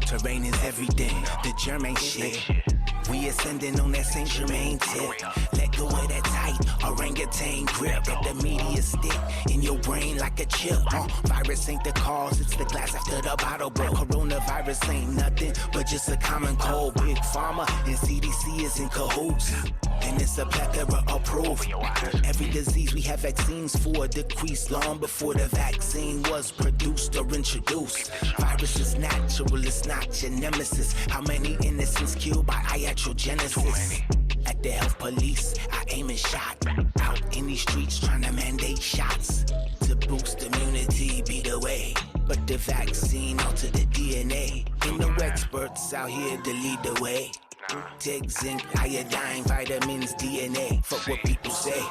Terrain is everything, the germ ain't shit. We ascending on that Saint Germain tip. Let go of that tight orangutan grip. Let the media stick in your brain like a chip. Virus ain't the cause, it's the glass after the bottle broke. Coronavirus ain't nothing but just a common cold. Big Pharma and CDC is in cahoots, and it's a plethora of proof. Every disease we have vaccines for decreased long before the vaccine was produced or introduced. Virus is natural, it's not your nemesis. How many innocents killed by iatrogenesis? At the health police, I aim and shot out in these streets trying to mandate shots to boost immunity, be the way. But the vaccine altered the DNA. Ain't no experts out here to lead the way. Take zinc, iodine, vitamins, DNA. Fuck what people say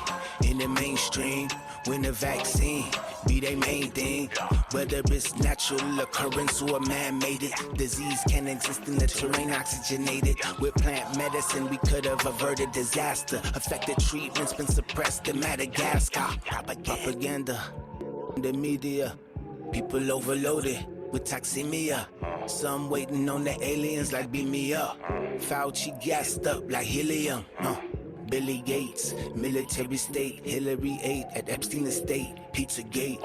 in the mainstream. When the vaccine be their main thing, whether it's natural occurrence or man-made it, disease can exist in the terrain oxygenated. With plant medicine, we could have averted disaster. Effective treatment's been suppressed in Madagascar. Propaganda, the media, people overloaded with toxemia. Some waiting on the aliens like beam me up. Fauci gassed up like helium. Billy Gates, military state. Hillary ate at Epstein estate. Pizzagate.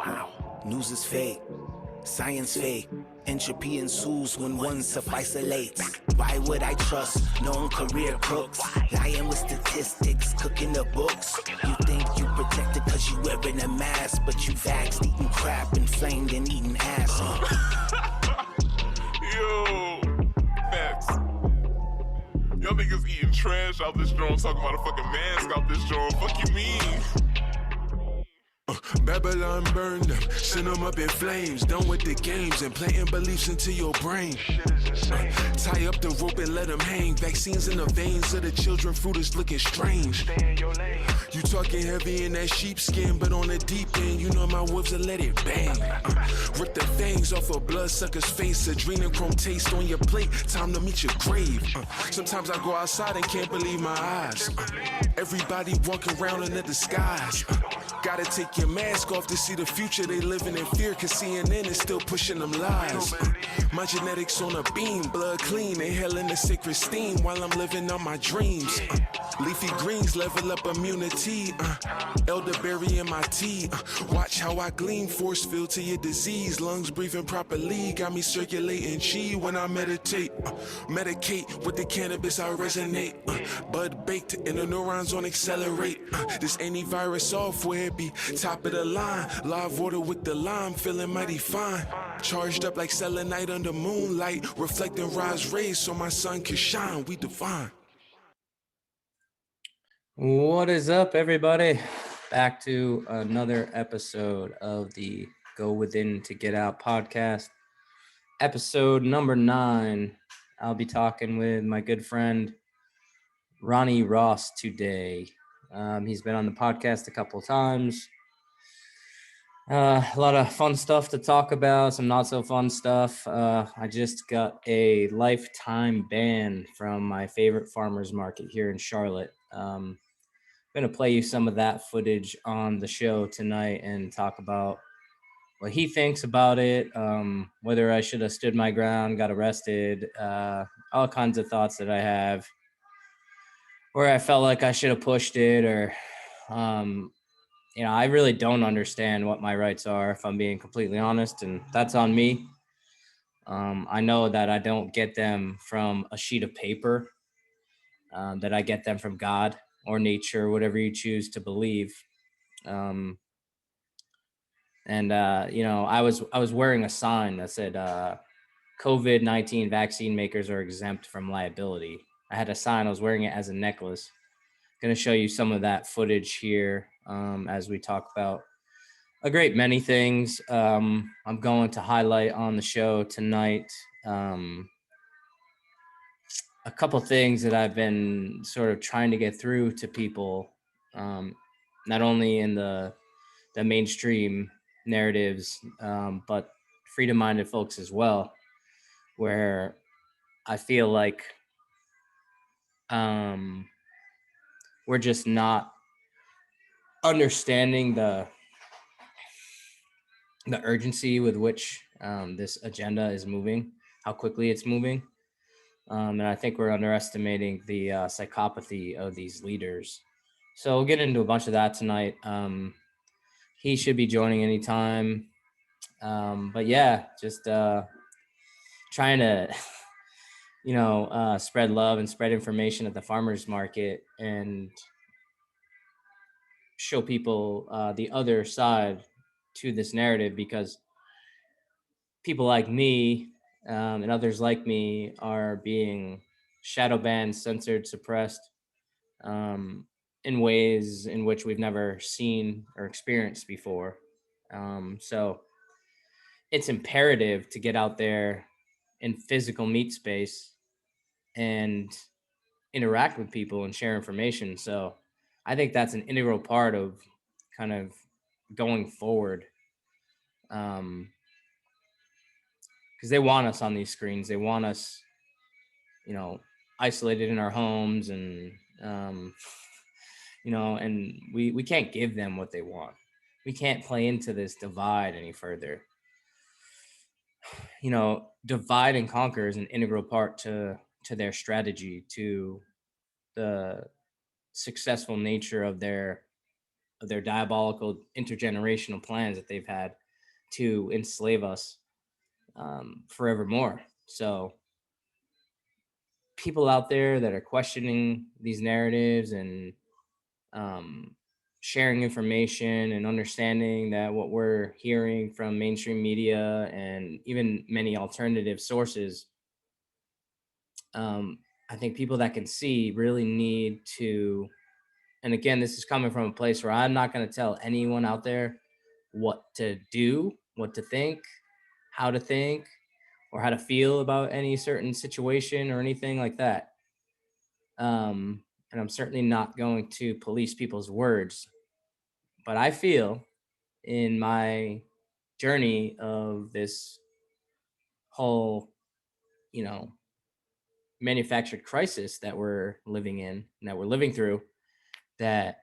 News is fake. Science fake. Entropy ensues when one self-isolates. Why would I trust known career crooks? Lying with statistics, cooking the books. You think you protected cause you wearing a mask, but you vaxxed, eating crap, inflamed and eating ass. Yo, facts. Y'all niggas eating trash out this joint, talking about a fucking mask out this joint. Fuck you mean? Babylon burned them, send them up in flames. Done with the games and planting beliefs into your brain. Tie up the rope and let them hang. Vaccines in the veins of the children, fruit is looking strange. You talking heavy in that sheepskin, but on the deep end, you know my wolves will let it bang. Rip the fangs off a bloodsucker's face, adrenochrome taste on your plate, time to meet your grave. Sometimes I go outside and can't believe my eyes. Everybody walking around in the disguise. Gotta take your mask off to see the future. They living in fear cause CNN is still pushing them lies. My genetics on a beam, blood clean, inhaling the sacred steam while I'm living on my dreams. Leafy greens level up immunity. Elderberry in my tea. Watch how I gleam, force field to your disease. Lungs breathing properly, got me circulating chi when I meditate. Medicate with the cannabis, I resonate. Bud baked and the neurons on accelerate. This antivirus software be top of the line. Live water with the lime, feeling mighty fine. Charged up like selenite under moonlight, reflecting Ra's rays so my sun can shine. We divine. What is up, everybody? Back to another episode of the Go Within to Get Out podcast. Episode number 9. I'll be talking with my good friend Ronnie Ross today. He's been on the podcast a couple of times. A lot of fun stuff to talk about, some not so fun stuff. I just got a lifetime ban from my favorite farmer's market here in Charlotte. I'm going to play you some of that footage on the show tonight and talk about what he thinks about it, whether I should have stood my ground, got arrested, all kinds of thoughts that I have, where I felt like I should have pushed it, or, I really don't understand what my rights are, if I'm being completely honest, and that's on me. I know that I don't get them from a sheet of paper, that I get them from God or nature, whatever you choose to believe. I was wearing a sign that said, COVID-19 vaccine makers are exempt from liability. I had a sign, I was wearing it as a necklace. I'm going to show you some of that footage here as we talk about a great many things. I'm going to highlight on the show tonight a couple things that I've been sort of trying to get through to people, not only in the mainstream narratives, but freedom-minded folks as well, where I feel like we're just not understanding the urgency with which this agenda is moving. how quickly it's moving. And I think we're underestimating the psychopathy of these leaders. So we'll get into a bunch of that tonight. He should be joining anytime. But yeah, just trying to, spread love and spread information at the farmers market and show people the other side to this narrative, because people like me and others like me are being shadow banned, censored, suppressed in ways in which we've never seen or experienced before. So it's imperative to get out there in physical meat space and interact with people and share information. So I think that's an integral part of kind of going forward. Because they want us on these screens. They want us, isolated in our homes, and and we can't give them what they want. We can't play into this divide any further. Divide and conquer is an integral part to their strategy, to the successful nature of their diabolical intergenerational plans that they've had to enslave us forevermore. So people out there that are questioning these narratives and sharing information and understanding that what we're hearing from mainstream media and even many alternative sources, I think people that can see really need to, and again, this is coming from a place where I'm not going to tell anyone out there what to do, what to think, how to think, or how to feel about any certain situation or anything like that. And I'm certainly not going to police people's words, but I feel in my journey of this whole, you know, manufactured crisis that we're living in and that we're living through, that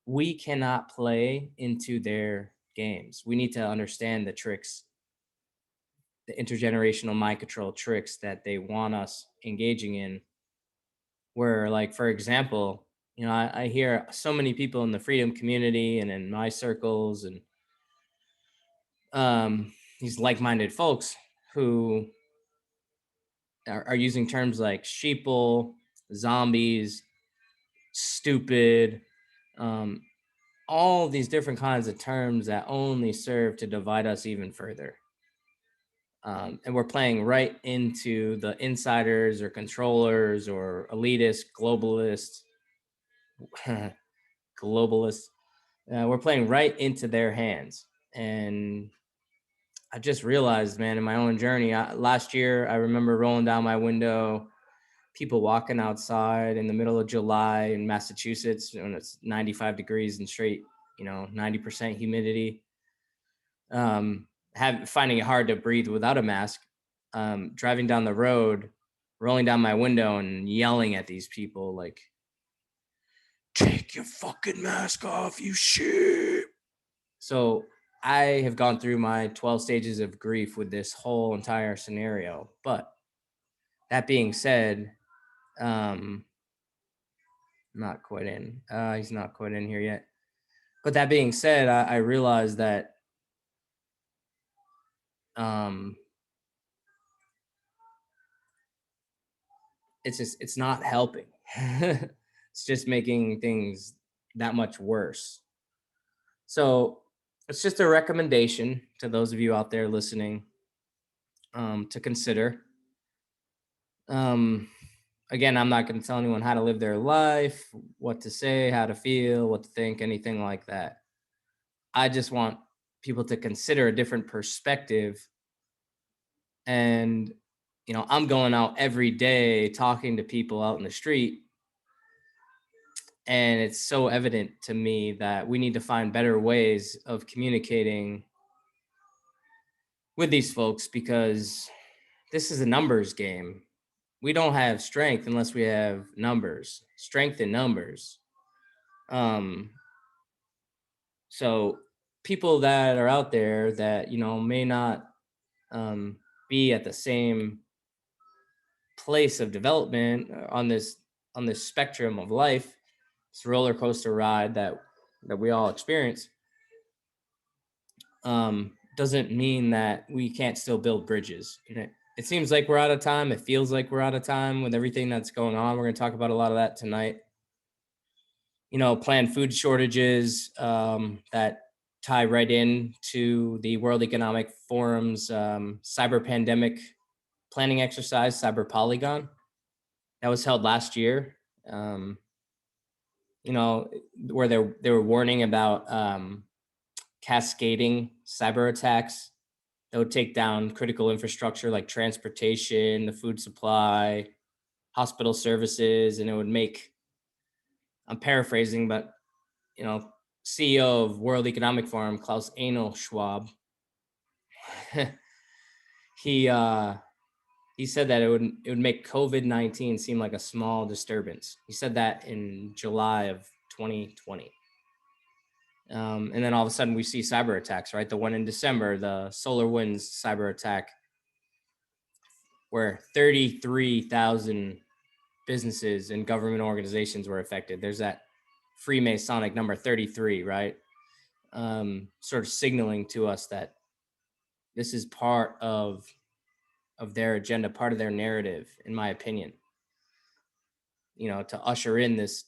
we cannot play into their games. We need to understand the tricks, the intergenerational mind control tricks that they want us engaging in. Where, like, for example, I hear so many people in the freedom community and in my circles and these like-minded folks who are using terms like sheeple, zombies, stupid, um, all these different kinds of terms that only serve to divide us even further. And we're playing right into the insiders or controllers or elitist, globalists. We're playing right into their hands. And I just realized, man, in my own journey, last year, I remember rolling down my window, people walking outside in the middle of July in Massachusetts when it's 95 degrees and straight, 90% humidity. Finding it hard to breathe without a mask. Driving down the road, rolling down my window and yelling at these people like, "Take your fucking mask off, you shit." So I have gone through my 12 stages of grief with this whole entire scenario. But that being said, not quite in. He's not quite in here yet. But that being said, I realized that it's not helping. It's just making things that much worse. So it's just a recommendation to those of you out there listening to consider. Again, I'm not going to tell anyone how to live their life, what to say, how to feel, what to think, anything like that. I just want people to consider a different perspective. And, I'm going out every day talking to people out in the street. And it's so evident to me that we need to find better ways of communicating with these folks, because this is a numbers game. We don't have strength unless we have numbers, strength in numbers. So people that are out there that, may not be at the same place of development on this spectrum of life, this roller coaster ride that we all experience, doesn't mean that we can't still build bridges. It seems like we're out of time. It feels like we're out of time with everything that's going on. We're going to talk about a lot of that tonight. Planned food shortages that tie right in to the World Economic Forum's cyber pandemic planning exercise, Cyber Polygon, that was held last year. Where they were warning about cascading cyber attacks that would take down critical infrastructure like transportation, the food supply, hospital services, and it would make, I'm paraphrasing, but CEO of World Economic Forum, Klaus Schwab, he said that it would make COVID-19 seem like a small disturbance. He said that in July of 2020. And then all of a sudden we see cyber attacks, right? The one in December, the SolarWinds cyber attack, where 33,000 businesses and government organizations were affected. There's that Freemasonic number 33, right? Sort of signaling to us that this is part of their agenda, part of their narrative, in my opinion, to usher in this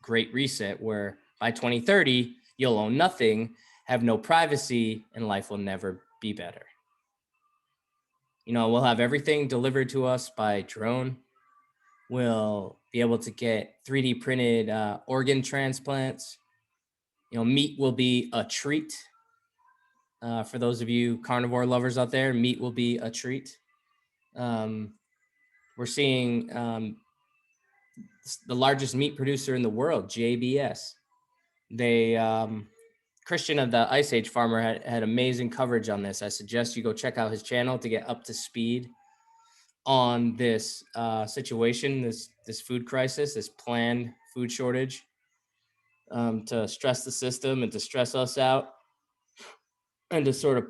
great reset where by 2030, you'll own nothing, have no privacy, and life will never be better. We'll have everything delivered to us by drone. We'll be able to get 3D printed organ transplants. Meat will be a treat. For those of you carnivore lovers out there, meat will be a treat. We're seeing the largest meat producer in the world, JBS. Christian of the Ice Age Farmer had amazing coverage on this. I suggest you go check out his channel to get up to speed on this situation, this food crisis, this planned food shortage, to stress the system and to stress us out, and to sort of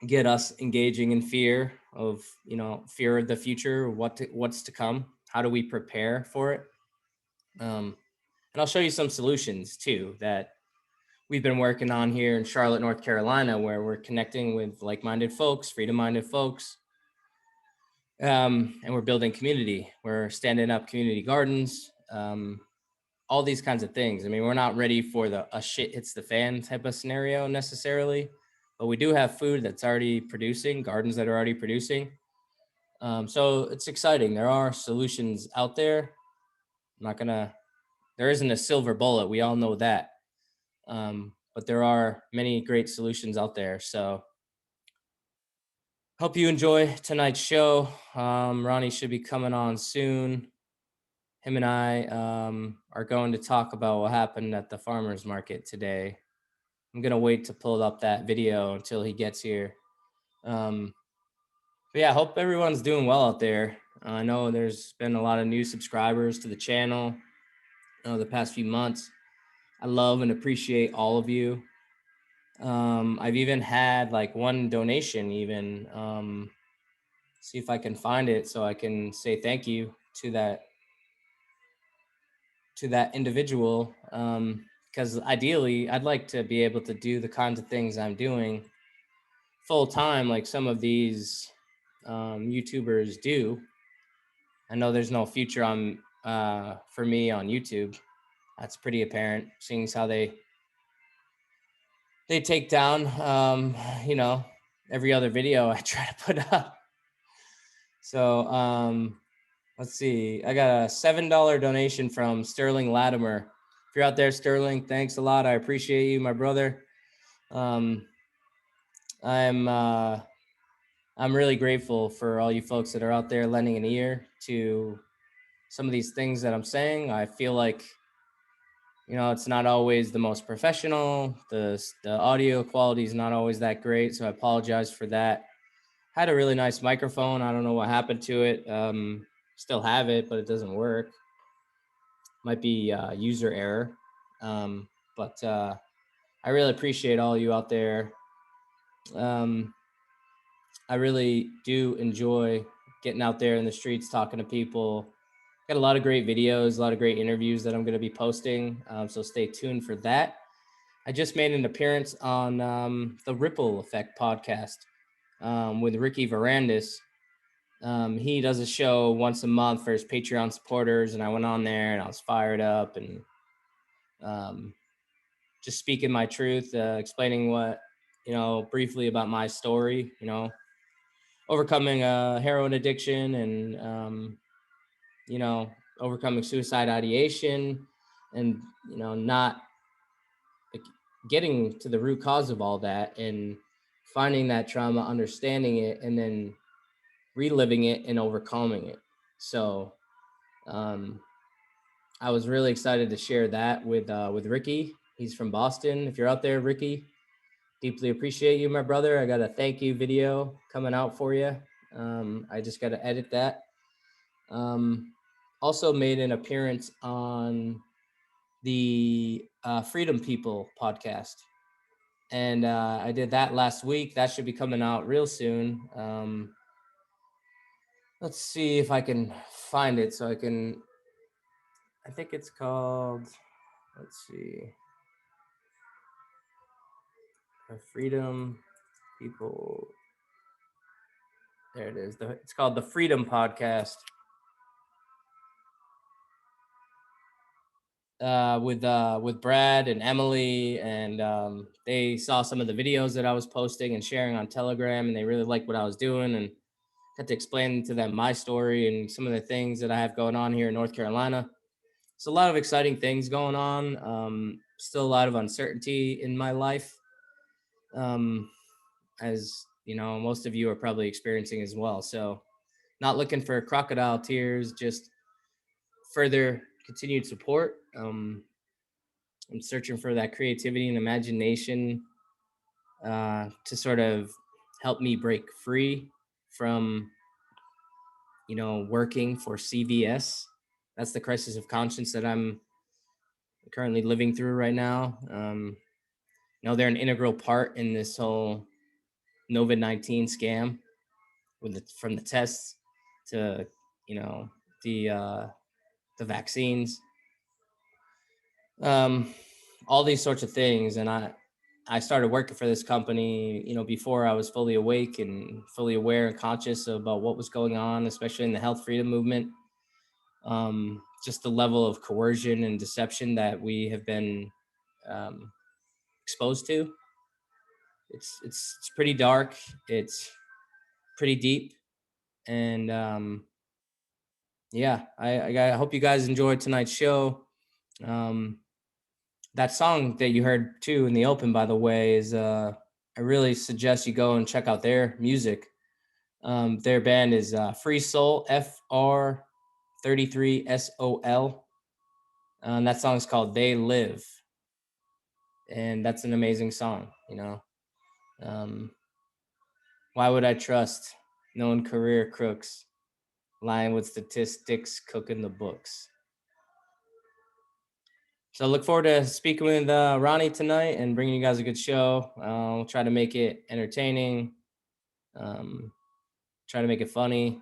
get us engaging in fear of the future, what's to come. How do we prepare for it? And I'll show you some solutions too that we've been working on here in Charlotte, North Carolina, where we're connecting with like-minded folks, freedom-minded folks. And we're building community. We're standing up community gardens, all these kinds of things. I mean, we're not ready for a shit hits the fan type of scenario necessarily, but we do have food that's already producing, gardens that are already producing. So it's exciting. There are solutions out there. There isn't a silver bullet. We all know that. But there are many great solutions out there. So hope you enjoy tonight's show. Ronnie should be coming on soon. Him and I are going to talk about what happened at the farmer's market today. I'm going to wait to pull up that video until he gets here. But yeah, I hope everyone's doing well out there. I know there's been a lot of new subscribers to the channel the past few months. I love and appreciate all of you. I've even had like one donation even. See if I can find it so I can say thank you to that individual. Because ideally I'd like to be able to do the kinds of things I'm doing full time, like some of these YouTubers do. I know there's no future for me on YouTube. That's pretty apparent, seeing as how they take down every other video I try to put up. So let's see. I got a $7 donation from Sterling Latimer. If you're out there, Sterling, thanks a lot. I appreciate you, my brother. I'm really grateful for all you folks that are out there lending an ear to some of these things that I'm saying. I feel like, it's not always the most professional. The audio quality is not always that great, so I apologize for that. I had a really nice microphone. I don't know what happened to it. Still have it, but it doesn't work. Might be user error. But I really appreciate all you out there. I really do enjoy getting out there in the streets, talking to people. Got a lot of great videos, a lot of great interviews that I'm going to be posting. So stay tuned for that. I just made an appearance on the Ripple Effect podcast with Ricky Varandas. He does a show once a month for his Patreon supporters, and I went on there and I was fired up and just speaking my truth, explaining what, briefly about my story, overcoming heroin addiction and, overcoming suicide ideation and, not getting to the root cause of all that and finding that trauma, understanding it, and then reliving it and overcoming it. So I was really excited to share that with Ricky. He's from Boston. If you're out there, Ricky, deeply appreciate you, my brother. I got a thank you video coming out for you. I just got to edit that. Also made an appearance on the Freedom People podcast. And I did that last week. That should be coming out real soon. Let's see if I can find it so I think it's called, let's see, Freedom People. There it is. It's called the Freedom Podcast. With Brad and Emily, and they saw some of the videos that I was posting and sharing on Telegram, and they really liked what I was doing, and got to explain to them my story and some of the things that I have going on here in North Carolina. So a lot of exciting things going on. Still a lot of uncertainty in my life, as most of you are probably experiencing as well. So not looking for crocodile tears, just further continued support. I'm searching for that creativity and imagination to sort of help me break free from, working for CVS. That's the crisis of conscience that I'm currently living through right now. They're an integral part in this whole COVID-19 scam, from the tests to, the vaccines. All these sorts of things. And I started working for this company, before I was fully awake and fully aware and conscious about what was going on, especially in the health freedom movement. Just the level of coercion and deception that we have been exposed to. It's pretty dark. It's pretty deep. And I hope you guys enjoyed tonight's show. That song that you heard too in the open, by the way, is I really suggest you go and check out their music. Their band is Free Soul, FR33SOL. And that song is called They Live. And that's an amazing song, Why would I trust known career crooks lying with statistics, cooking the books? So I look forward to speaking with Ronnie tonight and bringing you guys a good show. We'll try to make it entertaining, try to make it funny.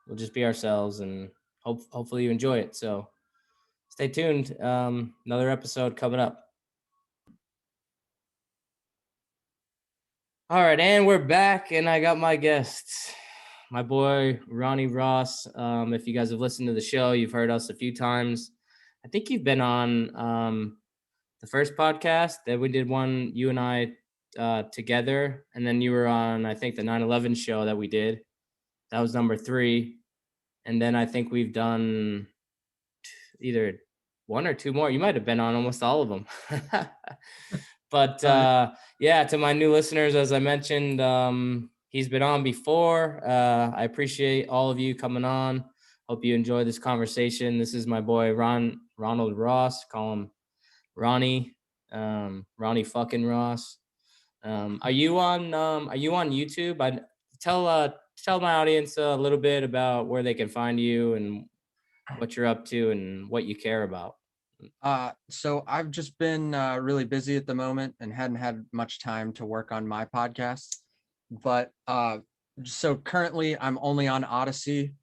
We'll just be ourselves, and hopefully you enjoy it. So stay tuned. Another episode coming up. All right, and we're back, and I got my guests, my boy Ronnie Ross. If you guys have listened to the show, you've heard us a few times. I think you've been on the first podcast that we did, one you and I together, and then you were on, I think, the 9/11 show that we did. That was number 3, and then I think we've done either one or two more. You might have been on almost all of them. But to my new listeners, as I mentioned, he's been on before. I appreciate all of you coming on. Hope you enjoy this conversation. This is my boy Ronald Ross. Call him Ronnie. Ronnie fucking Ross. Are you on YouTube? I tell my audience a little bit about where they can find you and what you're up to and what you care about. So I've just been really busy at the moment and hadn't had much time to work on my podcast. but so currently I'm only on Odyssey,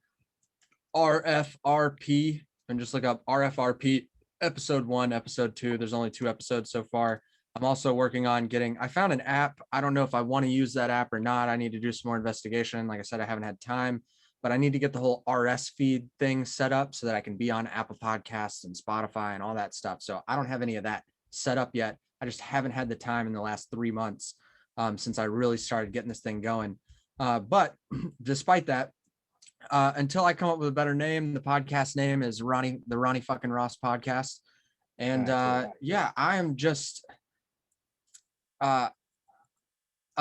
RFRP, and just look up RFRP episode 1, episode 2. There's only 2 episodes so far. I'm also working on I found an app. I don't know if I want to use that app or not. I need to do some more investigation. Like I said, I haven't had time, but I need to get the whole RS feed thing set up so that I can be on Apple Podcasts and Spotify and all that stuff. So I don't have any of that set up yet. I just haven't had the time in the last 3 months since I really started getting this thing going. But despite that, until I come up with a better name, the podcast name is the Ronnie fucking Ross podcast. And yeah, I am just a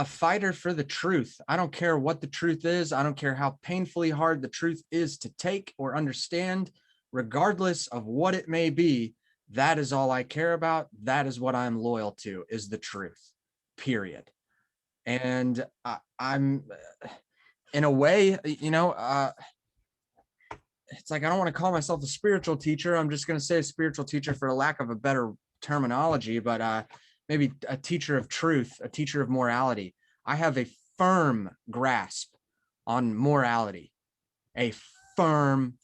fighter for the truth. I don't care what the truth is. I don't care how painfully hard the truth is to take or understand, regardless of what it may be. That is all I care about. That is what I'm loyal to, is the truth, period. And I'm in a way, it's like, I don't want to call myself a spiritual teacher. I'm just going to say a spiritual teacher for a lack of a better terminology, but maybe a teacher of truth, a teacher of morality. I have a firm grasp on morality, a firm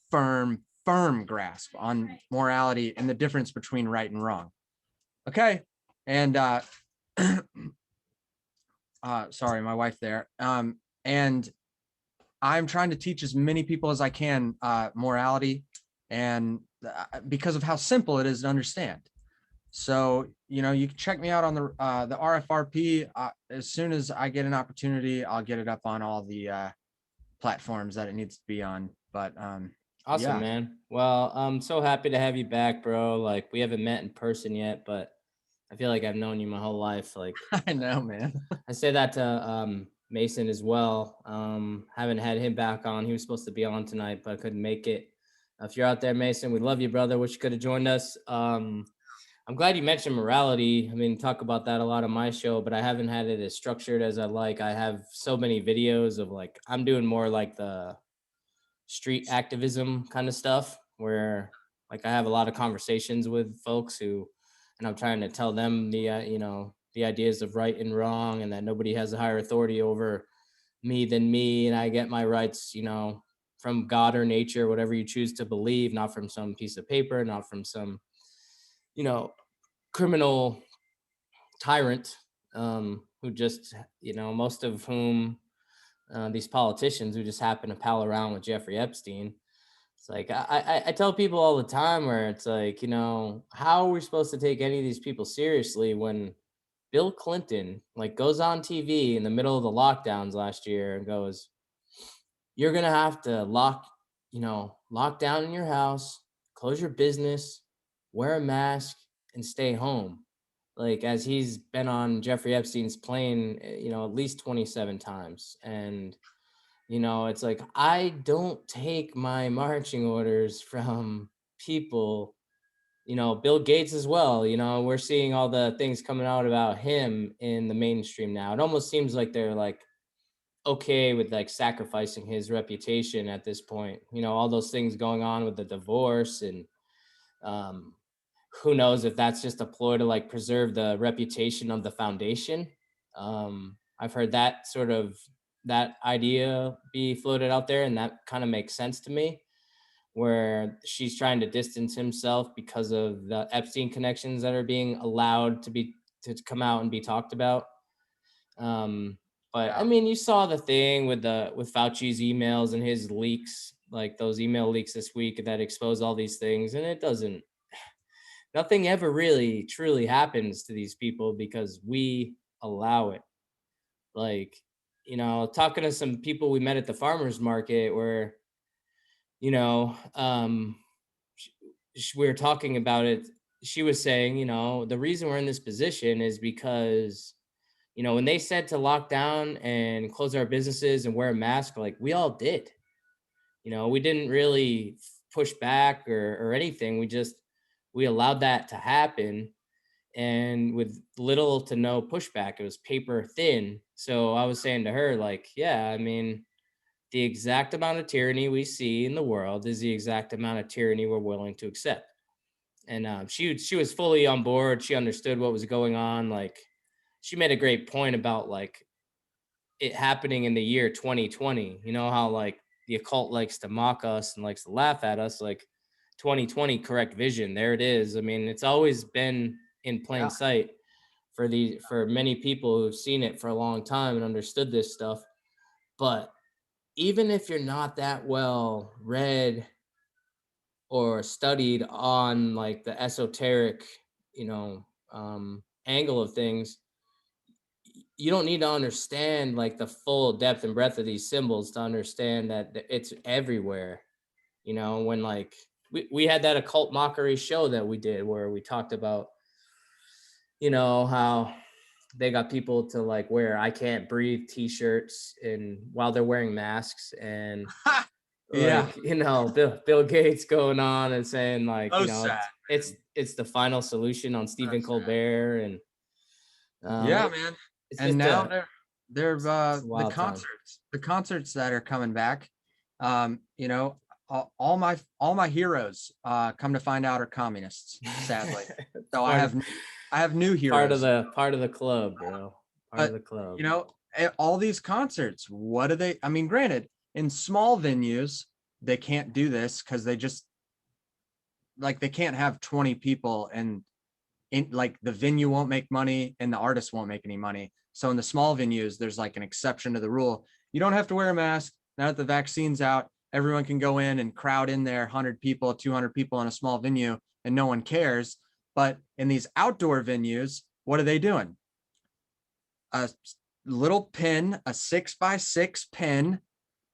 grasp on morality and the difference between right and wrong. Okay. And sorry, my wife there. And I'm trying to teach as many people as I can morality, and because of how simple it is to understand. So, you can check me out on the RFRP. As soon as I get an opportunity, I'll get it up on all the platforms that it needs to be on. But awesome, yeah. man. Well, I'm so happy to have you back, bro. Like, we haven't met in person yet, but I feel like I've known you my whole life. Like, I know, man. I say that to Mason as well. Haven't had him back on. He was supposed to be on tonight, but I couldn't make it. If you're out there, Mason, we love you, brother. Wish you could have joined us. I'm glad you mentioned morality. I mean, talk about that a lot on my show, but I haven't had it as structured as I like. I have so many videos of I'm doing more like the street activism kind of stuff where I have a lot of conversations with folks and I'm trying to tell them the ideas of right and wrong, and that nobody has a higher authority over me than me. And I get my rights, from God or nature, whatever you choose to believe, not from some piece of paper, not from some, criminal tyrant who just, most of whom these politicians who just happen to pal around with Jeffrey Epstein. It's like I tell people all the time where it's like, how are we supposed to take any of these people seriously when Bill Clinton goes on TV in the middle of the lockdowns last year and goes, you're gonna have to lock down in your house, close your business, wear a mask, and stay home. As he's been on Jeffrey Epstein's plane, at least 27 times. And, it's like, I don't take my marching orders from people, Bill Gates as well. We're seeing all the things coming out about him in the mainstream now. It almost seems like they're okay with sacrificing his reputation at this point. All those things going on with the divorce, and who knows if that's just a ploy to preserve the reputation of the foundation. I've heard that idea be floated out there, and that kind of makes sense to me, where she's trying to distance himself because of the Epstein connections that are being allowed to come out and be talked about. But I mean, you saw the thing with Fauci's emails and his leaks, those email leaks this week that expose all these things, and nothing ever really truly happens to these people because we allow it. Talking to some people we met at the farmers market where, we were talking about it. She was saying, the reason we're in this position is because, when they said to lock down and close our businesses and wear a mask, we all did. We didn't really push back or anything. We allowed that to happen, and with little to no pushback. It was paper thin. So I was saying to her, yeah, I mean, the exact amount of tyranny we see in the world is the exact amount of tyranny we're willing to accept. And she was fully on board. She understood what was going on. She made a great point about it happening in the year 2020. You know how like the occult likes to mock us and likes to laugh at us, like 2020 correct vision. There it is. I mean, it's always been in plain sight for many people who've seen it for a long time and understood this stuff. But even if you're not that well read or studied on like the esoteric, angle of things, you don't need to understand like the full depth and breadth of these symbols to understand that it's everywhere. When like we had that occult mockery show that we did where we talked about, how they got people to like wear "I can't breathe" t-shirts and while they're wearing masks, and Yeah. Bill Gates going on and saying like, sad, it's the final solution on Stephen Colbert. And man. And now they're wild time. the concerts that are coming back. All my heroes come to find out are communists, sadly. So I have new heroes. Part of the club, bro. Part of the club. All these concerts, what do they, I mean, granted, in small venues, they can't do this because they just like, they can't have 20 people and like the venue won't make money and the artist won't make any money. So in the small venues, there's like an exception to the rule. You don't have to wear a mask. Now that the vaccine's out, everyone can go in and crowd in there, 100 people, 200 people in a small venue, and no one cares. But in these outdoor venues, what are they doing? A little pin, a 6x6 pin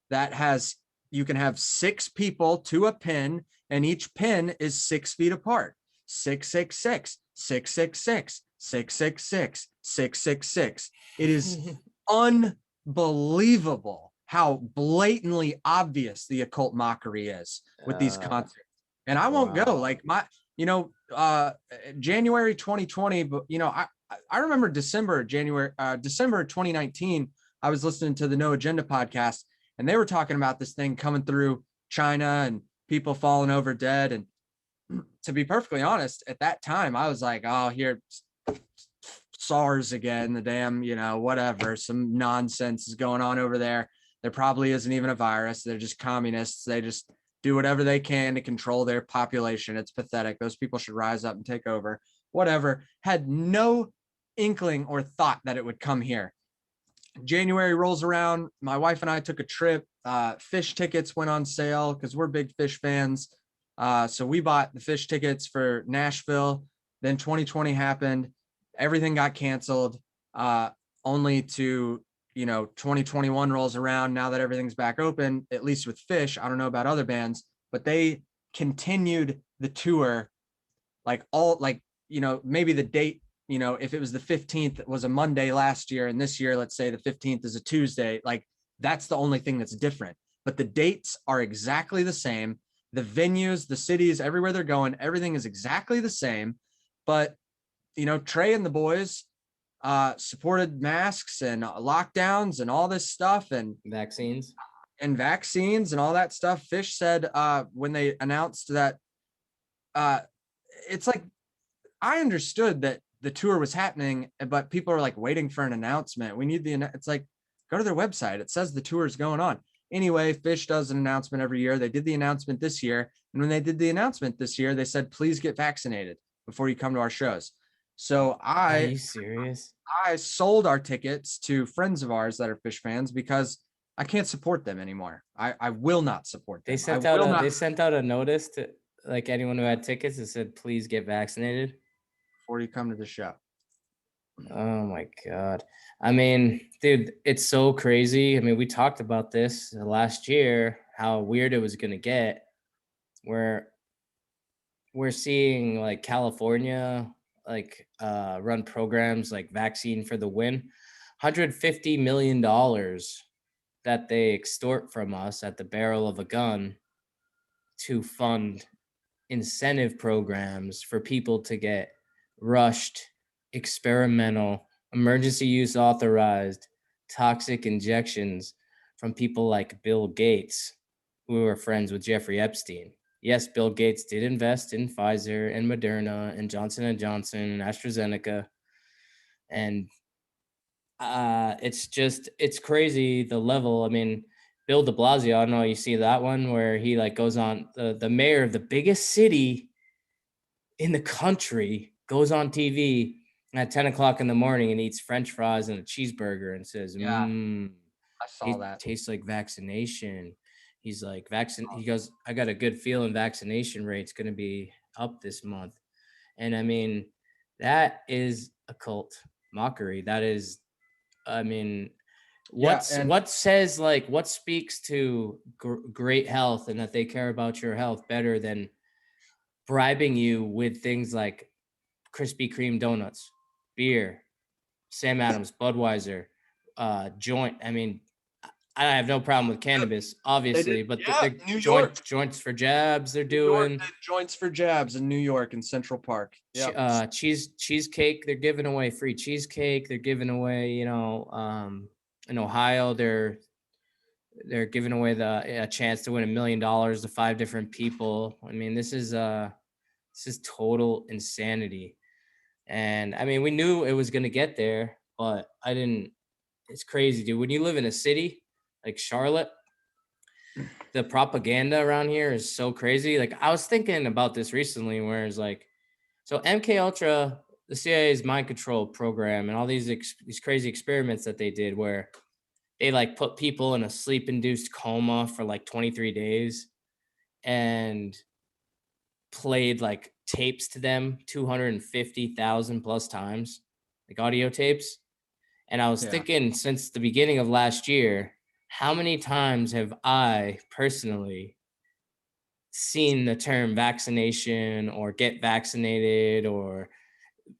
that has, you can have 6 people to a pin, and each pin is 6 feet apart. 666, 666, 666, 666. It is unbelievable how blatantly obvious the occult mockery is with these concerts. And I won't go like January 2020, but I remember December 2019, I was listening to the No Agenda podcast and they were talking about this thing coming through China and people falling over dead. And to be perfectly honest, at that time, I was like, oh, here, SARS again, the damn, whatever, some nonsense is going on over there. There probably isn't even a virus. They're just communists. They just do whatever they can to control their population. It's pathetic. Those people should rise up and take over. Whatever. Had no inkling or thought that it would come here. January rolls around. My wife and I took a trip. Fish tickets went on sale because we're big fish fans. So we bought the fish tickets for Nashville. Then 2020 happened. Everything got canceled. Only to 2021 rolls around now that everything's back open, at least with Fish. I don't know about other bands, but they continued the tour maybe the date, if it was the 15th, it was a Monday last year. And this year, let's say the 15th is a Tuesday, like that's the only thing that's different. But the dates are exactly the same. The venues, the cities, everywhere they're going, everything is exactly the same. But, Trey and the boys supported masks and lockdowns and all this stuff and vaccines and all that stuff. Fish said when they announced that it's like, I understood that the tour was happening, but people are like waiting for an announcement. We need it's like, go to their website. It says the tour is going on. Anyway, Fish does an announcement every year. They did the announcement this year. And when they did the announcement this year, they said, please get vaccinated before you come to our shows. So Are you serious? I sold our tickets to friends of ours that are Fish fans because I can't support them anymore. I will not support them. They sent out a notice to like anyone who had tickets that said, please get vaccinated before you come to the show. Oh my God. I mean, dude, it's so crazy. I mean, we talked about this last year, how weird it was going to get, where we're seeing like California, run programs like Vaccine for the Win, $150 million that they extort from us at the barrel of a gun to fund incentive programs for people to get rushed, experimental, emergency use authorized toxic injections from people like Bill Gates, who were friends with Jeffrey Epstein. Yes, Bill Gates did invest in Pfizer and Moderna and Johnson & Johnson and AstraZeneca. And It's crazy the level. I mean, Bill de Blasio, I don't know, you see that one where he like goes on, the mayor of the biggest city in the country goes on TV at 10 o'clock in the morning and eats French fries and a cheeseburger and says, Yeah, I saw it that. tastes like vaccination. He's like, he goes, I got a good feeling vaccination rate's going to be up this month. And I mean, that is a cult mockery. That is, I mean, Yeah, and what speaks to great health and that they care about your health better than bribing you with things like Krispy Kreme donuts, beer, Sam Adams, Budweiser, joint. I mean, I have no problem with cannabis, obviously, but the New York. joints for jabs they're New York doing. did joints for jabs in New York in Central Park. Yeah. Cheesecake, they're giving away free cheesecake. They're giving away, in Ohio, they're giving away a chance to win $1 million to 5 different people. I mean, this is total insanity. And I mean, we knew it was gonna get there, but I didn't. It's crazy, dude. When you live in a city like Charlotte, the propaganda around here is so crazy. Like I was thinking about this recently, where it's like, so MK Ultra, the CIA's mind control program, and all these crazy experiments that they did, where they like put people in a sleep induced coma for like 23 days and played like tapes to them 250,000 plus times, like audio tapes. And I was thinking, since the beginning of last year, how many times have I personally seen the term vaccination or get vaccinated, or,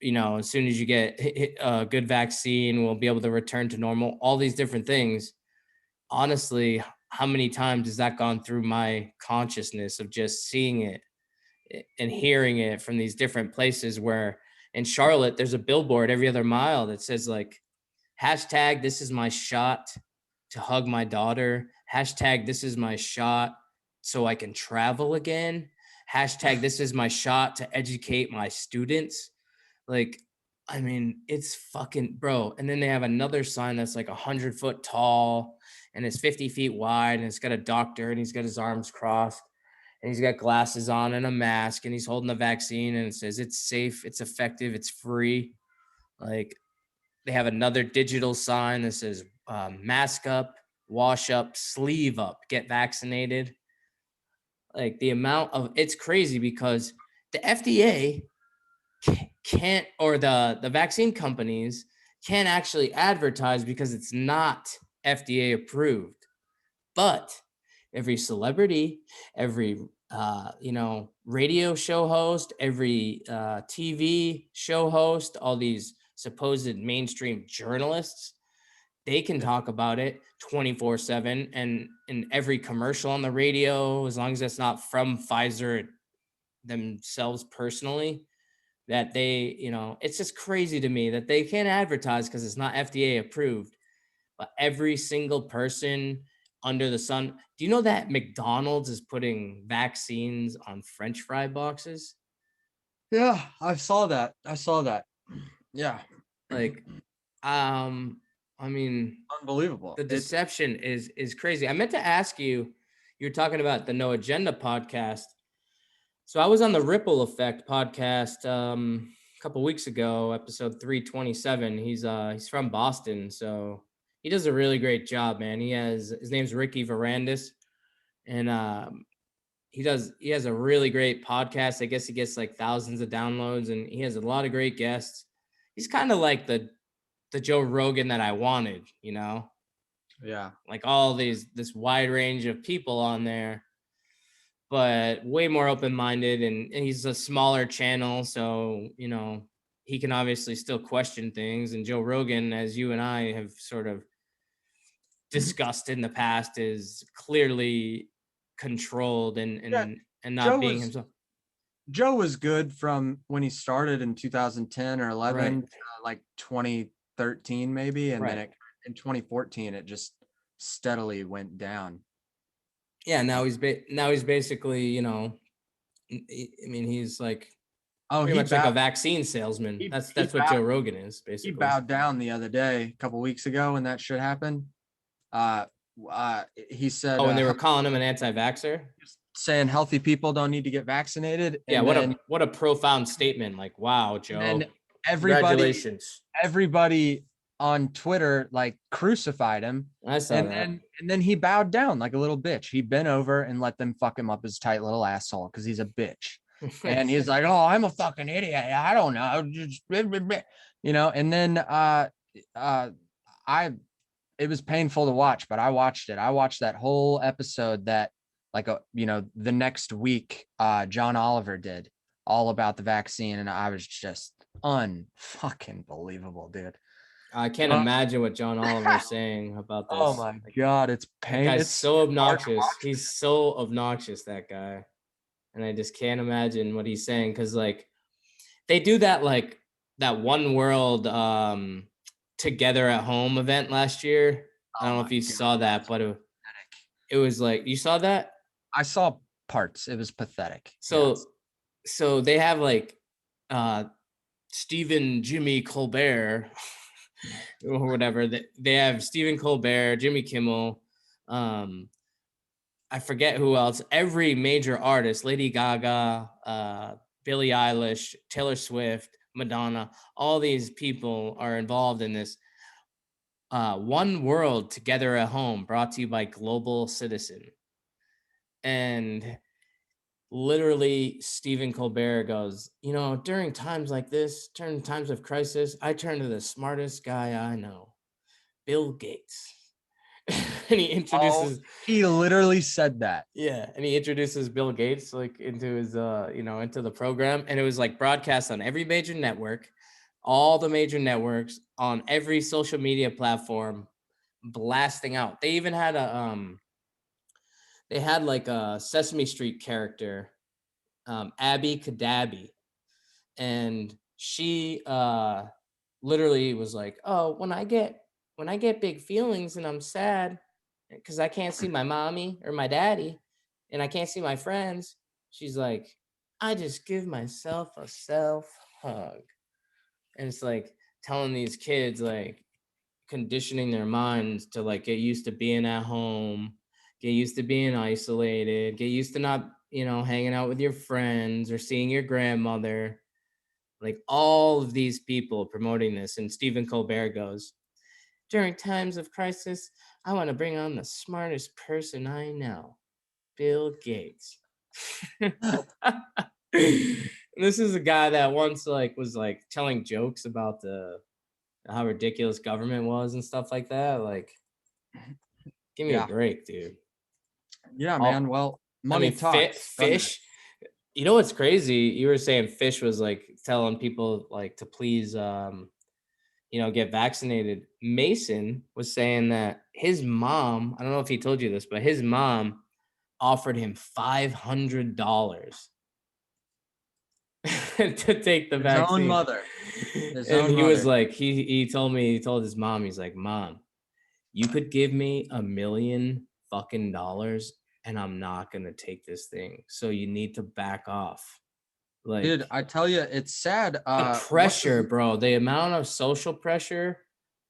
as soon as you get a good vaccine, we'll be able to return to normal, all these different things. Honestly, how many times has that gone through my consciousness of just seeing it and hearing it from these different places, where in Charlotte, there's a billboard every other mile that says like, hashtag, this is my shot to hug my daughter. Hashtag, this is my shot so I can travel again. Hashtag, this is my shot to educate my students. Like, I mean, it's fucking, bro. And then they have another sign that's like 100 foot tall and it's 50 feet wide, and it's got a doctor and he's got his arms crossed and he's got glasses on and a mask and he's holding the vaccine, and it says it's safe, it's effective, it's free. Like, they have another digital sign that says mask up, wash up, sleeve up, get vaccinated. Like, the amount of, it's crazy because the FDA can't, or the vaccine companies can't actually advertise because it's not FDA approved. But every celebrity, every radio show host, every TV show host, all these supposed mainstream journalists, they can talk about it 24/7, and in every commercial on the radio, as long as it's not from Pfizer themselves personally, that they, it's just crazy to me that they can't advertise because it's not FDA approved. But every single person under the sun, do you know that McDonald's is putting vaccines on French fry boxes? Yeah, I saw that. Yeah. Like, I mean, Unbelievable. the deception is crazy. I meant to ask you, you're talking about the No Agenda podcast. So I was on the Ripple Effect podcast a couple weeks ago, episode 327. He's from Boston, so he does a really great job, man. His name's Ricky Varandas, and he has a really great podcast. I guess he gets like thousands of downloads, and he has a lot of great guests. He's kind of like the Joe Rogan that I wanted, Yeah. like all this wide range of people on there, but way more open-minded, and he's a smaller channel, so he can obviously still question things. And Joe Rogan, as you and I have sort of discussed in the past, is clearly controlled and not Joe being was himself. Joe was good from when he started in 2010 or 11 Right. to like 2013 maybe, and Right. then in 2014 it just steadily went down. Yeah, now he's basically, I mean, he's like Oh, Pretty he much like a bowed, vaccine salesman. he, That's he what bowed, Joe Rogan is he basically. bowed down the other day, a couple weeks ago when that shit happened. He said, Oh, and they were calling him an anti-vaxxer. saying healthy people don't need to get vaccinated. Yeah, And then, what a profound statement. Like, wow, and Joe. then everybody Congratulations. on Twitter like crucified him. I saw that. And then he bowed down like a little bitch. He bent over and let them fuck him up his tight little asshole because he's a bitch. And he's like, "Oh, I'm a fucking idiot. I don't know." You know, and then I it was painful to watch, but I watched it. I watched that whole episode that the next week John Oliver did all about the vaccine, and I was just unfucking believable, dude. I can't imagine what John Oliver is saying about this. Oh my God, it's pain. That guy's It's so obnoxious. He's so obnoxious, that guy. And I just can't imagine what he's saying, because like they do that like that One World Together at Home event last year. I don't know if you saw that, but it was like, you saw that? I saw parts. It was pathetic. So Yes. so they have like Stephen Jimmy Colbert or whatever. They have Stephen Colbert, Jimmy Kimmel, I forget who else. Every major artist, Lady Gaga, Billie Eilish, Taylor Swift, Madonna, all these people are involved in this One World Together at Home, brought to you by Global Citizen. And literally Stephen Colbert goes, during times like this, during times of crisis, I turn to the smartest guy I know, Bill Gates. And he introduces he literally said that. Yeah, and he introduces Bill Gates like into his into the program, and it was like broadcast on every major network, all the major networks, on every social media platform, blasting out. They even had like a Sesame Street character, Abby Cadabby, and she literally was like, "Oh, when I get big feelings and I'm sad because I can't see my mommy or my daddy and I can't see my friends," she's like, "I just give myself a self hug." And it's like telling these kids, like conditioning their minds to like get used to being at home, get used to being isolated, get used to not, hanging out with your friends or seeing your grandmother. Like all of these people promoting this. And Stephen Colbert goes, "During times of crisis, I want to bring on the smartest person I know, Bill Gates." This is a guy that once was telling jokes about how ridiculous government was and stuff like that. Like, give me a break, dude. Yeah, man. Well, money talks. Fish. You know what's crazy? You were saying Fish was like telling people like to please get vaccinated. Mason was saying that his mom, I don't know if he told you this, but his mom offered him $500 to take the vaccine. His own mother. Was like, he told his mom, he's like, "Mom, you could give me $1 million fucking dollars and I'm not gonna take this thing. So you need to back off." Like, dude, I tell you, it's sad. The pressure, bro. The amount of social pressure.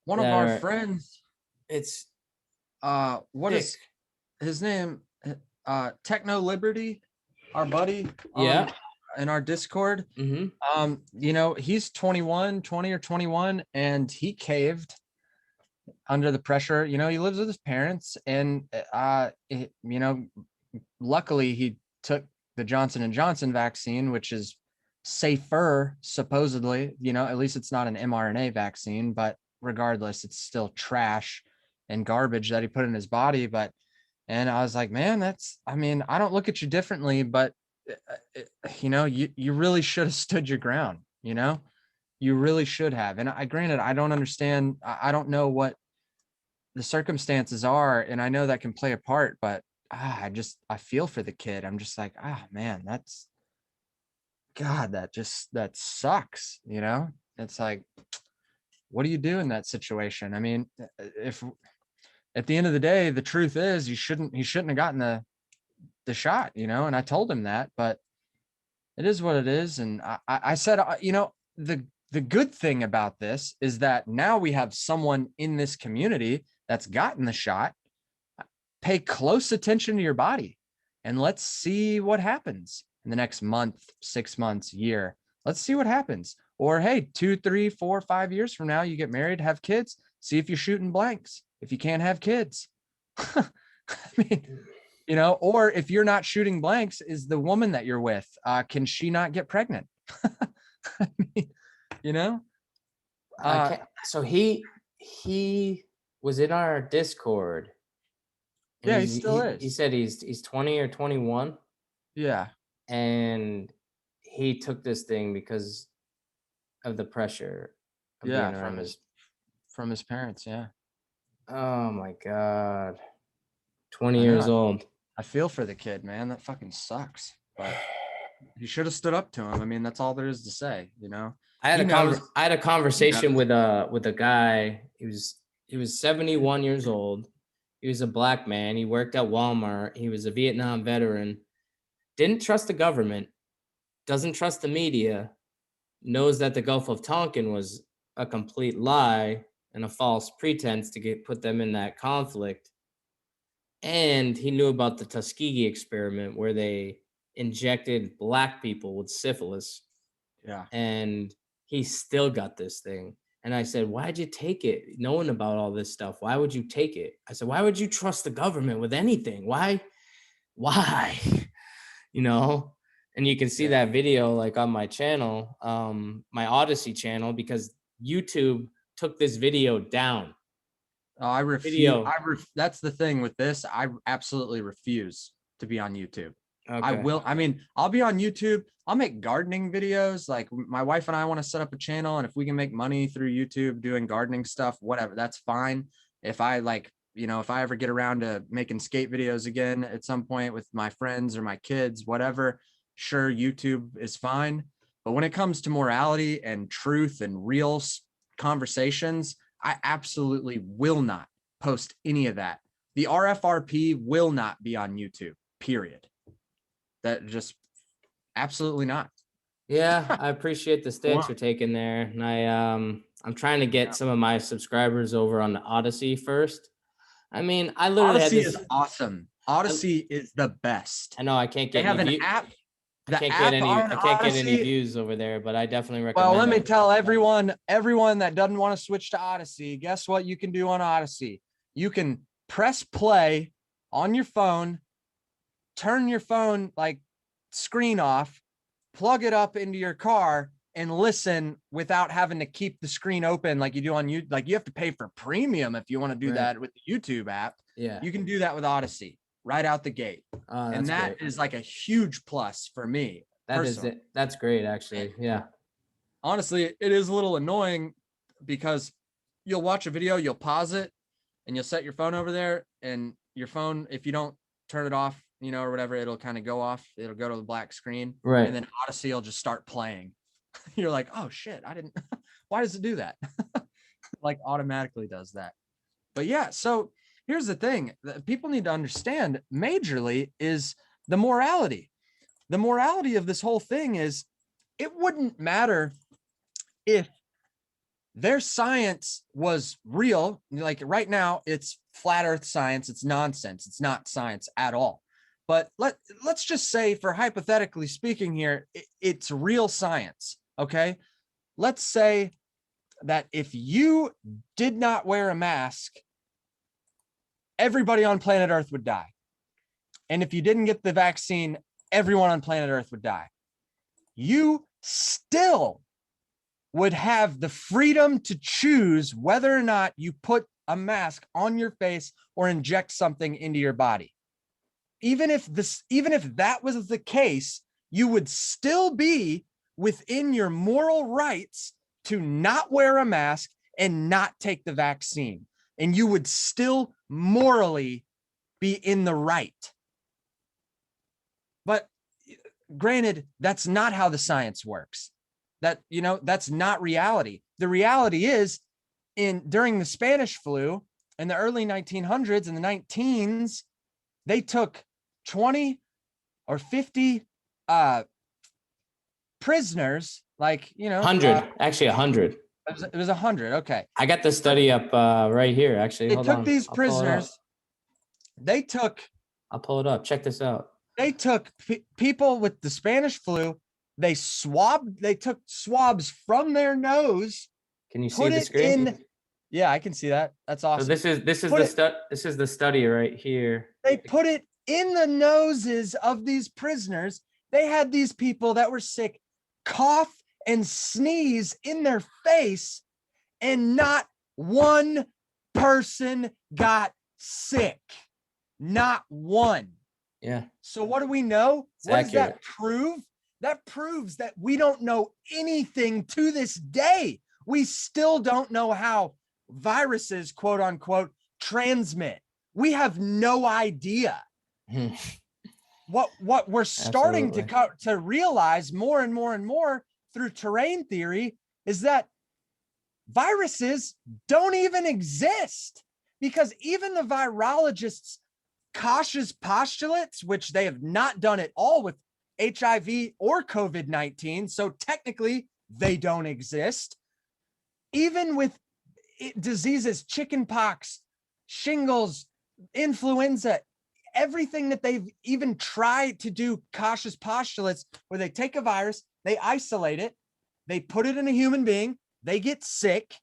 One of our friends. It's what is his name? Techno Liberty, our buddy. Yeah. In our Discord. Mm-hmm. He's 20 or 21, and he caved under the pressure. He lives with his parents, and luckily he took the Johnson & Johnson vaccine, which is safer, supposedly. At least it's not an mRNA vaccine, but regardless, it's still trash and garbage that he put in his body. And I was like, man, I don't look at you differently, but you really should have stood your ground. You really should have. And granted, I don't understand. I don't know what the circumstances are, and I know that can play a part, but I feel for the kid. I'm just like, man, that sucks. It's like, what do you do in that situation? I mean, if at the end of the day, the truth is he shouldn't have gotten the shot, and I told him that, but It is what it is. And I said, the good thing about this is that now we have someone in this community that's gotten the shot. Pay close attention to your body and let's see what happens in the next month, 6 months, year. Let's see what happens. Or hey, 2, 3, 4, 5 years from now, you get married, have kids, see if you're shooting blanks, if you can't have kids. I mean, or if you're not shooting blanks, is the woman that you're with, can she not get pregnant? I mean, So he was in our Discord. Yeah, he still is. He said he's 20 or 21. Yeah. And he took this thing because of the pressure of being around from his parents. Yeah. Oh my God. 20 years old. I feel for the kid, man. That fucking sucks. But he should have stood up to him. I mean, that's all there is to say, I had a conversation with a guy. He was 71 years old. He was a black man. He worked at Walmart. He was a Vietnam veteran. Didn't trust the government. Doesn't trust the media. Knows that the Gulf of Tonkin was a complete lie and a false pretense to put them in that conflict. And he knew about the Tuskegee experiment where they injected black people with syphilis. Yeah. And he still got this thing. And I said, why'd you take it? Knowing about all this stuff, why would you take it? I said, why would you trust the government with anything? Why? And you can see that video like on my channel, my Odyssey channel, because YouTube took this video down. Oh, I refuse. That's the thing with this. I absolutely refuse to be on YouTube. Okay. I'll be on YouTube. I'll make gardening videos. Like my wife and I want to set up a channel, and if we can make money through YouTube doing gardening stuff, whatever, that's fine. If I if I ever get around to making skate videos again at some point with my friends or my kids, whatever, sure, YouTube is fine. But when it comes to morality and truth and real conversations, I absolutely will not post any of that. The RFRP will not be on YouTube, period. That just absolutely not. Yeah, I appreciate the stance you're taking there. And I'm trying to get some of my subscribers over on the Odyssey first. I mean, I literally Odyssey is awesome. Odyssey is the best. I know I can't get an app. I can't get any views over there, but I definitely recommend. Well, let me tell everyone that doesn't want to switch to Odyssey, guess what you can do on Odyssey? You can press play on your phone, turn your phone screen off, plug it up into your car, and listen without having to keep the screen open like you do on YouTube. Like you have to pay for premium if you want to do that with the YouTube app. Yeah, you can do that with Odyssey right out the gate. And that is like a huge plus for me. That's great, actually. Yeah. Honestly, it is a little annoying because you'll watch a video, you'll pause it, and you'll set your phone over there, and your phone, if you don't turn it off, or whatever, it'll kind of go off. It'll go to the black screen. Right. And then Odyssey will just start playing. You're like, oh shit, why does it do that? Automatically does that. But yeah, so here's the thing that people need to understand majorly is the morality. The morality of this whole thing is it wouldn't matter if their science was real. Like right now, it's flat earth science. It's nonsense. It's not science at all. But let's just say, for hypothetically speaking here, it's real science. Okay. Let's say that if you did not wear a mask, everybody on planet Earth would die. And if you didn't get the vaccine, everyone on planet Earth would die. You still would have the freedom to choose whether or not you put a mask on your face or inject something into your body. Even if that was the case, you would still be within your moral rights to not wear a mask and not take the vaccine. And you would still morally be in the right. But granted, that's not how the science works. That's not reality. The reality is during the Spanish flu in the early 1900s and the 19s, they took 20 or 50 prisoners, like, 100, actually 100. it was 100. Okay. I got the study up right here. Actually, They hold took on. these I'll pull it up. prisoners. I'll pull it up. Check this out. They took people with the Spanish flu. They took swabs from their nose. Can you see the screen? Yeah, I can see that. That's awesome. So this is the study right here. They put it in the noses of these prisoners. They had these people that were sick cough and sneeze in their face, and not one person got sick. Not one. Yeah. So what do we know? It's what accurate. does that prove? That proves that we don't know anything to this day. We still don't know how viruses, quote unquote, transmit. We have no idea. What we're starting to realize more and more and more through terrain theory is that viruses don't even exist, because even the virologists' cautious postulates, which they have not done at all with HIV or COVID-19, so technically they don't exist. Even with diseases, chickenpox, shingles, influenza, everything that they've even tried to do cautious postulates where they take a virus, they isolate it, they put it in a human being, they get sick.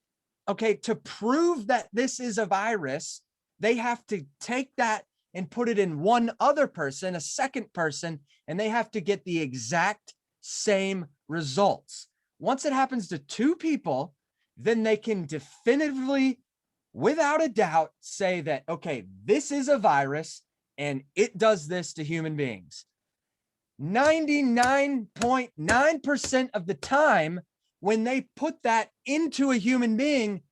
Okay, to prove that this is a virus, they have to take that and put it in one other person, a second person, and they have to get the exact same results. Once it happens to two people, then they can definitively, without a doubt, say that, okay, this is a virus and it does this to human beings. 99.9% of the time, when they put that into a human being,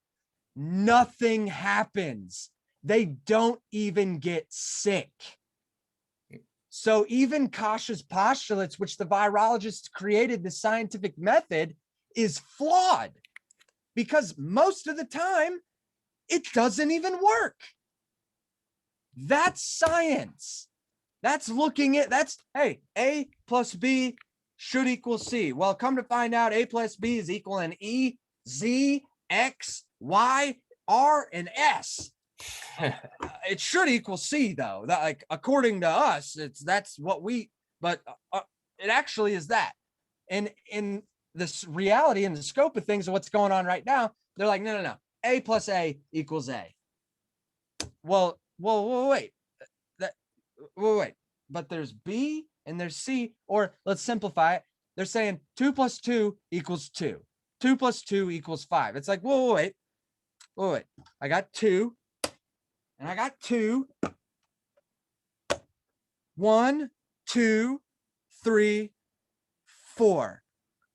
nothing happens. They don't even get sick. So even cautious postulates, which the virologists created, the scientific method, is flawed, because most of the time it doesn't even work. That's science. That's hey, A plus B should equal C. Well, come to find out, A plus B is equal in E, Z, X, Y, R, and S. It should equal C, though. That, like, according to us, that's what but it actually is that. And in this reality and the scope of things of what's going on right now, they're like, no. A plus A equals A. Well, wait. Wait. But there's B and there's C, or let's simplify it. They're saying 2 plus 2 equals 2. 2 plus 2 equals 5. It's like, wait. I got 2. And I got 2. 1, 2, 3, 4.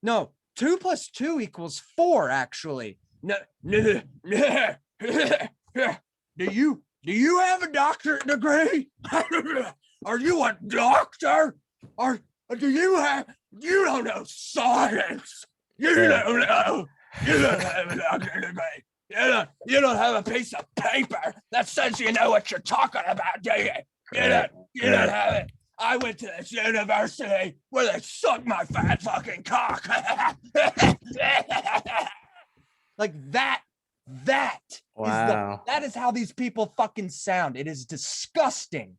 No, 2 plus 2 equals 4, actually. No. Do you have a doctorate degree? Are you a doctor? Or do you don't know science? You don't know. You don't have a doctorate degree. You don't have a piece of paper that says you know what you're talking about, do you? You don't have it. I went to this university where they suck my fat fucking cock. Like that Wow. that is how these people fucking sound. It is disgusting.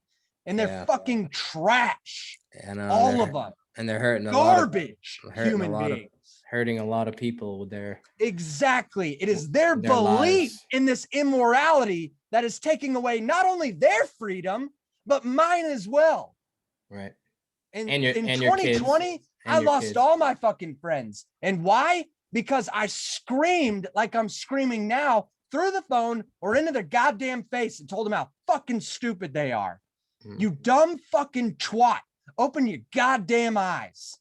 And they're fucking trash. All of them. And they're hurting garbage human beings. Hurting a lot of people with their exactly. It is their belief in this immorality that is taking away not only their freedom, but mine as well. Right. And in 2020, I lost all my fucking friends. And why? Because I screamed like I'm screaming now through the phone or into their goddamn face and told them how fucking stupid they are. You dumb fucking twat. Open your goddamn eyes.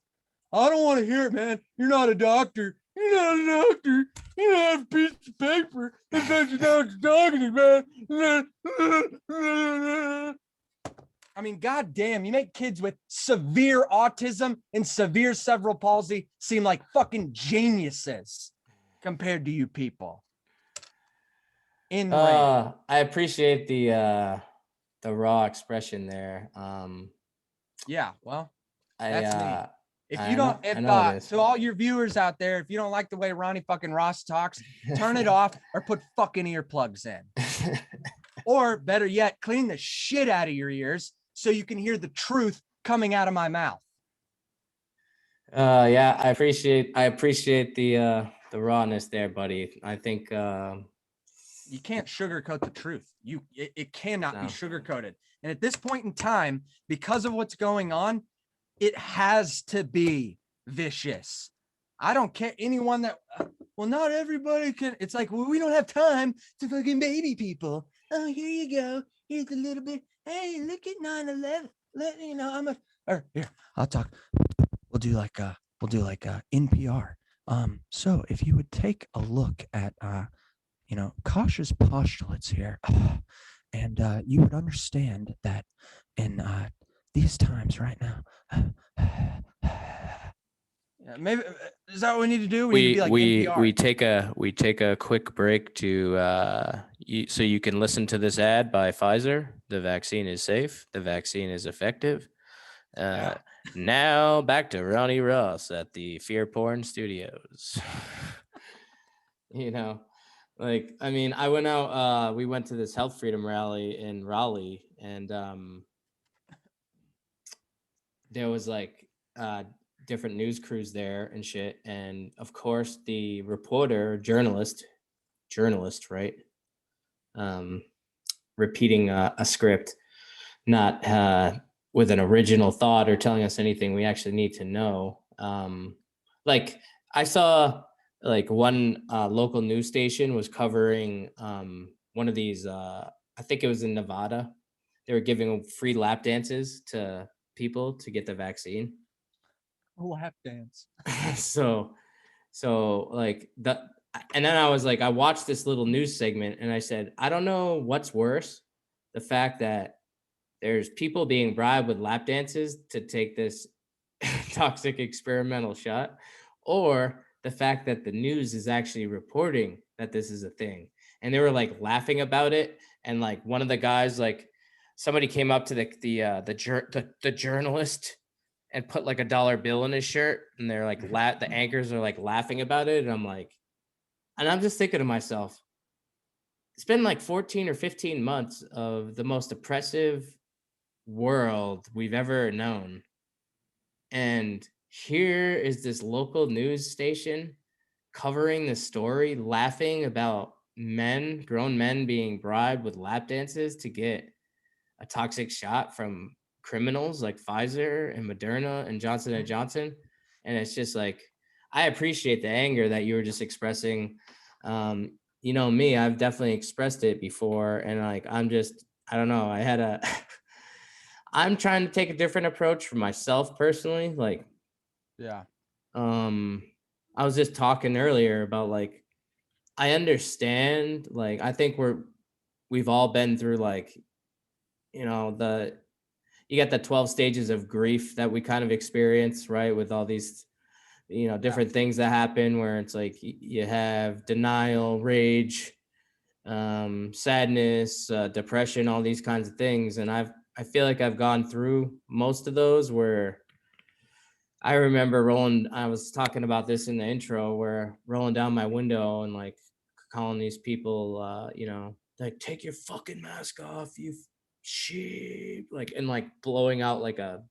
I don't want to hear it, man. You're not a doctor. You're not a doctor. You don't have a piece of paper that says you know what you're talking about. I mean, goddamn, you make kids with severe autism and severe cerebral palsy seem like fucking geniuses compared to you people. I appreciate the raw expression there. Yeah, well, that's me. If you don't, to all your viewers out there, if you don't like the way Ronnie fucking Ross talks, turn it off or put fucking earplugs in. Or better yet, clean the shit out of your ears so you can hear the truth coming out of my mouth. Yeah, I appreciate the rawness there, buddy. I think you can't sugarcoat the truth. It cannot be sugarcoated. And at this point in time, because of what's going on, it has to be vicious. I don't care anyone that, well, not everybody can. It's like, well, we don't have time to fucking baby people. Oh, here you go. Here's a little bit. Hey, look at 9/11. You know, or here, I'll talk. We'll do like NPR. So if you would take a look at, cautious postulates here, and you would understand that in these times right now, maybe is that what we need to do? We take a quick break to so you can listen to this ad by Pfizer. The vaccine is safe. The vaccine is effective. Now back to Ronnie Ross at the Fear Porn Studios. I went out. We went to this Health Freedom rally in Raleigh, and there was different news crews there and shit. And of course, the reporter, journalist, right? Repeating a script, not with an original thought or telling us anything we actually need to know. I saw one local news station was covering one of these, I think it was in Nevada. They were giving free lap dances to people to get the vaccine. A lap dance. And then I was like, I watched this little news segment and I said, I don't know what's worse, the fact that there's people being bribed with lap dances to take this toxic experimental shot, or the fact that the news is actually reporting that this is a thing. And they were laughing about it. And one of the guys, somebody came up to the journalist and put a dollar bill in his shirt, and they're the anchors are laughing about it. And I'm just thinking to myself, it's been 14 or 15 months of the most oppressive world we've ever known. And here is this local news station covering the story, laughing about grown men being bribed with lap dances to get a toxic shot from criminals like Pfizer and Moderna and Johnson & Johnson. And it's just I appreciate the anger that you were just expressing. Me, I've definitely expressed it before. And I don't know. I'm trying to take a different approach for myself personally. I was just talking earlier about I understand, I think we've all been through you got the 12 stages of grief that we kind of experience, right? With all these, different things that happen where it's you have denial, rage, sadness, depression, all these kinds of things. And I feel like I've gone through most of those where I remember I was talking about this in the intro, where rolling down my window and calling these people, take your fucking mask off, you sheep, and blowing out a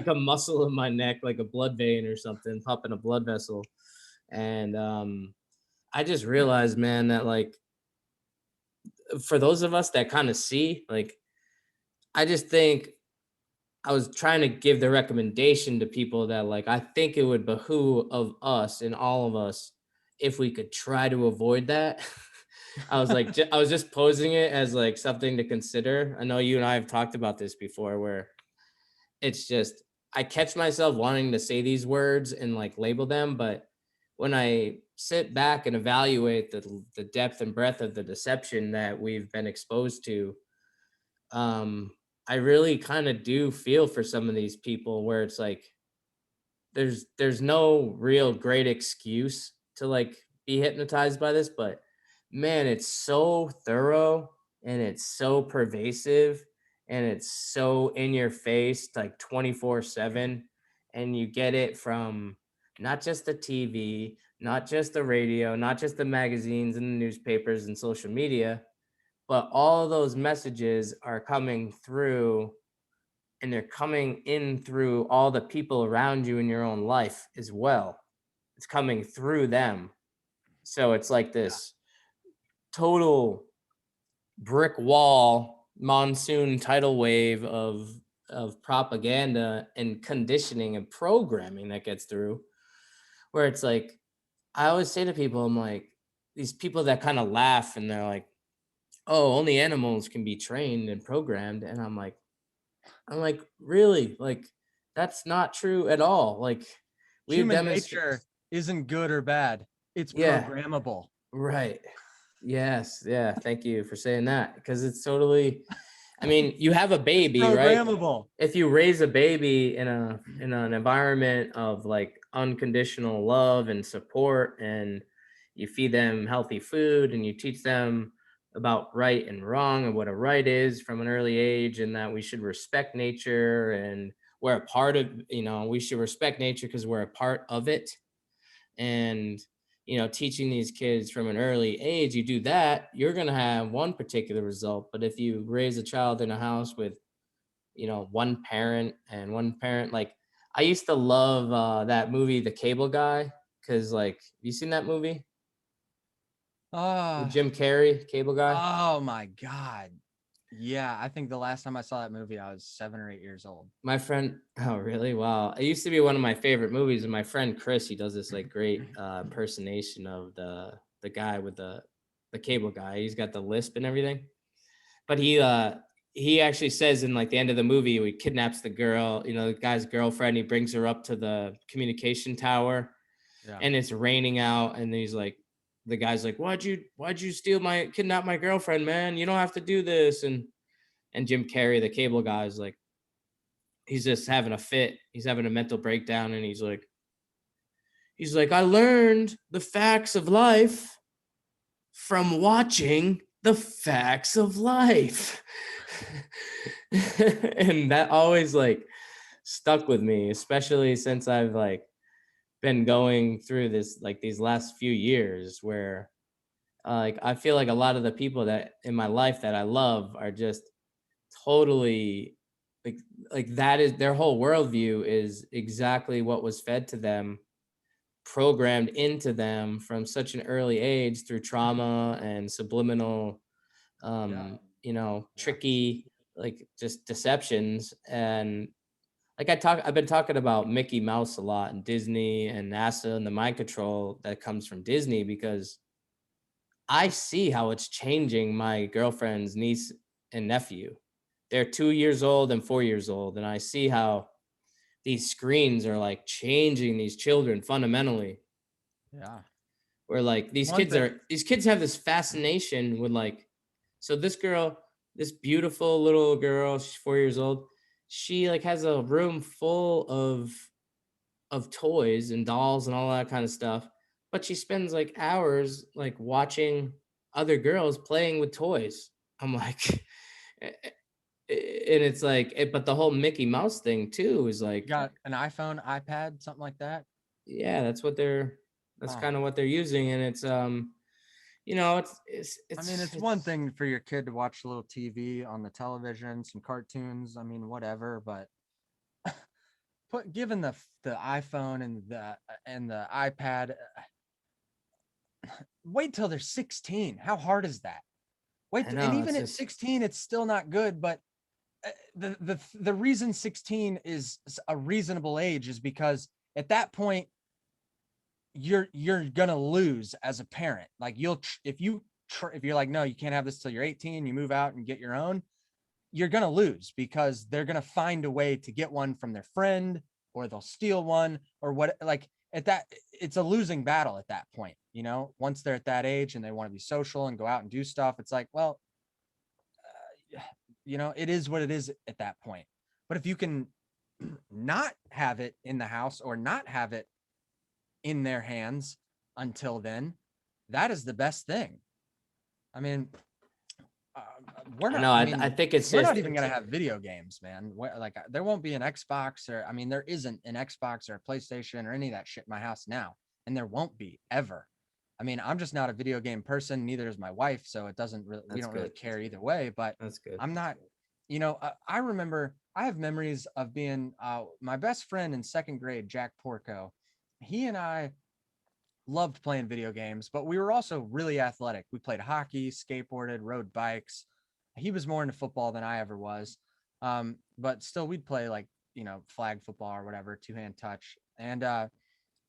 a muscle in my neck, like a blood vein or something, popping a blood vessel. And I just realized, man, that for those of us that kind of see, I just think I was trying to give the recommendation to people that I think it would behoove of us and all of us if we could try to avoid that. I was I was just posing it as something to consider. I know you and I have talked about this before, where it's just, I catch myself wanting to say these words and label them. But when I sit back and evaluate the depth and breadth of the deception that we've been exposed to, I really kind of do feel for some of these people where it's there's no real great excuse to be hypnotized by this, but man, it's so thorough and it's so pervasive and it's so in your face, like 24/7, and you get it from not just the TV, not just the radio, not just the magazines and the newspapers and social media, but all those messages are coming through, and they're coming in through all the people around you in your own life as well. It's coming through them. So it's like this total brick wall monsoon tidal wave of propaganda and conditioning and programming that gets through, where it's like, I always say to people, I'm like, these people that kind of laugh and they're like, oh, only animals can be trained and programmed. And I'm like, really? Like, that's not true at all. Like, we've Human demonstrated. nature isn't good or bad. It's Yeah. programmable. Right. Yes. Yeah. Thank you for saying that, because it's totally, I mean, you have a baby, right? Programmable. If you raise a baby in an environment of like unconditional love and support, and you feed them healthy food and you teach them about right and wrong and what a right is from an early age, and that we should respect nature, and we're a part of, we should respect nature because we're a part of it. And teaching these kids from an early age, you do that, you're going to have one particular result. But if you raise a child in a house with one parent, and one parent, like, I used to love that movie The Cable Guy, because, like, have you seen that movie with Jim Carrey, Cable Guy? Oh my God. Yeah, I think the last time I saw that movie, I was 7 or 8 years old. My friend, oh really? Wow. It used to be one of my favorite movies, and my friend Chris, he does this like great impersonation of the guy with the cable guy. He's got the lisp and everything. But he actually says in like the end of the movie, he kidnaps the girl, the guy's girlfriend. He brings her up to the communication tower, and it's raining out, and he's like, the guy's like, why'd you kidnap my girlfriend, man? You don't have to do this. And Jim Carrey, the cable guy, is like, he's just having a fit. He's having a mental breakdown, and he's like, I learned the facts of life from watching the facts of life. And that always like stuck with me, especially since I've like been going through this, like these last few years, where like I feel like a lot of the people that in my life that I love are just totally like that is their whole worldview is exactly what was fed to them, programmed into them from such an early age through trauma and subliminal tricky, like just deceptions. And like I've been talking about Mickey Mouse a lot, and Disney and NASA and the mind control that comes from Disney, because I see how it's changing my girlfriend's niece and nephew. They're 2 years old and 4 years old, and I see how these screens are like changing these children fundamentally. Yeah. Where like these kids have this fascination with like, so this girl, this beautiful little girl, she's 4 years old. She like has a room full of toys and dolls and all that kind of stuff, but she spends like hours like watching other girls playing with toys. I'm like, and it's like, but the whole Mickey Mouse thing too is like, got an iPhone, iPad, something like that. Yeah, that's kind of what they're using. And it's it's I mean, it's one thing for your kid to watch a little TV on the television, some cartoons, I mean, whatever, but given the iPhone and the iPad, wait till they're 16. How hard is that? And even at 16, it's still not good. But the reason 16 is a reasonable age is because at that point, you're gonna lose as a parent. Like if you're like, no, you can't have this till you're 18, you move out and get your own, you're gonna lose, because they're gonna find a way to get one from their friend, or they'll steal one, or what. Like at that, it's a losing battle at that point. Once they're at that age and they want to be social and go out and do stuff, it's like, well, it is what it is at that point. But if you can not have it in the house, or not have it in their hands until then, that is the best thing. I mean, we're not. No, I mean, I think it's we're just not even gonna have video games, man. Like there won't be an Xbox or, I mean, there isn't an Xbox or a PlayStation or any of that shit in my house now, and there won't be ever. I mean, I'm just not a video game person. Neither is my wife, so it doesn't really. We That's don't really good. care either way. But That's good. I'm not. I remember. I have memories of being my best friend in second grade, Jack Porco. He and I loved playing video games, but we were also really athletic. We played hockey, skateboarded, rode bikes. He was more into football than I ever was. But still we'd play like, flag football or whatever, two-hand touch. And I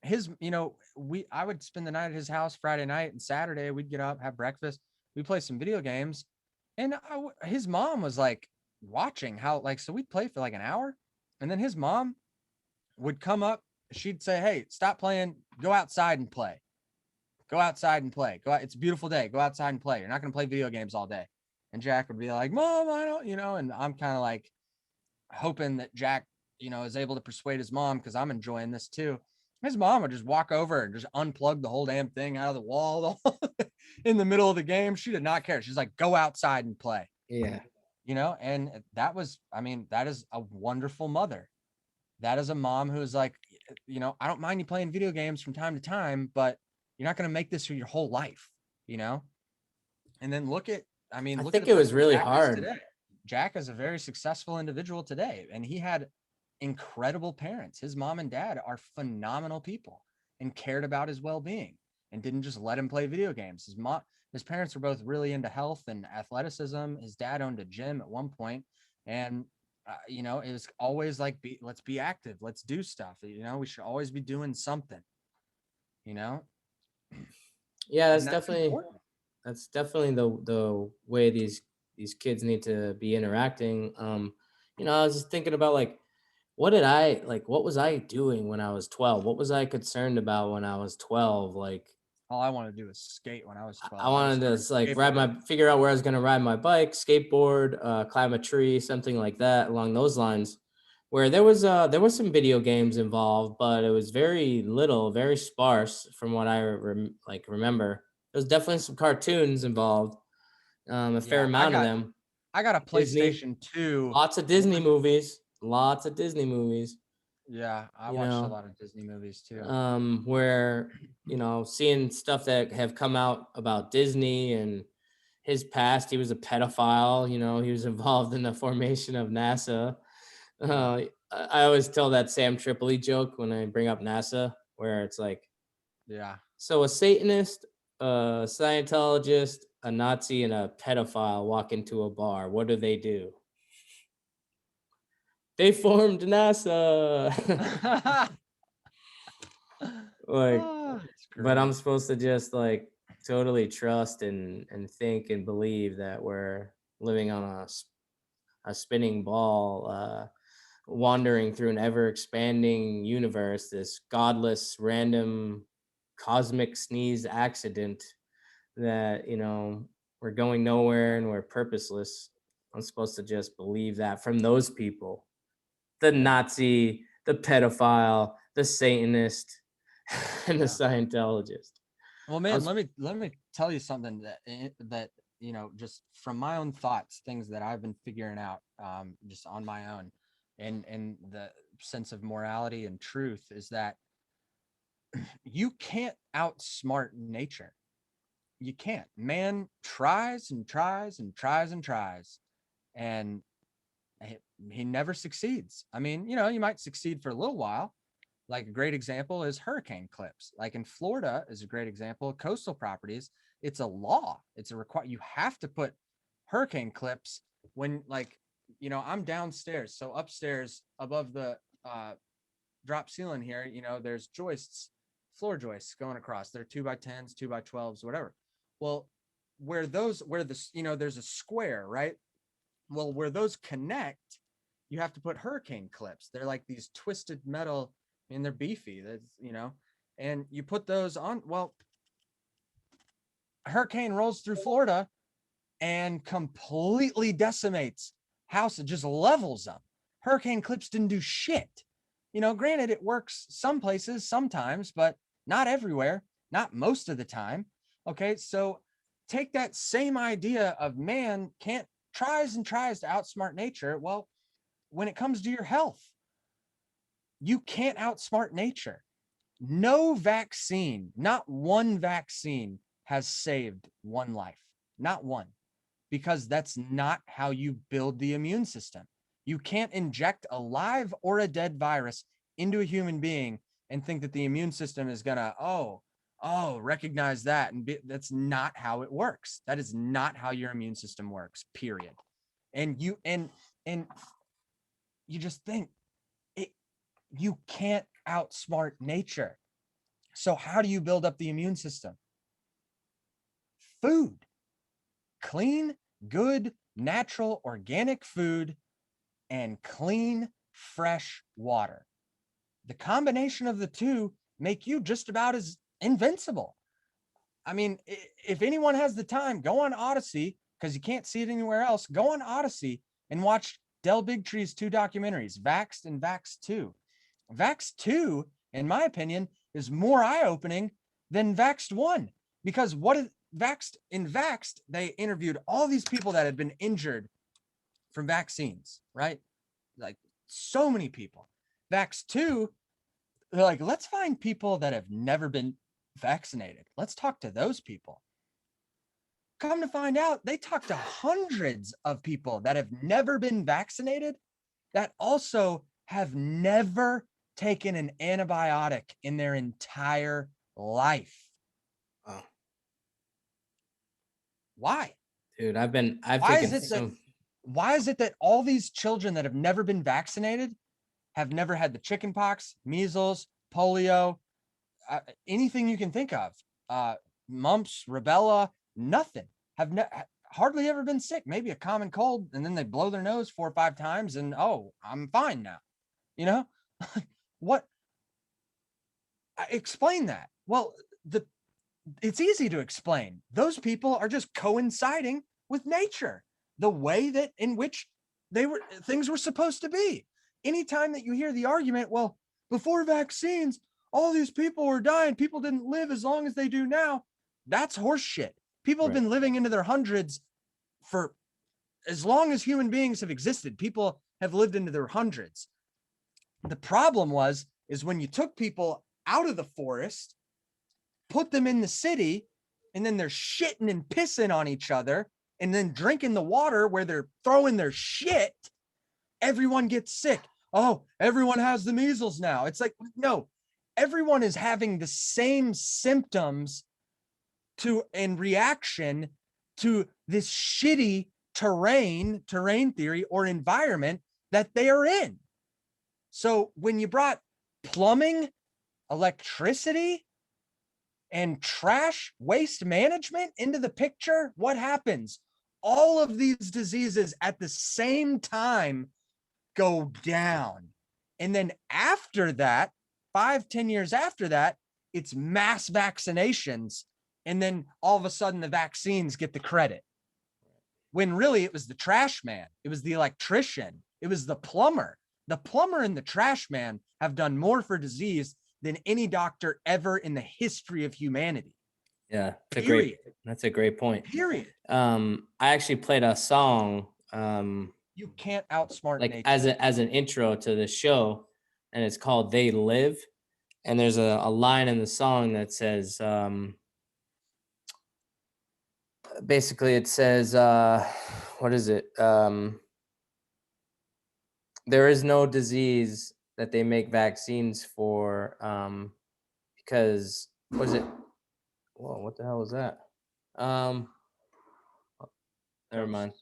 would spend the night at his house Friday night, and Saturday we'd get up, have breakfast, we'd play some video games. And his mom was like watching so we'd play for like an hour, and then his mom would come up. She'd say, "Hey, stop playing. Go outside and play. Go outside and play. Go out. It's a beautiful day. Go outside and play. You're not going to play video games all day." And Jack would be like, "Mom, I don't," and I'm kind of like hoping that Jack, is able to persuade his mom, because I'm enjoying this too. His mom would just walk over and just unplug the whole damn thing out of the wall in the middle of the game. She did not care. She's like, "Go outside and play." Yeah. And that is a wonderful mother. That is a mom who's like, I don't mind you playing video games from time to time, but you're not going to make this your whole life, And then look at it was really hard. Today. Jack is a very successful individual today, and he had incredible parents. His mom and dad are phenomenal people and cared about his well-being and didn't just let him play video games. His parents were both really into health and athleticism. His dad owned a gym at one point, and it was always like, let's be active, let's do stuff. We should always be doing something. Yeah, that's definitely important. That's definitely the way these kids need to be interacting. I was just thinking about like, what was I doing when I was 12? What was I concerned about when I was 12? Like, all I wanted to do was skate when I was 12. I wanted to figure out where I was going to ride my bike, skateboard, climb a tree, something like that along those lines, where there was some video games involved, but it was very little, very sparse from what I remember. There was definitely some cartoons involved, a fair amount of them. I got a PlayStation 2. Lots of Disney movies. Yeah, I watched a lot of Disney movies too. Where, seeing stuff that have come out about Disney and his past. He was a pedophile, he was involved in the formation of NASA. I always tell that Sam Tripoli joke when I bring up NASA, where it's like, yeah. So a Satanist, a Scientologist, a Nazi, and a pedophile walk into a bar. What do? They formed NASA. But I'm supposed to just like totally trust and think and believe that we're living on a spinning ball, wandering through an ever expanding universe, this godless, random, cosmic sneeze accident that, we're going nowhere and we're purposeless. I'm supposed to just believe that from those people. The Nazi, the pedophile, the Satanist, and the Scientologist. Well, man, let me tell you something that just from my own thoughts, things that I've been figuring out just on my own, and the sense of morality and truth is that you can't outsmart nature. You can't. Man tries and tries and tries and tries, and he never succeeds. I mean, you might succeed for a little while. Like a great example is hurricane clips. Like in Florida is a great example. Coastal properties, it's a law. It's a you have to put hurricane clips when, I'm downstairs. So upstairs above the drop ceiling here, there's joists, floor joists going across. They're 2x10s, 2x12s, whatever. Well, there's a square, right? Well, where those connect, you have to put hurricane clips. They're like these twisted metal, and they're beefy. That's, and you put those on. Well, a hurricane rolls through Florida and completely decimates houses, just levels them. Hurricane clips didn't do shit. Granted, it works some places, sometimes, but not everywhere, not most of the time. Okay, so take that same idea of man can't tries and tries to outsmart nature. Well, when it comes to your health, you can't outsmart nature. No vaccine, not one vaccine has saved one life, not one, because that's not how you build the immune system. You can't inject a live or a dead virus into a human being and think that the immune system is gonna, recognize that. And that's not how it works. That is not how your immune system works, period. And you just think you can't outsmart nature. So how do you build up the immune system? Food, clean, good, natural, organic food, and clean, fresh water. The combination of the two make you just about as invincible. I mean, if anyone has the time, go on Odyssey, because you can't see it anywhere else. Go on Odyssey and watch Del Bigtree's 2 documentaries, Vaxxed and Vaxxed 2. Vaxxed 2, in my opinion, is more eye-opening than Vaxxed 1, because what is Vaxxed, they interviewed all these people that had been injured from vaccines, right? Like so many people. Vaxxed 2, they're like, let's find people that have never been vaccinated. Let's talk to those people. Come to find out, they talked to hundreds of people that have never been vaccinated, that also have never taken an antibiotic in their entire life. Oh. Why? Dude, Why is it that all these children that have never been vaccinated have never had the chicken pox, measles, polio, anything you can think of, mumps, rubella, nothing, have hardly ever been sick, maybe a common cold, and then they blow their nose 4 or 5 times and, oh, I'm fine now. You know, what? Explain that. Well, it's easy to explain. Those people are just coinciding with nature, the way that in which things were supposed to be. Anytime that you hear the argument, well, before vaccines, all these people were dying, people didn't live as long as they do now, that's horseshit. People have been living into their hundreds for as long as human beings have existed. People have lived into their hundreds. The problem is when you took people out of the forest, put them in the city, and then they're shitting and pissing on each other and then drinking the water where they're throwing their shit, everyone gets sick. Oh, everyone has the measles now. It's like, no, everyone is having the same symptoms in reaction to this shitty terrain theory or environment that they are in. So when you brought plumbing, electricity, and trash waste management into the picture, what happens? All of these diseases at the same time go down. And then after that, 5-10 years after that, it's mass vaccinations. And then all of a sudden the vaccines get the credit. When really it was the trash man, it was the electrician, it was the plumber. The plumber and the trash man have done more for disease than any doctor ever in the history of humanity. Yeah, that's a great point. Period. I actually played a song you can't outsmart like nature. as an intro to the show, and it's called They Live. And there's a line in the song that says basically it says what is it? There is no disease that they make vaccines for because what is it? Whoa, what the hell was that? Never mind.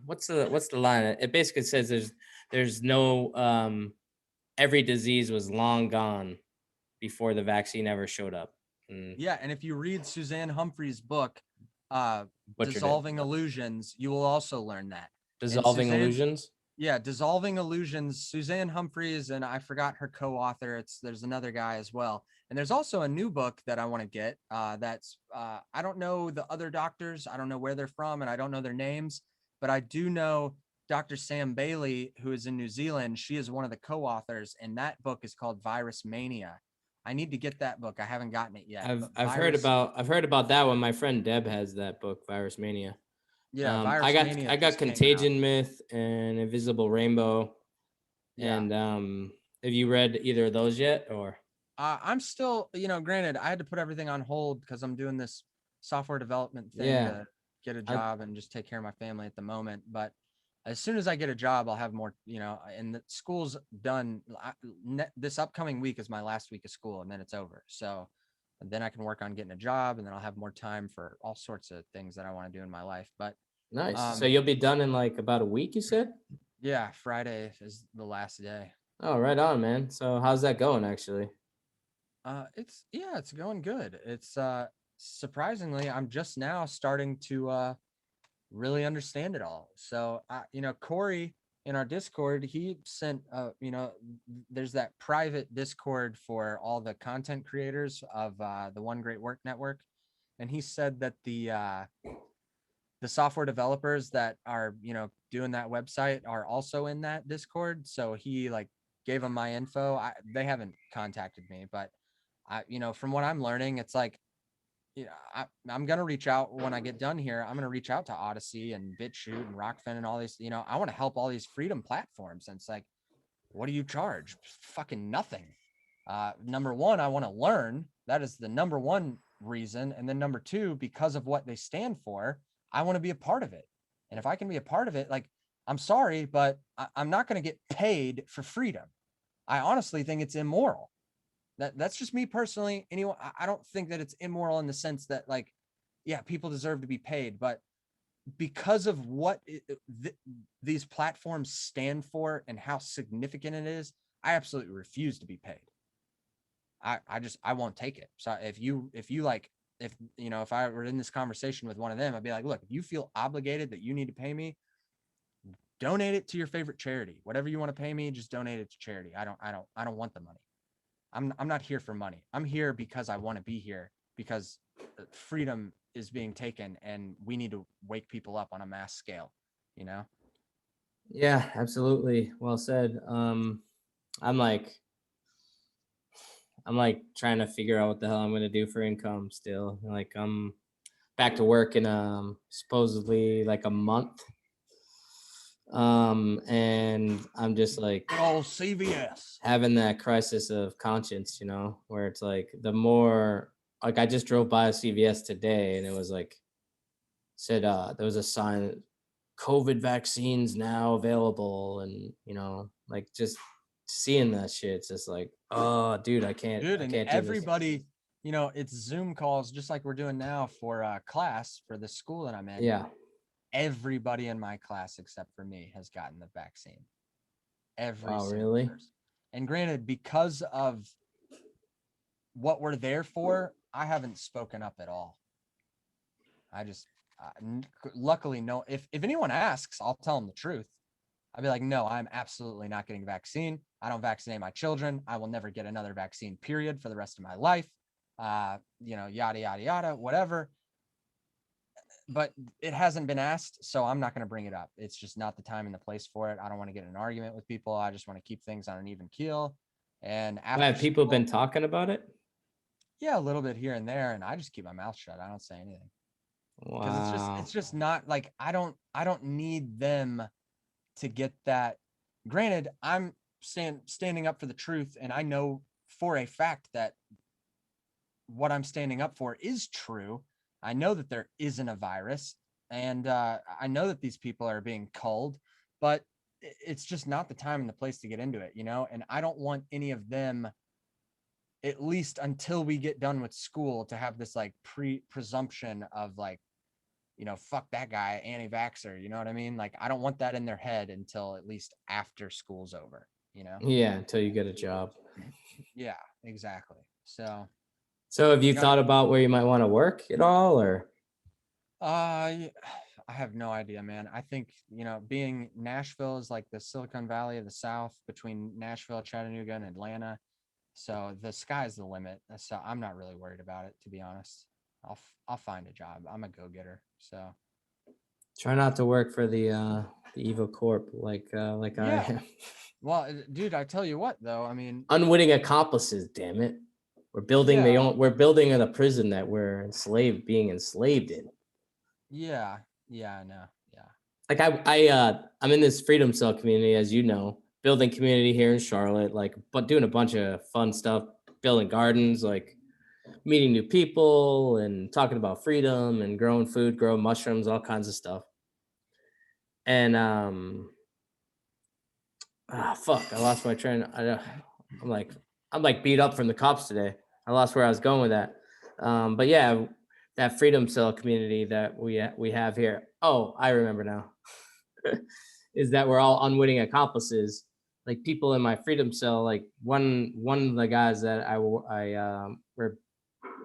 What's the line? It basically says there's no every disease was long gone before the vaccine ever showed up. Yeah, and if you read Suzanne Humphrey's book, Dissolving Illusions, you will also learn that. Dissolving Illusions? Yeah, Dissolving Illusions. Suzanne Humphreys, and I forgot her co-author. There's another guy as well. And there's also a new book that I want to get. That's I don't know the other doctors. I don't know where they're from, and I don't know their names. But I do know Dr. Sam Bailey, who is in New Zealand. She is one of the co-authors, and that book is called Virus Mania. I need to get that book. I haven't gotten it yet. I've heard about that one. My friend Deb has that book, Virus Mania. Yeah, I Virus got Mania I got just came out. Contagion Myth and Invisible Rainbow. Yeah. And have you read either of those yet? Or I'm still, granted, I had to put everything on hold because I'm doing this software development thing Yeah. to get a job and just take care of my family at the moment. But as soon as I get a job, I'll have more, and the school's done. This upcoming week is my last week of school, and then it's over. So then I can work on getting a job, and then I'll have more time for all sorts of things that I want to do in my life. But nice. So you'll be done in like about a week, you said? yeah, Friday is the last day. Oh, right on, man. So how's that going actually? It's going good. It's surprisingly, I'm just now starting to really understand it all. So Corey in our Discord, he sent there's that private Discord for all the content creators of the One Great Work Network, and he said that the software developers that are doing that website are also in that Discord. So he like gave them my info. They haven't contacted me, but from what I'm learning, it's like, I'm going to reach out when I get done here. I'm going to reach out to Odyssey and BitChute and Rockfin and all these, I want to help all these freedom platforms. And it's like, what do you charge? Fucking nothing. Number one, I want to learn. That is the number one reason. And then number two, because of what they stand for, I want to be a part of it. And if I can be a part of it, like, I'm sorry, but I'm not going to get paid for freedom. I honestly think it's immoral. That's just me personally. Anyway, I don't think that it's immoral in the sense that, like, yeah, people deserve to be paid, but because of what these platforms stand for and how significant it is, I absolutely refuse to be paid. I won't take it. So if I were in this conversation with one of them, I'd be like, look, if you feel obligated that you need to pay me, donate it to your favorite charity. Whatever you want to pay me, just donate it to charity. I don't want the money. I'm not here for money. I'm here because I want to be here, because freedom is being taken and we need to wake people up on a mass scale, Yeah, absolutely. Well said. I'm like trying to figure out what the hell I'm gonna do for income still. Like I'm back to work in supposedly like a month. And I'm just like CVS having that crisis of conscience, where it's like the more, like, I just drove by a CVS today and it was like said there was a sign, COVID vaccines now available, and like just seeing that shit, it's just like, oh dude, I can't do everybody this. It's Zoom calls just like we're doing now for class for the school that I'm in. Yeah, everybody in my class except for me has gotten the vaccine. Really? Person. And granted, because of what we're there for, I haven't spoken up at all. I just luckily no. If anyone asks, I'll tell them the truth. I'd be like, no, I'm absolutely not getting a vaccine. I don't vaccinate my children. I will never get another vaccine, period, for the rest of my life. Yada, yada, yada, whatever. But it hasn't been asked, so I'm not going to bring it up. It's just not the time and the place for it. I don't want to get in an argument with people. I just want to keep things on an even keel. And after have people been talking about it? Yeah, a little bit here and there, and I just keep my mouth shut. I don't say anything. Wow. Because it's just not like I don't need them to get that. Granted, I'm standing up for the truth, and I know for a fact that what I'm standing up for is true. I know that there isn't a virus, and I know that these people are being culled, but it's just not the time and the place to get into it, and I don't want any of them, at least until we get done with school, to have this like presumption of like, fuck that guy, anti-vaxxer, you know what I mean? Like, I don't want that in their head until at least after school's over, Yeah, until you get a job. Yeah, exactly. So have you thought about where you might want to work at all, or? I have no idea, man. I think, being Nashville is like the Silicon Valley of the South, between Nashville, Chattanooga, and Atlanta. So the sky's the limit. So I'm not really worried about it, to be honest. I'll find a job. I'm a go-getter. So try not to work for the evil corp like I am. Well, dude, I tell you what, though. I mean, unwitting accomplices. Damn it, we're building we're building in a prison that we're being enslaved in. Yeah, Yeah, I know. Yeah. Like I'm in this Freedom Cell community, as you know, building community here in Charlotte, like, but doing a bunch of fun stuff, building gardens, like meeting new people and talking about freedom and growing food, growing mushrooms, all kinds of stuff. And fuck, I lost my train. I'm like beat up from the cops today. I lost where I was going with that. But yeah, that Freedom Cell community that we have here. Oh, I remember now. Is that we're all unwitting accomplices. Like people in my Freedom Cell, like one of the guys that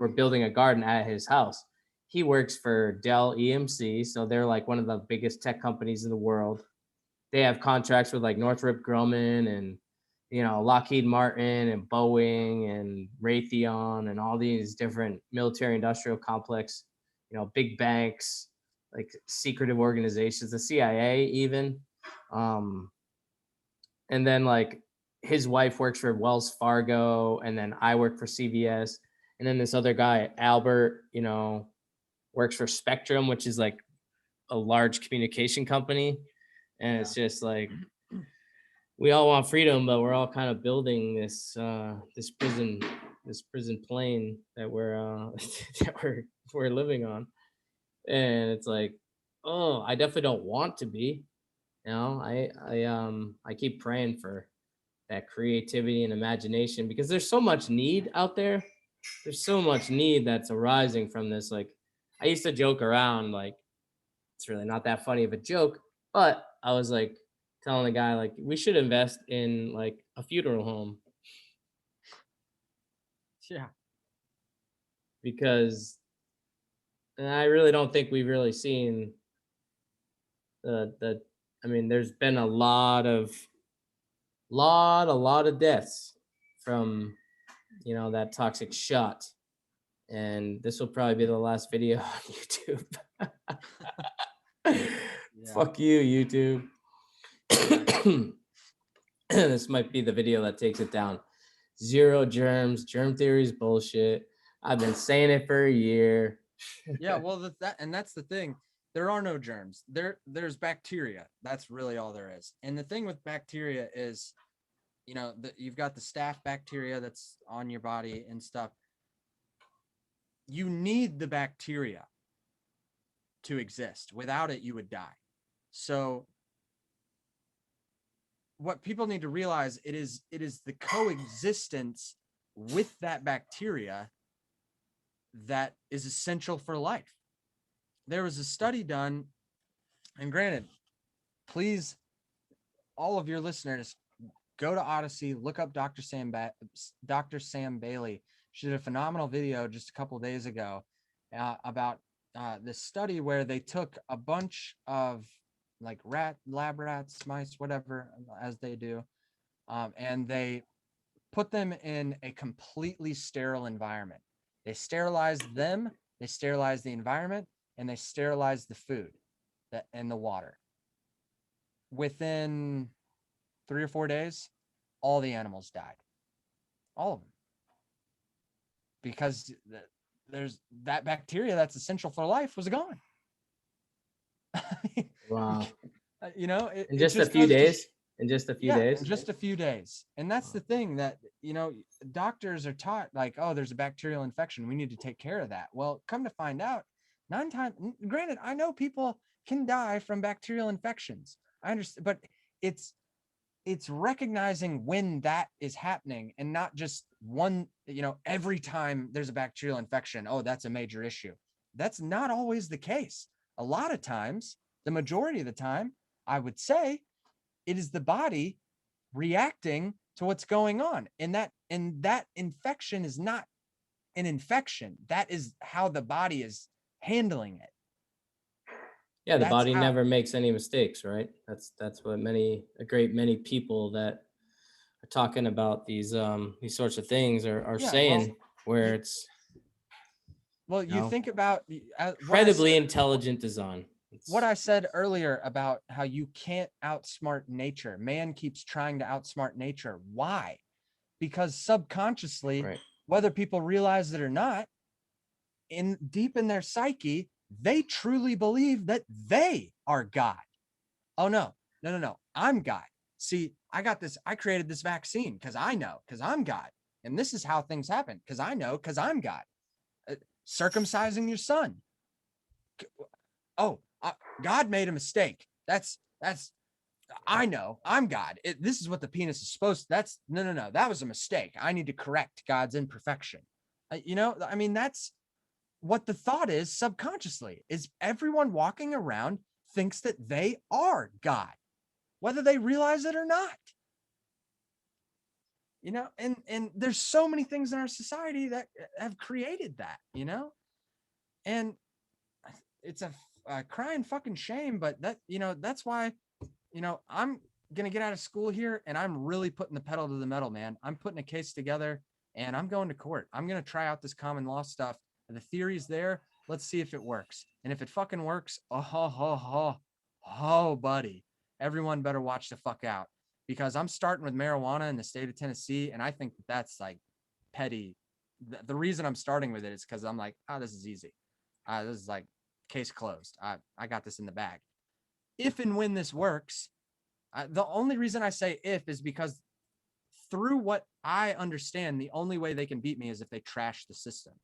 we're building a garden at his house. He works for Dell EMC, so they're like one of the biggest tech companies in the world. They have contracts with like Northrop Grumman and Lockheed Martin and Boeing and Raytheon and all these different military industrial complex, big banks, like secretive organizations, the CIA even. And then like his wife works for Wells Fargo, and then I work for CVS, and then this other guy Albert, works for Spectrum, which is like a large communication company. And it's just like we all want freedom, but we're all kind of building this prison plane that we're living on. And it's like, oh, I definitely don't want to be. I keep praying for that creativity and imagination, because there's so much need out there. There's so much need that's arising from this. Like, I used to joke around, like, it's really not that funny of a joke, but I was like telling the guy, like, we should invest in like a funeral home. Yeah. Because I really don't think we've really seen I mean, there's been a lot of deaths from that toxic shot, and this will probably be the last video on YouTube. Yeah. Fuck you, YouTube. This might be the video that takes it down. Zero germs, germ theory is bullshit. I've been saying it for a year. Yeah, well, that's the thing. There are no germs. There's bacteria. That's really all there is. And the thing with bacteria is, you've got the staph bacteria that's on your body and stuff. You need the bacteria to exist. Without it, you would die. So what people need to realize, it is the coexistence with that bacteria that is essential for life. There was a study done, and granted, please, all of your listeners, go to Odyssey, look up Dr. Sam Bailey. She did a phenomenal video just a couple of days ago about this study where they took a bunch of like lab rats, mice, whatever, as they do, and they put them in a completely sterile environment. They sterilized them, they sterilized the environment, and they sterilized the food and the water. Within 3 or 4 days, all the animals died. All of them. Because there's that bacteria that's essential for life was gone. Wow. In just a few days. In just a few days. In just a few days. And that's the thing that, doctors are taught, like, oh, there's a bacterial infection, we need to take care of that. Well, come to find out, 9 times, granted, I know people can die from bacterial infections. I understand, but it's recognizing when that is happening, and not just one, every time there's a bacterial infection, oh, that's a major issue. That's not always the case. A lot of times, the majority of the time, I would say, it is the body reacting to what's going on. And that infection is not an infection. That is how the body is handling it. Yeah, the body never makes any mistakes, right? That's what a great many people that are talking about these sorts of things are saying, where it's you think about incredibly intelligent design. What I said earlier about how you can't outsmart nature. Man keeps trying to outsmart nature. Why? Because subconsciously, whether people realize it or not, deep in their psyche, they truly believe that they are God. Oh, no. I'm God. See, I created this vaccine because I know, because I'm God. And this is how things happen because I know, because I'm God. Circumcising your son. God made a mistake. That's I know, I'm God. This is what the penis is supposed to. That's no. That was a mistake. I need to correct God's imperfection. I mean, that's what the thought is subconsciously, is everyone walking around thinks that they are God, whether they realize it or not. And there's so many things in our society that have created that, and it's a crying fucking shame, but that's why, I'm going to get out of school here and I'm really putting the pedal to the metal, man. I'm putting a case together and I'm going to court. I'm going to try out this common law stuff. The theory's there. Let's see if it works. And if it fucking works, oh, buddy, everyone better watch the fuck out, because I'm starting with marijuana in the state of Tennessee. And I think that's like petty. The reason I'm starting with it is because I'm like, this is easy. This is like case closed. I got this in the bag. If and when this works, the only reason I say if is because through what I understand, the only way they can beat me is if they trash the system.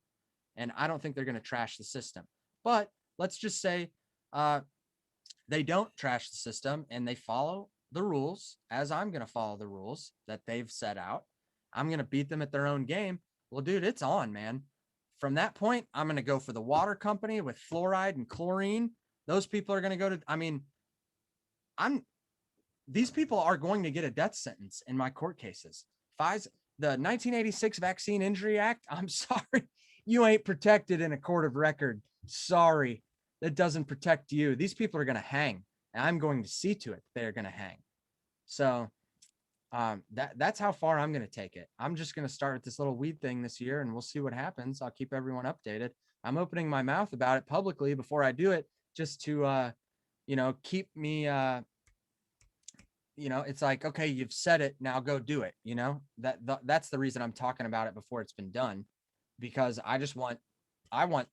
And I don't think they're going to trash the system. But let's just say they don't trash the system and they follow the rules, as I'm going to follow the rules that they've set out. I'm going to beat them at their own game. Well, dude, it's on, man. From that point, I'm going to go for the water company with fluoride and chlorine. Those people are going to go to, these people are going to get a death sentence in my court cases. The 1986 Vaccine Injury Act, I'm sorry, you ain't protected in a court of record. Sorry, that doesn't protect you. These people are going to hang, and I'm going to see to it they're going to hang. So that's how far I'm going to take it. I'm just going to start with this little weed thing this year, and we'll see what happens. I'll keep everyone updated. I'm opening my mouth about it publicly before I do it, just to, keep me, it's like, okay, you've said it, now go do it. That's the reason I'm talking about it before it's been done, because I want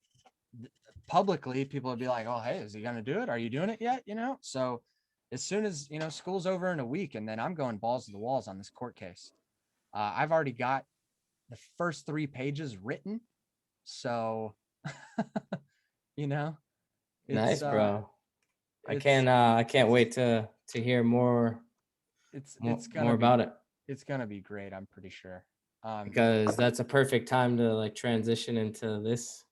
publicly people to be like, oh, hey, is he going to do it? Are you doing it yet? So as soon as, school's over in a week, and then I'm going balls to the walls on this court case. I've already got the first 3 pages written. So, nice, bro. I can't wait to hear more. It's more about it. It's gonna be great. I'm pretty sure. Because that's a perfect time to like transition into this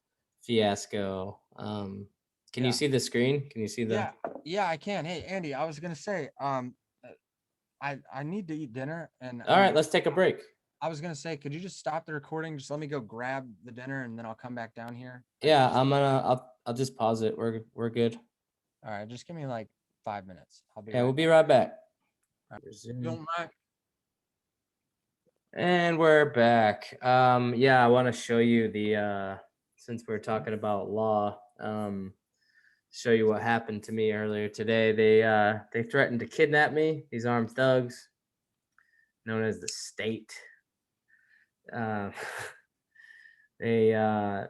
fiasco. Can you see the screen? Can you see the? Yeah, I can. Hey, Andy, I was gonna say, I need to eat dinner, and all right, let's take a break. I was gonna say, could you just stop the recording? Just let me go grab the dinner, and then I'll come back down here. Yeah, I'll just pause it. We're good. All right, just give me like 5 minutes. We'll be right back. Don't mind. And we're back. I want to show you the since we're talking about law, show you what happened to me earlier today. They threatened to kidnap me, these armed thugs known as the state. They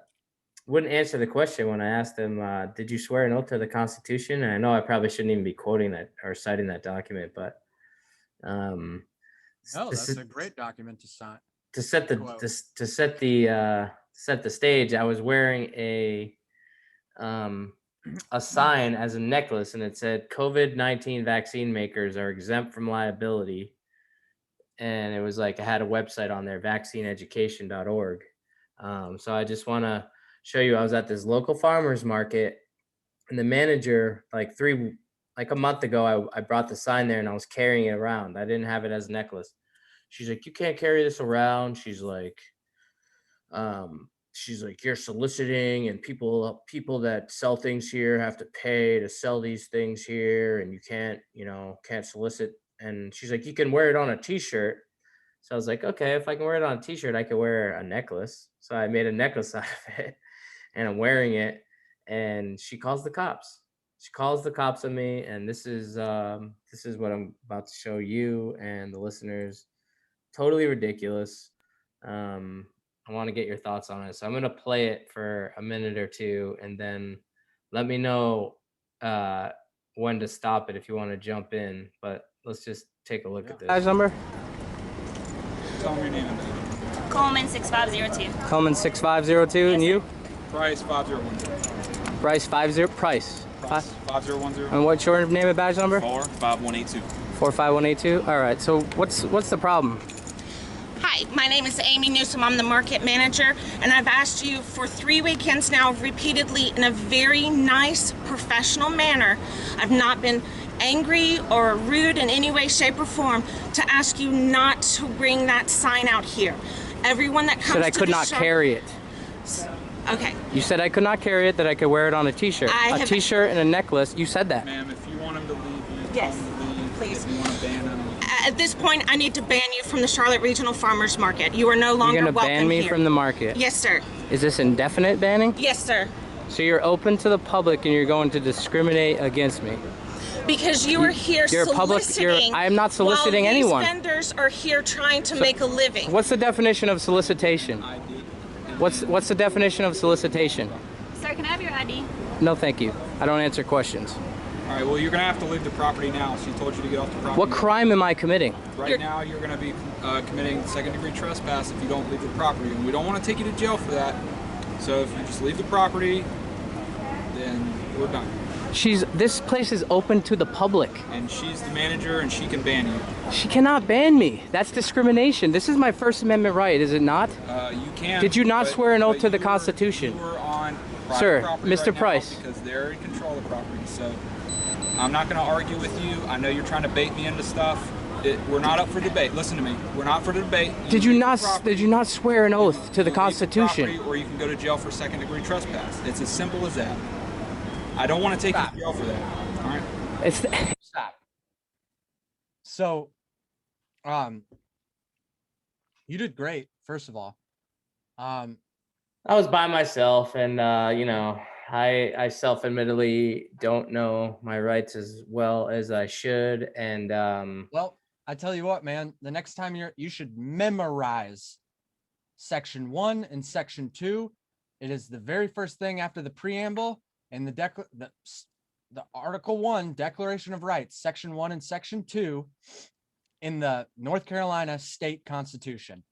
wouldn't answer the question when I asked them, did you swear an oath to the Constitution? And I know I probably shouldn't even be quoting that or citing that document, but no, that's a great document to sign. To set the stage, I was wearing a sign as a necklace, and it said COVID-19 vaccine makers are exempt from liability. And it was like, I had a website on there, vaccineeducation.org. So I just want to show you, I was at this local farmers market, and the manager, like a month ago, I brought the sign there and I was carrying it around. I didn't have it as a necklace. She's like, you can't carry this around. She's like, you're soliciting, and people that sell things here have to pay to sell these things here, and you can't solicit. And she's like, you can wear it on a t-shirt. So I was like, okay, if I can wear it on a t-shirt, I can wear a necklace. So I made a necklace out of it, and I'm wearing it. And she calls the cops. She calls the cops on me, and this is what I'm about to show you and the listeners. Totally ridiculous. I want to get your thoughts on it. So I'm going to play it for a minute or two, and then let me know when to stop it if you want to jump in. But let's just take a look at this. Guy's number? Tell me your name and name. Coleman 6502. Coleman 6502, yes, and you? Price 5010. Price 50. Price 5010. And what's your name and badge number? 45182. 45182. All right. So what's the problem? Hi, my name is Amy Newsom. I'm the market manager, and I've asked you for 3 weekends now repeatedly in a very nice, professional manner. I've not been angry or rude in any way, shape, or form to ask you not to bring that sign out here. Everyone that comes said I could not carry it. Okay. You said I could not carry it, that I could wear it on a t-shirt. A t-shirt and a necklace. You said that. Ma'am, if you want him to leave, you yes, tell him to leave. please. If you want to ban him. At this point, I need to ban you from the Charlotte Regional Farmers Market. You are no longer welcome here. You're gonna ban me from the market? Yes, sir. Is this indefinite banning? Yes, sir. So you're open to the public and you're going to discriminate against me? Because you are here soliciting. I am not soliciting anyone. While these vendors are here trying to make a living. What's the definition of solicitation? What's the definition of solicitation? Sir, can I have your ID? No, thank you. I don't answer questions. All right, well, you're going to have to leave the property now. She told you to get off the property. What crime am I committing? Right now, you're going to be committing second-degree trespass if you don't leave the property. And we don't want to take you to jail for that. So if you just leave the property, then we're done. This place is open to the public. And she's the manager, and she can ban you. She cannot ban me. That's discrimination. This is my First Amendment right, is it not? You can. Did you not swear an oath to the Constitution? You were on private Sir, property Mr. right Price. now because they're in control of the property. So I'm not going to argue with you. I know you're trying to bait me into stuff. We're not up for debate. Listen to me. We're not for debate. Did you not swear an oath to the Constitution? Or you can go to jail for second-degree trespass. It's as simple as that. I don't want to take you to jail for that. All right. Stop. So, you did great. First of all, I was by myself, and I self-admittedly don't know my rights as well as I should. And well, I tell you what, man. The next time you should memorize Section 1 and Section 2. It is the very first thing after the preamble. And the Article 1, Declaration of Rights, Section 1 and Section 2 in the North Carolina State Constitution.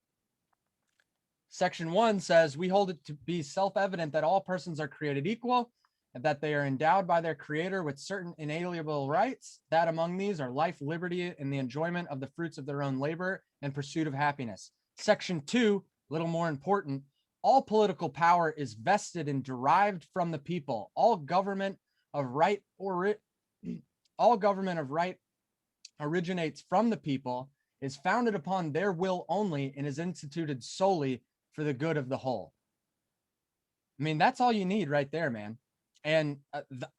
Section 1 says, we hold it to be self-evident that all persons are created equal and that they are endowed by their creator with certain inalienable rights, that among these are life, liberty, and the enjoyment of the fruits of their own labor and pursuit of happiness. Section 2, a little more important, all political power is vested and derived from the people. All government of right originates from the people, is founded upon their will only, and is instituted solely for the good of the whole. I mean, that's all you need right there, man. And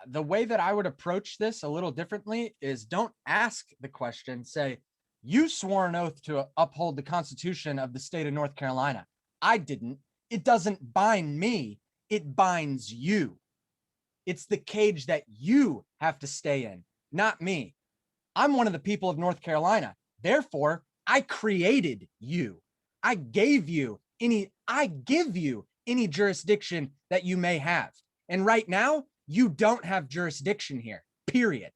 the way that I would approach this a little differently is don't ask the question, say, you swore an oath to uphold the Constitution of the state of North Carolina. I didn't. It doesn't bind me. It binds you. It's the cage that you have to stay in, not me. I'm one of the people of North Carolina. Therefore, I created you. I give you any jurisdiction that you may have. And right now, you don't have jurisdiction here, period.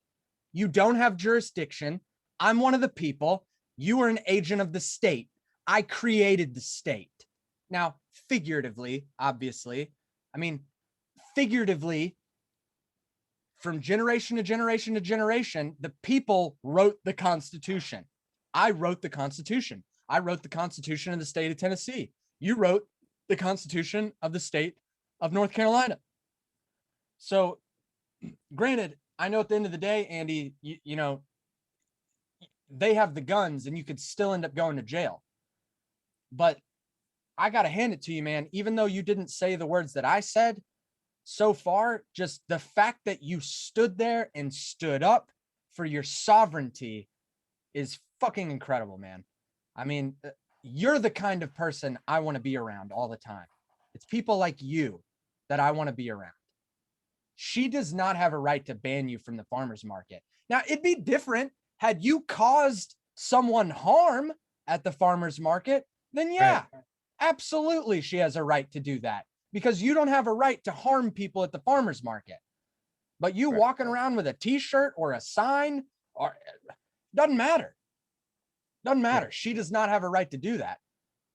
You don't have jurisdiction. I'm one of the people. You are an agent of the state. I created the state. Now, figuratively, obviously, figuratively, from generation to generation to generation, the people wrote the Constitution. I wrote the Constitution. I wrote the Constitution of the state of Tennessee. You wrote the Constitution of the state of North Carolina. So, granted, I know at the end of the day, Andy, you know, they have the guns and you could still end up going to jail. But I got to hand it to you, man. Even though you didn't say the words that I said so far, just the fact that you stood there and stood up for your sovereignty is fucking incredible, man. I mean, you're the kind of person I want to be around all the time. It's people like you that I want to be around. She does not have a right to ban you from the farmer's market. Now, it'd be different had you caused someone harm at the farmer's market, then yeah, right. Absolutely she has a right to do that because you don't have a right to harm people at the farmer's market. But you walking around with a t-shirt or a sign, or doesn't matter. Doesn't matter. She does not have a right to do that.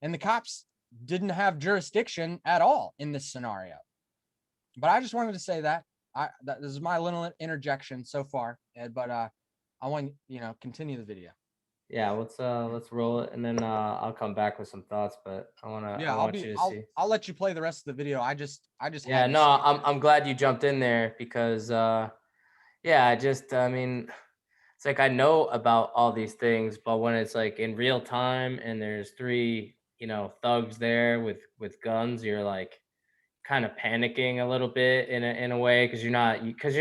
And the cops didn't have jurisdiction at all in this scenario. But I just wanted to say that. This is my little interjection so far, Ed, but I want continue the video. Yeah, let's roll it, and then I'll come back with some thoughts. But I want you to see. I'll let you play the rest of the video. I just Yeah, no, I'm glad you jumped in there because I mean, it's like I know about all these things, but when it's like in real time and there's 3 thugs there with guns, you're like kind of panicking a little bit in a way because you're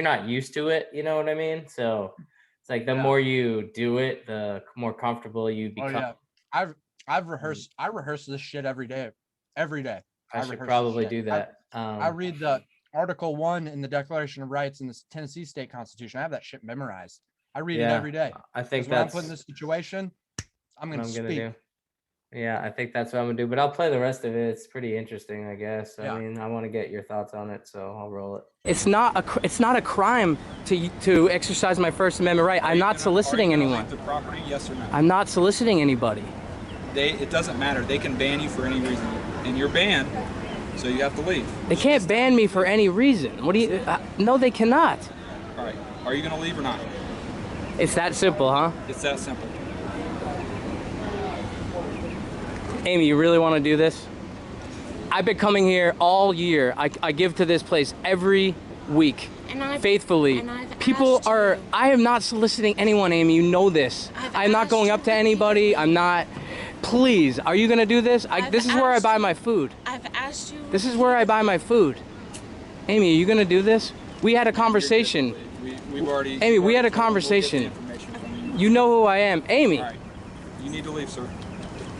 not used to it. You know what I mean? So it's like the more you do it, the more comfortable you become. Oh, yeah. I've rehearsed. I rehearse this shit every day. I should probably do that. I read the Article 1 in the Declaration of Rights in the Tennessee State Constitution. I have that shit memorized. I read it every day. I think when I'm put in this situation, I'm going to speak. Yeah, I think that's what I'm gonna do. But I'll play the rest of it. It's pretty interesting, I guess. I mean, I want to get your thoughts on it, so I'll roll it. It's not a crime to exercise my First Amendment right. I'm not soliciting anyone. Leave the property, yes or no? I'm not soliciting anybody. It doesn't matter. They can ban you for any reason, and you're banned, so you have to leave. They can't ban me for any reason. What do you? No, they cannot. All right. Are you gonna leave or not? It's that simple, huh? It's that simple. Amy, you really want to do this? I've been coming here all year. I give to this place every week, faithfully. People are, I am not soliciting anyone, Amy. You know this. I'm not going up to anybody. I'm not, please, are you going to do this? This is where I buy my food. I've asked you. This is where I buy my food. Amy, are you going to do this? We had a conversation. We've already. Amy, we had a conversation. You know who I am. Amy. All right. You need to leave, sir.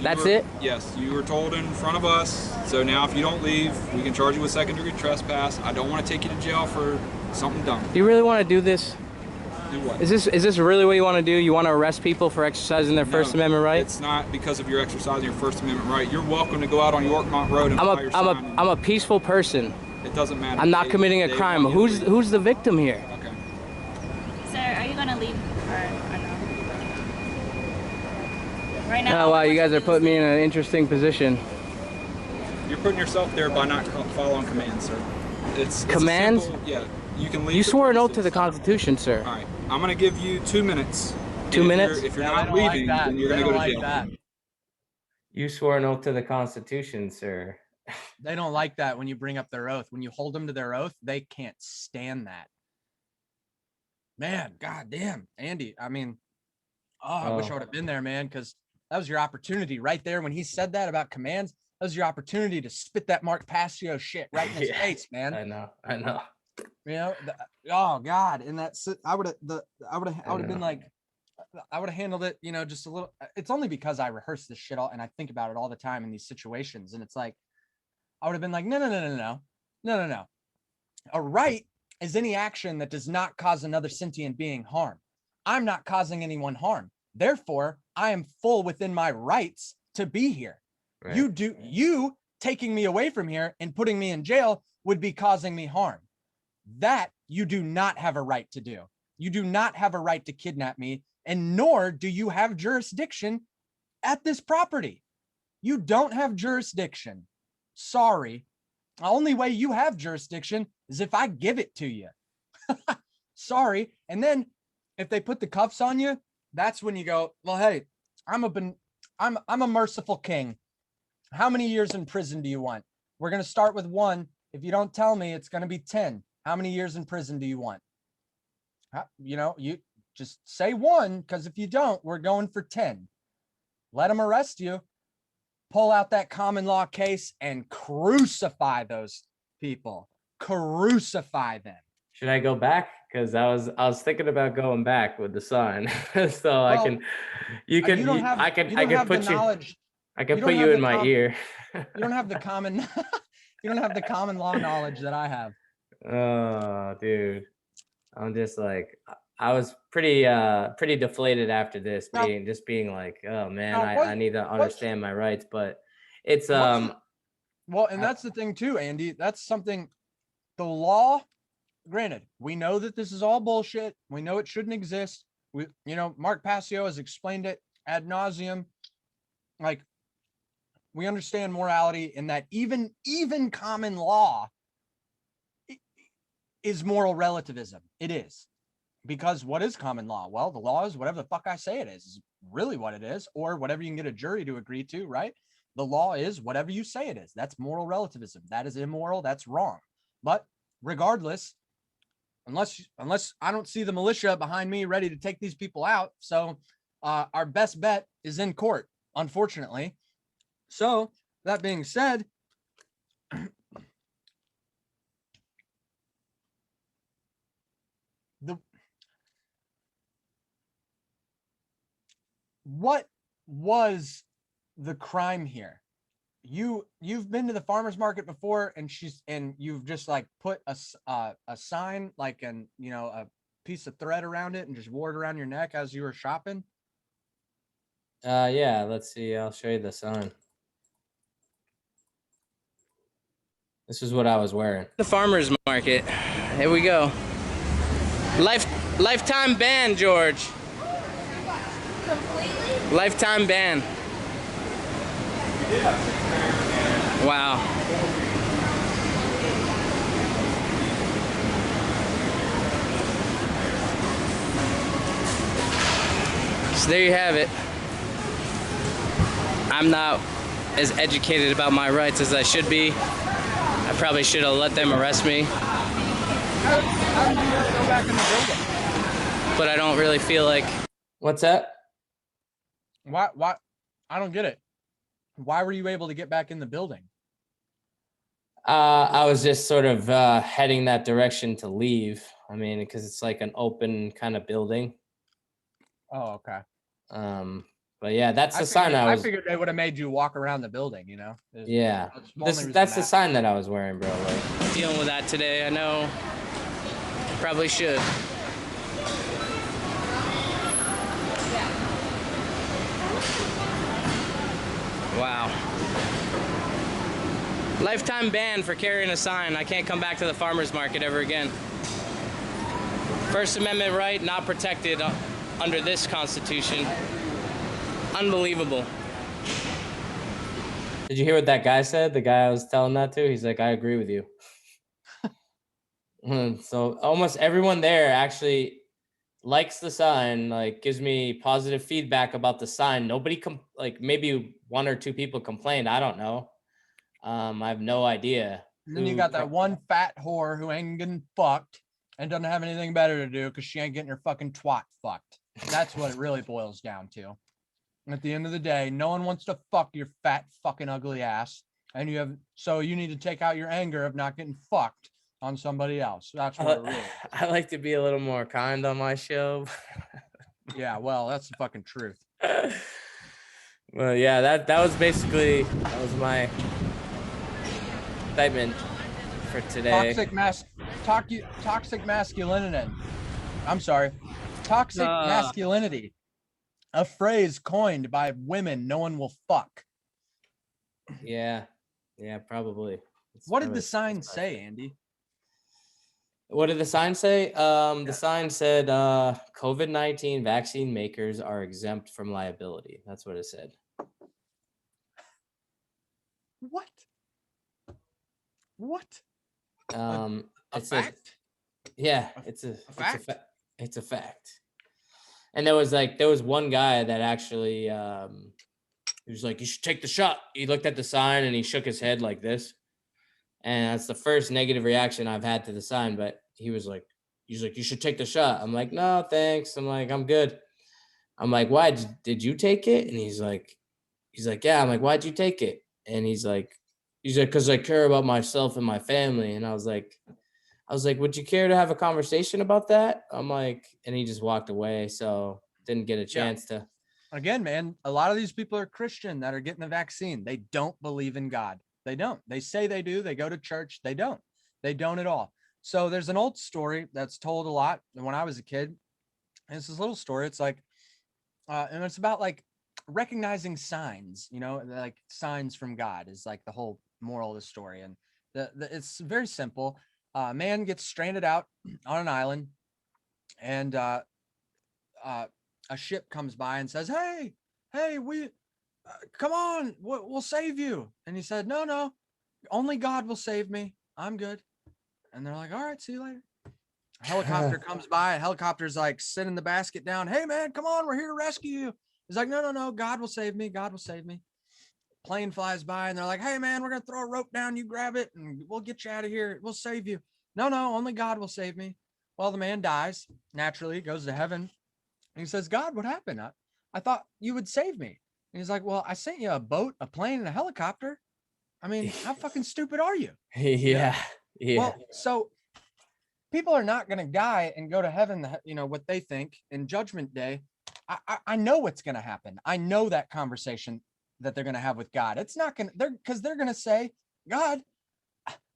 That's it? Yes, you were told in front of us. So now if you don't leave, we can charge you with second-degree trespass. I don't want to take you to jail for something dumb. Do you really want to do this? Do what? Is this really what you want to do? You want to arrest people for exercising their First Amendment right? It's not because of your exercising your First Amendment right. You're welcome to go out on Yorkmont Road and fly your sign. I'm a peaceful person. It doesn't matter. I'm not committing a crime. Who's the victim here? Okay. Sir, are you gonna leave or no? Right now. Oh wow, you guys are putting me in an interesting position. You're putting yourself there by not following commands, sir. It's commands? Yeah, you can leave. You swore an oath to the Constitution, sir. All right, I'm gonna give you 2 minutes. 2 minutes? If you're not leaving, then you're gonna go to jail. You swore an oath to the Constitution, sir. They don't like that when you bring up their oath. When you hold them to their oath, they can't stand that. Man, goddamn, Andy. I mean, I wish I would have been there, man, because that was your opportunity right there. When he said that about commands, that was your opportunity to spit that Mark Passio shit right in his face, man. I know. You know, oh God, and that's I would have been like, I would have handled it, just a little. It's only because I rehearse this shit all and I think about it all the time in these situations, and it's like, I would have been like, no. A right is any action that does not cause another sentient being harm. I'm not causing anyone harm. Therefore, I am full within my rights to be here. Right. You taking me away from here and putting me in jail would be causing me harm. That you do not have a right to do. You do not have a right to kidnap me, and nor do you have jurisdiction at this property. You don't have jurisdiction. Sorry. The only way you have jurisdiction is if I give it to you. Sorry. And then if they put the cuffs on you, that's when you go, well, hey, I'm a merciful king. How many years in prison do you want? We're going to start with 1. If you don't tell me, it's going to be 10. How many years in prison do you want? You just say 1, because if you don't, we're going for 10. Let them arrest you. Pull out that common law case and crucify those people. Crucify them. Should I go back? Because I was thinking about going back with the sign. So I can put you in my ear. You don't have the common law knowledge that I have. Oh, dude. I'm just like, I was pretty deflated after this, being like, oh man, I need to understand my rights. But it's well, and that's the thing too, Andy. That's something, the law granted, we know that this is all bullshit. We know it shouldn't exist. Mark Passio has explained it ad nauseum. Like, we understand morality in that even common law is moral relativism. It is. Because what is common law? Well, the law is whatever the fuck I say it is really what it is, or whatever you can get a jury to agree to, right? The law is whatever you say it is. That's moral relativism. That is immoral. That's wrong. But regardless, unless I don't see the militia behind me ready to take these people out, so our best bet is in court, unfortunately. So that being said, what was the crime here? You've been to the farmer's market before, and you've just like put a sign, like, and a piece of thread around it and just wore it around your neck as you were shopping. Yeah, let's see. I'll show you the sign. This is what I was wearing. The farmer's market. Here we go. Lifetime ban, George. Completely? Lifetime ban. Wow. So there you have it. I'm not as educated about my rights as I should be. I probably should have let them arrest me. How did you go back in the building? But I don't really feel like. What's that? Why? I don't get it. Why were you able to get back in the building? I was just sort of heading that direction to leave. I mean, because it's like an open kind of building. Oh, okay. But yeah, that's the sign I figured they would have made you walk around the building, Yeah. That's the sign that I was wearing, bro. Like, dealing with that today, I know. Probably should. Wow. Lifetime ban for carrying a sign. I can't come back to the farmer's market ever again. First Amendment right not protected under this Constitution. Unbelievable. did you hear what that guy said? The guy I was telling that to? He's like, I agree with you. So almost everyone there actually likes the sign, like gives me positive feedback about the sign. Nobody like maybe one or two people complained. I don't know. I have no idea. And then you got that one fat whore who ain't getting fucked and doesn't have anything better to do because she ain't getting her fucking twat fucked. That's what it really boils down to. At the end of the day, no one wants to fuck your fat fucking ugly ass. And so you need to take out your anger of not getting fucked on somebody else. That's what it really is. I like to be a little more kind on my show. Yeah, well, that's the fucking truth. Well, yeah, that was my statement for today. Toxic masculinity. I'm sorry. Toxic masculinity. A phrase coined by women no one will fuck. Yeah, probably. What did the sign say, Andy? What did the sign say? The sign said COVID-19 vaccine makers are exempt from liability. That's what it said. What? It's fact? It's a fact. And there was one guy that actually he was like, you should take the shot. He looked at the sign and he shook his head like this. And that's the first negative reaction I've had to the sign. But he's like, you should take the shot. I'm like, no, thanks. I'm like, I'm good. I'm like, why did you take it? And he's like, yeah. I'm like, why'd you take it? And he's like, because I care about myself and my family. And I was like, would you care to have a conversation about that? I'm like, and he just walked away. So didn't get a chance to. Again, man, a lot of these people are Christian that are getting the vaccine. They don't believe in God. They don't. They say they do. They go to church. They don't. They don't at all. So there's an old story that's told a lot when I was a kid. And it's this little story. It's like, and it's about like recognizing signs, like signs from God is like the whole moral of the story. And it's very simple. A man gets stranded out on an island, and a ship comes by and says, hey, we come on, we'll save you. And he said, no, only God will save me. I'm good. And they're like, all right, see you later. A helicopter comes by. A helicopter's like sending the basket down. Hey, man, come on. We're here to rescue you. He's like, no. God will save me. God will save me. Plane flies by and they're like, hey, man, we're going to throw a rope down. You grab it and we'll get you out of here. We'll save you. No, only God will save me. Well, the man dies. Naturally, goes to heaven. And he says, God, what happened? I thought you would save me. And he's like, well, I sent you a boat, a plane, and a helicopter. I mean, how fucking stupid are you? Yeah. Well, so people are not going to die and go to heaven, what they think in Judgment Day. I know what's going to happen. I know that conversation that they're going to have with God. It's not going to, because they're going to say, God,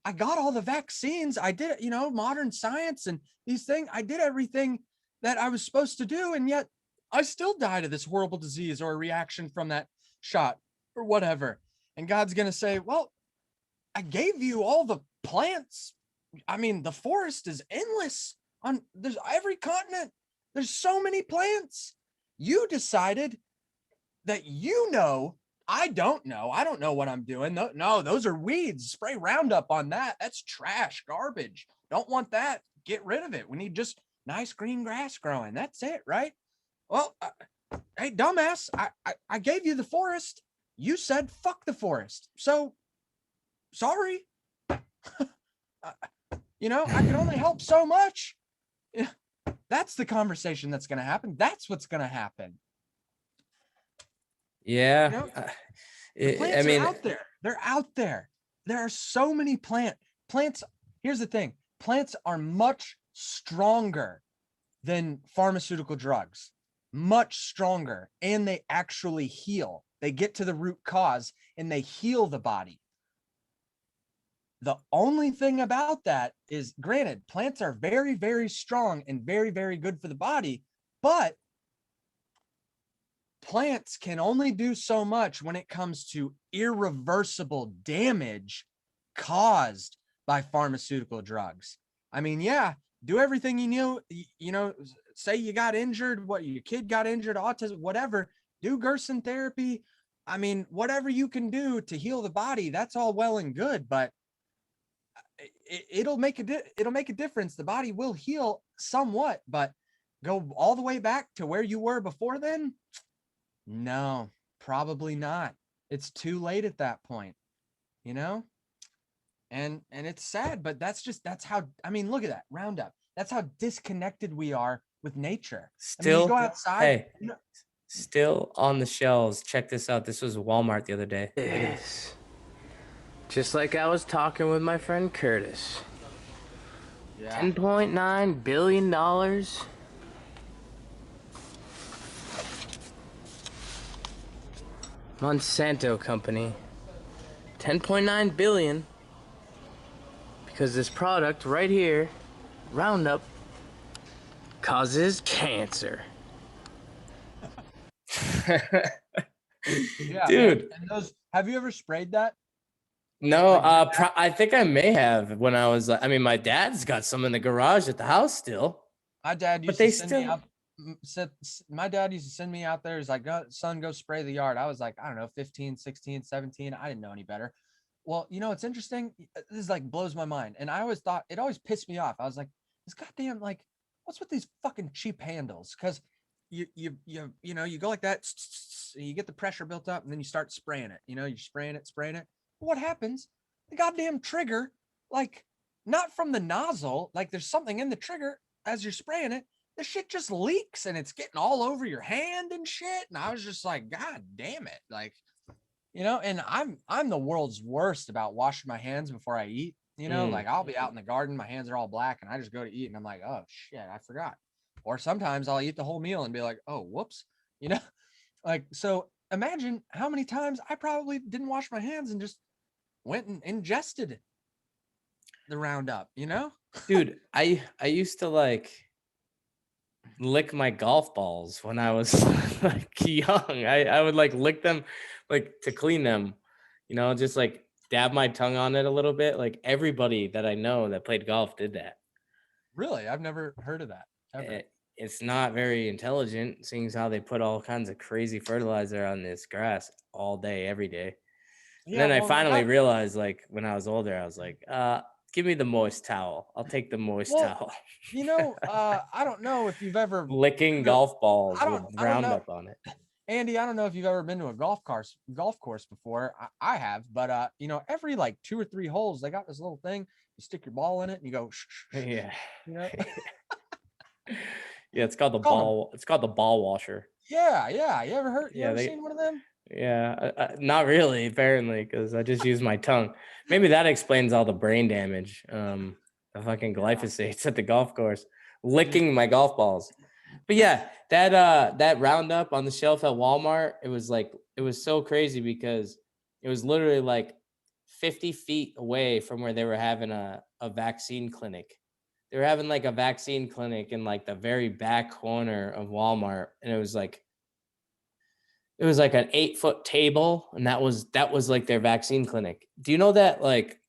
I got all the vaccines. I did, modern science and these things. I did everything that I was supposed to do. And yet I still died of this horrible disease or a reaction from that shot or whatever. And God's going to say, well, I gave you all the plants. I mean, the forest is endless there's every continent. There's so many plants. You decided that I don't know. I don't know what I'm doing. No, those are weeds. Spray Roundup on that. That's trash, garbage. Don't want that. Get rid of it. We need just nice green grass growing. That's it, right? Well, hey, dumbass, I gave you the forest. You said fuck the forest. So, sorry. I can only help so much. That's the conversation that's going to happen. That's what's going to happen. Yeah. Plants are out there. They're out there. There are so many plants. Here's the thing. Plants are much stronger than pharmaceutical drugs. Much stronger. And they actually heal. They get to the root cause and they heal the body. The only thing about that is, granted, plants are very, very strong and very, very good for the body, but plants can only do so much when it comes to irreversible damage caused by pharmaceutical drugs. I mean, yeah, do everything say you got injured, your kid got injured, autism, whatever, do Gerson therapy. I mean, whatever you can do to heal the body, that's all well and good, but it'll make a difference. The body will heal somewhat, but go all the way back to where you were before then? No, probably not. It's too late at that point, and it's sad, but that's how, look at that Roundup. That's how disconnected we are with nature. Still, you go outside. Hey, still on the shelves. Check this out. This was Walmart the other day. Yes. Just like I was talking with my friend Curtis. Yeah. $10.9 billion. Monsanto Company. $10.9 billion. Because this product right here, Roundup, causes cancer. Yeah, dude. And have you ever sprayed that? No, I think I may have when I was my dad's got some in the garage at the house still. My dad used to send me out. My dad used to send me out there. He's like, son, go spray the yard. I was like, I don't know, 15, 16, 17. I didn't know any better. Well, it's interesting. This blows my mind. And I always thought, it always pissed me off. I was like, this goddamn, what's with these fucking cheap handles? Because you go like that, you get the pressure built up, and then you start spraying it. You're spraying it. What happens? The goddamn trigger, not from the nozzle, there's something in the trigger as you're spraying it, the shit just leaks and it's getting all over your hand and shit. And I was just like, God damn it. And I'm the world's worst about washing my hands before I eat. I'll be out in the garden, my hands are all black, and I just go to eat and I'm like, oh shit, I forgot. Or sometimes I'll eat the whole meal and be like, oh, whoops. So imagine how many times I probably didn't wash my hands and just went and ingested the Roundup, Dude, I used to lick my golf balls when I was young. I would lick them to clean them, just dab my tongue on it a little bit. Like everybody that I know that played golf did that. Really? I've never heard of that. Ever. It's not very intelligent, seeing as how they put all kinds of crazy fertilizer on this grass all day, every day. And then I finally realized, like when I was older, I was like, give me the moist towel. I'll take the moist towel. You know, I don't know if you've ever licking golf balls with Roundup on it. Andy, I don't know if you've ever been to a golf course before. I have, but you know, every like 2 or 3 holes, they got this little thing. You stick your ball in it and you go, shh, shh, yeah. You know? Yeah, it's called the ball. It's called the ball washer. Yeah. You ever seen one of them? Yeah, not really, apparently, because I just use my tongue. Maybe that explains all the brain damage. The fucking glyphosates at the golf course, licking my golf balls. But yeah, that Roundup on the shelf at Walmart, it was so crazy because it was literally like 50 feet away from where they were having a vaccine clinic. They were having like a vaccine clinic in like the very back corner of Walmart, and it was like an 8-foot table, and that was like their vaccine clinic. Do you know that like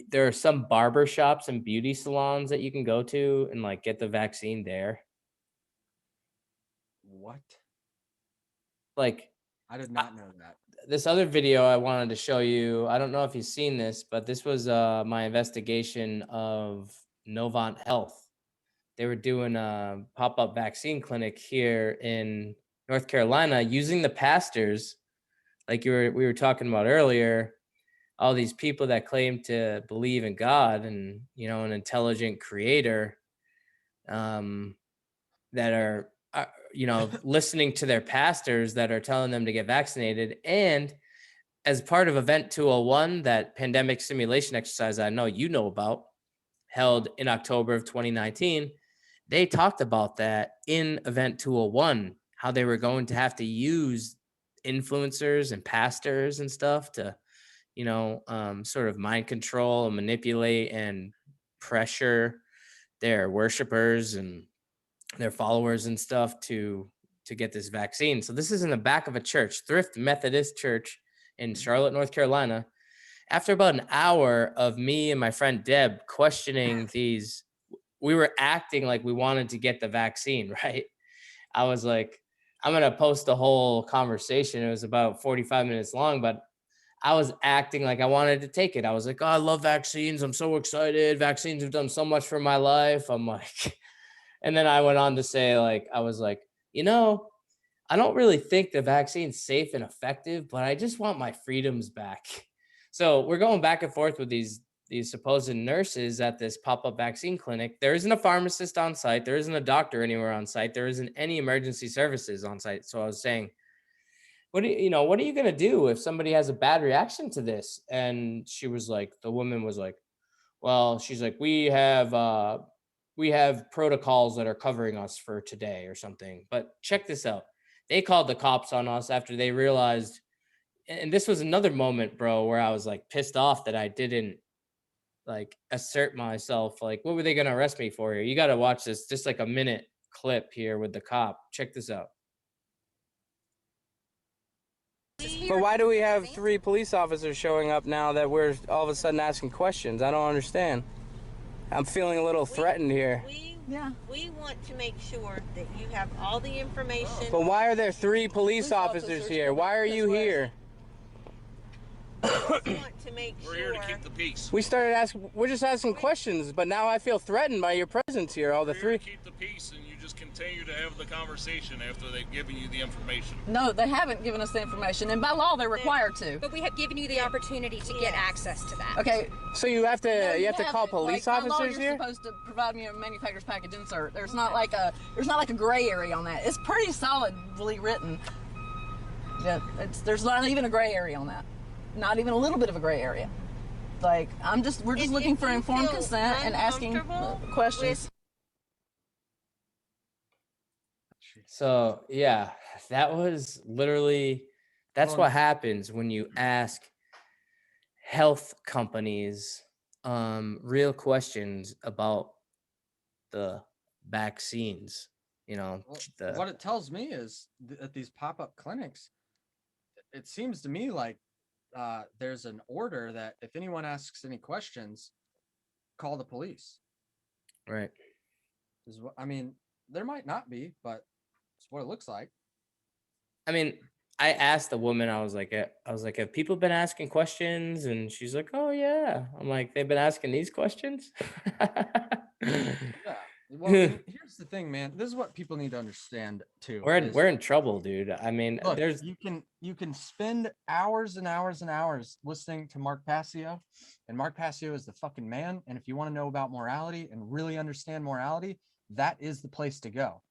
there are some barber shops and beauty salons that you can go to and like get the vaccine there? What? Like, I did not know that. This other video I wanted to show you, I don't know if you've seen this, but this was my investigation of Novant Health. They were doing a pop-up vaccine clinic here in North Carolina using the pastors, like we were talking about earlier, all these people that claim to believe in God and, you know, an intelligent creator, that are you know, listening to their pastors that are telling them to get vaccinated. And as part of Event 201, that pandemic simulation exercise I know you know about, held in October of 2019, they talked about that in Event 201, how they were going to have to use influencers and pastors and stuff to, you know, sort of mind control and manipulate and pressure their worshipers and their followers and stuff to get this vaccine. So this is in the back of a church, Thrift Methodist Church in Charlotte, North Carolina. After about an hour of me and my friend Deb questioning these, we were acting like we wanted to get the vaccine, right? I was like, I'm going to post the whole conversation. It was about 45 minutes long, but I was acting like I wanted to take it. I was like, oh, I love vaccines. I'm so excited. Vaccines have done so much for my life. I'm like, and then I went on to say, like, I was like, you know, I don't really think the vaccine's safe and effective, but I just want my freedoms back. So we're going back and forth with these supposed nurses at this pop-up vaccine clinic. There isn't a pharmacist on site. There isn't a doctor anywhere on site. There isn't any emergency services on site. So I was saying, what are you going to do if somebody has a bad reaction to this? And she was like, the woman was like, well, she's like, we have protocols that are covering us for today or something. But check this out. They called the cops on us after they realized, and this was another moment, bro, where I was like pissed off that I didn't like assert myself. Like, what were they going to arrest me for here? You got to watch this, just like a minute clip here with the cop. Check this out. But why do we have 3 police officers showing up now that we're all of a sudden asking questions? I don't understand. I'm feeling a little threatened here. We want to make sure that you have all the information. But why are there 3 police officers here? Why are you here? We want to make sure. We're here to keep the peace. We're just asking questions, but now I feel threatened by your presence here, all the 3. Here to keep the peace, and you just continue to have the conversation after they've given you the information. No, they haven't given us the information, and by law they're required to. But we have given you the opportunity to get access to that. Okay, so you have to call police officers here? You're supposed to provide me a manufacturer's package insert. There's not like a gray area on that. It's pretty solidly written. Yeah, there's not even a gray area on that. Not even a little bit of a gray area. Like, we're just looking for informed consent and asking questions. So yeah, that was literally, that's what happens when you ask health companies real questions about the vaccines. You know, what it tells me is at these pop-up clinics, it seems to me like there's an order that if anyone asks any questions, call the police. Right. I mean, there might not be, but it's what it looks like. I mean, I asked the woman, I was like, have people been asking questions? And she's like, oh yeah. I'm like, they've been asking these questions? Yeah. Well, and here's the thing, man. This is what people need to understand too. We're in trouble, dude. I mean, look, you can spend hours and hours and hours listening to Mark Passio, and Mark Passio is the fucking man. And if you want to know about morality and really understand morality, that is the place to go.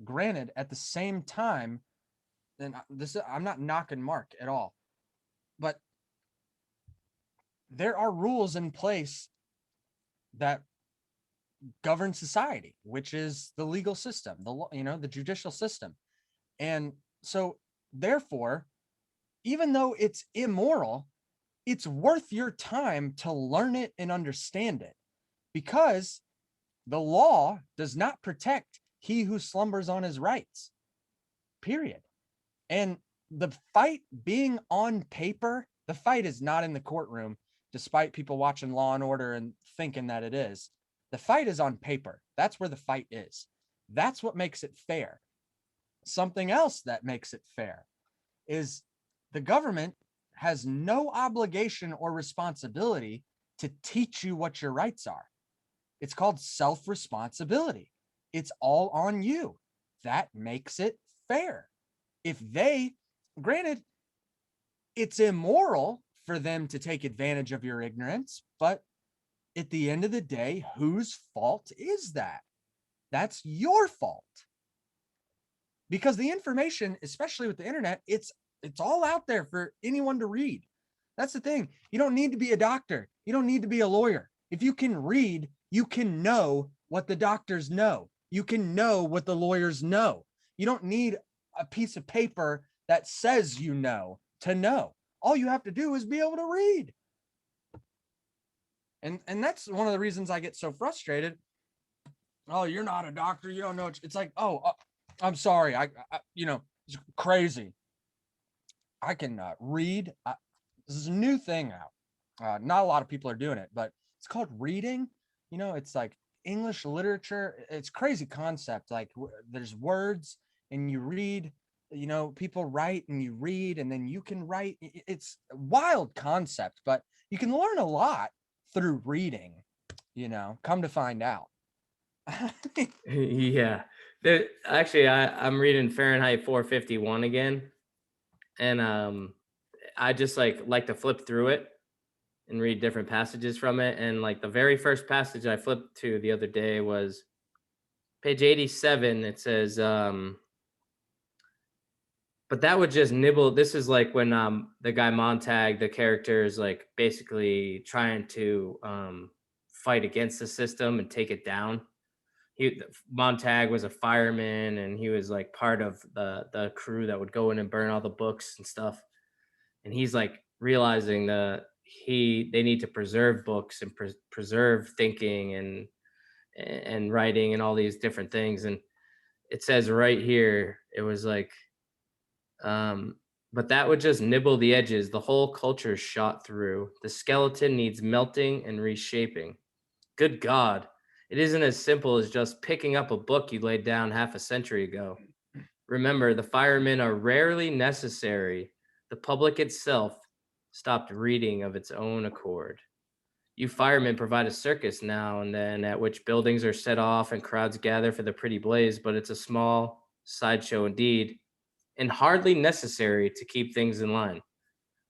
Granted, at the same time, and I'm not knocking Mark at all, but there are rules in place that govern society, which is the legal system, the judicial system. And so therefore, even though it's immoral, it's worth your time to learn it and understand it, because the law does not protect he who slumbers on his rights, period. And the fight being on paper, the fight is not in the courtroom, despite people watching Law and Order and thinking that it is. The fight is on paper. That's where the fight is. That's what makes it fair. Something else that makes it fair is the government has no obligation or responsibility to teach you what your rights are. It's called self-responsibility. It's all on you. That makes it fair. Granted, it's immoral for them to take advantage of your ignorance, but at the end of the day, whose fault is that? That's your fault. Because the information, especially with the internet, it's all out there for anyone to read. That's the thing. You don't need to be a doctor. You don't need to be a lawyer. If you can read, you can know what the doctors know. You can know what the lawyers know. You don't need a piece of paper that says you know to know. All you have to do is be able to read. And that's one of the reasons I get so frustrated. Oh, you're not a doctor. You don't know. It's like, I'm sorry. It's crazy. I can read. This is a new thing now. Not a lot of people are doing it, but it's called reading. It's like English literature. It's crazy concept. Like there's words and you read, people write and you read and then you can write. It's a wild concept, but you can learn a lot through reading, come to find out. Yeah. Actually, I'm reading Fahrenheit 451 again. And I just like to flip through it and read different passages from it. And like the very first passage I flipped to the other day was page 87. It says, but that would just nibble. This is like when the guy Montag, the character, is like basically trying to fight against the system and take it down. Montag was a fireman and he was like part of the crew that would go in and burn all the books and stuff. And he's like realizing they need to preserve books and preserve thinking and writing and all these different things. And it says right here, it was like, but that would just nibble the edges. The whole culture shot through. The skeleton needs melting and reshaping. Good God. It isn't as simple as just picking up a book you laid down half a century ago. Remember, the firemen are rarely necessary. The public itself stopped reading of its own accord. You firemen provide a circus now and then at which buildings are set off and crowds gather for the pretty blaze, but it's a small sideshow indeed, and hardly necessary to keep things in line.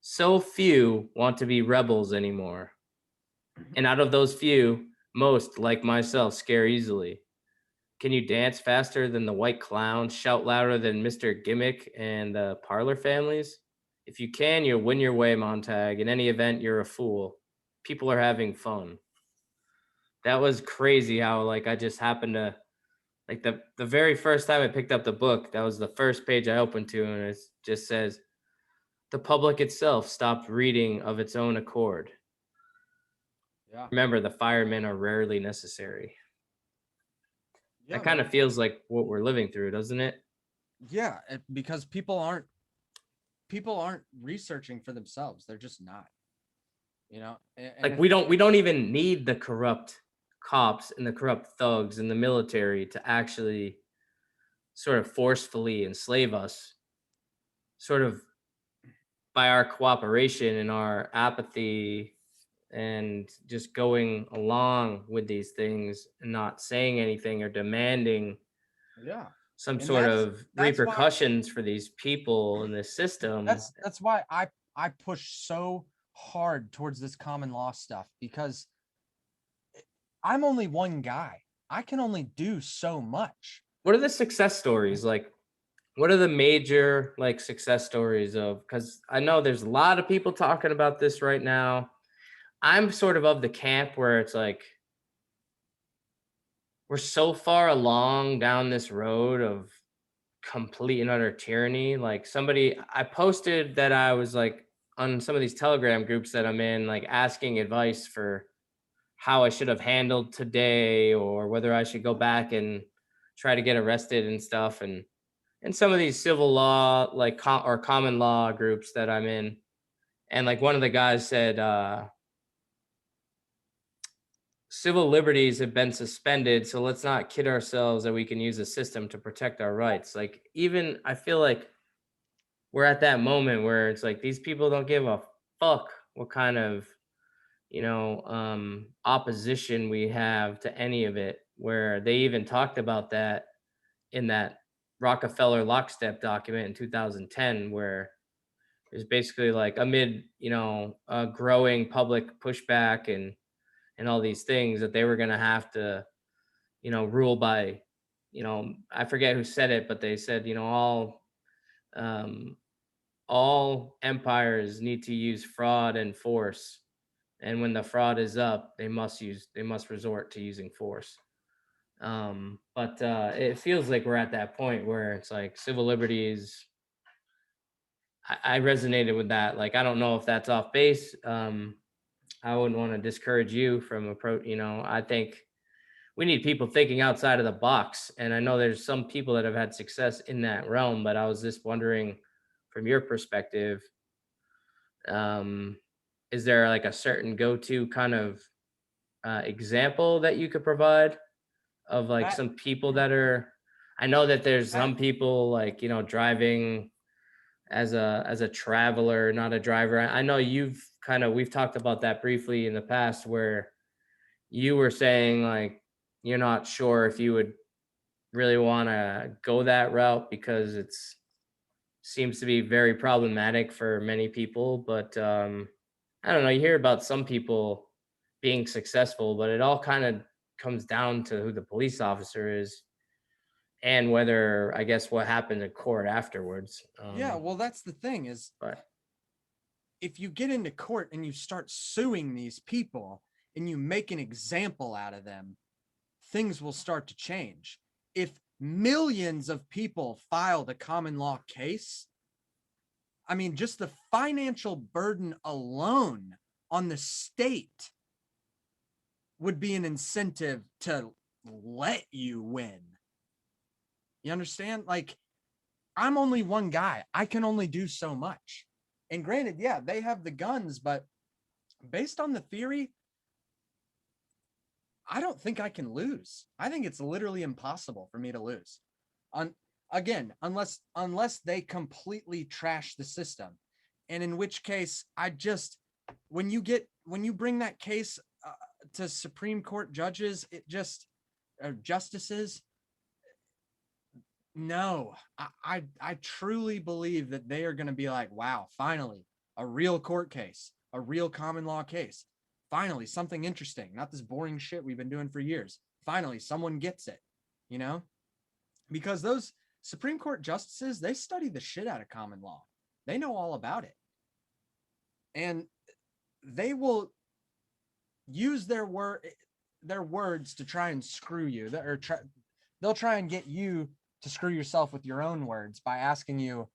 So few want to be rebels anymore. And out of those few, most, like myself, scare easily. Can you dance faster than the White Clown, shout louder than Mr. Gimmick and the Parlor families? If you can, you'll win your way, Montag. In any event, you're a fool. People are having fun. That was crazy how I just happened to, the very first time I picked up the book, that was the first page I opened to, and it just says, the public itself stopped reading of its own accord. Yeah. Remember, the firemen are rarely necessary. Yeah, that kind of feels like what we're living through, doesn't it? Yeah, because people aren't people aren't researching for themselves. They're just not, you know, like we don't even need the corrupt cops and the corrupt thugs in the military to actually sort of forcefully enslave us, sort of by our cooperation and our apathy and just going along with these things and not saying anything or demanding some And sort of that's repercussions for these people in this system. That's why I push so hard towards this common law stuff, because I'm only one guy. I can only do so much. What are the success stories? Like, what are the major like success stories of, because I know there's a lot of people talking about this right now. I'm sort of the camp where it's like we're so far along down this road of complete and utter tyranny. Like I posted that I was like on some of these Telegram groups that I'm in, like asking advice for how I should have handled today or whether I should go back and try to get arrested and stuff. And some of these civil law, like or common law groups that I'm in. And like one of the guys said, civil liberties have been suspended, so let's not kid ourselves that we can use a system to protect our rights. Like, even I feel like we're at that moment where it's like these people don't give a fuck what kind of, opposition we have to any of it, where they even talked about that in that Rockefeller lockstep document in 2010, where there's basically like amid, a growing public pushback and all these things that they were going to have to, rule by, I forget who said it, but they said, all empires need to use fraud and force. And when the fraud is up, they must resort to using force. But it feels like we're at that point where it's like civil liberties. I resonated with that. Like, I don't know if that's off base. I wouldn't want to discourage you from approach. I think we need people thinking outside of the box. And I know there's some people that have had success in that realm, but I was just wondering from your perspective, is there like a certain go-to kind of example that you could provide of like some people that are, I know that there's some people like, driving as a traveler, not a driver. I know we've talked about that briefly in the past, where you were saying like you're not sure if you would really want to go that route because seems to be very problematic for many people. But I don't know, you hear about some people being successful, but it all kind of comes down to who the police officer is and whether, I guess, what happened in court afterwards. Yeah, well, that's the thing is, if you get into court and you start suing these people and you make an example out of them, things will start to change. If millions of people filed a common law case, I mean, just the financial burden alone on the state would be an incentive to let you win. You understand? Like, I'm only one guy. I can only do so much. And granted, yeah, they have the guns, but based on the theory, I don't think I can lose. I think it's literally impossible for me to lose. Again, unless they completely trash the system. And in which case, when you bring that case to Supreme Court judges, justices, no, I truly believe that they are going to be like, wow, finally, a real court case, a real common law case. Finally, something interesting, not this boring shit we've been doing for years. Finally, someone gets it, because those Supreme Court justices, they study the shit out of common law. They know all about it. And they will use their words to try and screw you. They'll try and get you to screw yourself with your own words by asking you,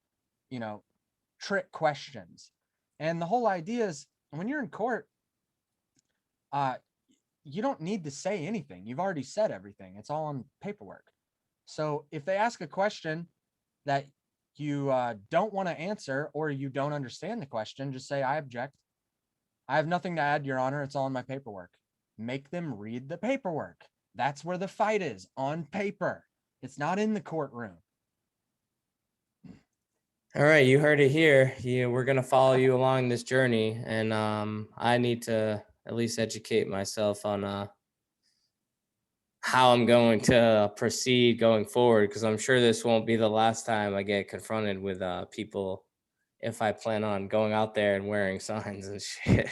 trick questions. And the whole idea is when you're in court, you don't need to say anything. You've already said everything. It's all on paperwork. So if they ask a question that you don't want to answer or you don't understand the question, just say, I object. I have nothing to add, Your Honor. It's all in my paperwork. Make them read the paperwork. That's where the fight is, on paper. It's not in the courtroom. All right, you heard it here. We're gonna follow you along this journey, and I need to at least educate myself on how I'm going to proceed going forward, because I'm sure this won't be the last time I get confronted with people if I plan on going out there and wearing signs and shit.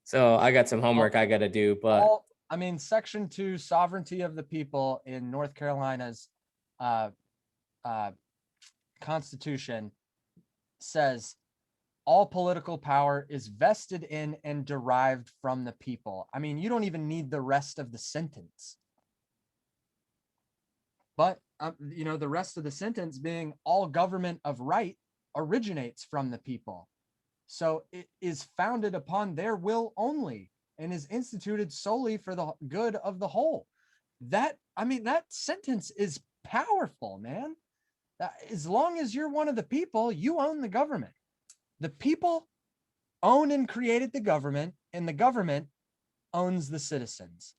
So I got some homework I got to do, but Section 2, sovereignty of the people in North Carolina's Constitution says all political power is vested in and derived from the people. I mean, you don't even need the rest of the sentence. But, the rest of the sentence being all government of right originates from the people. So it is founded upon their will only and is instituted solely for the good of the whole. That sentence is powerful, man. As long as you're one of the people, you own the government. The people own and created the government, and the government owns the citizens.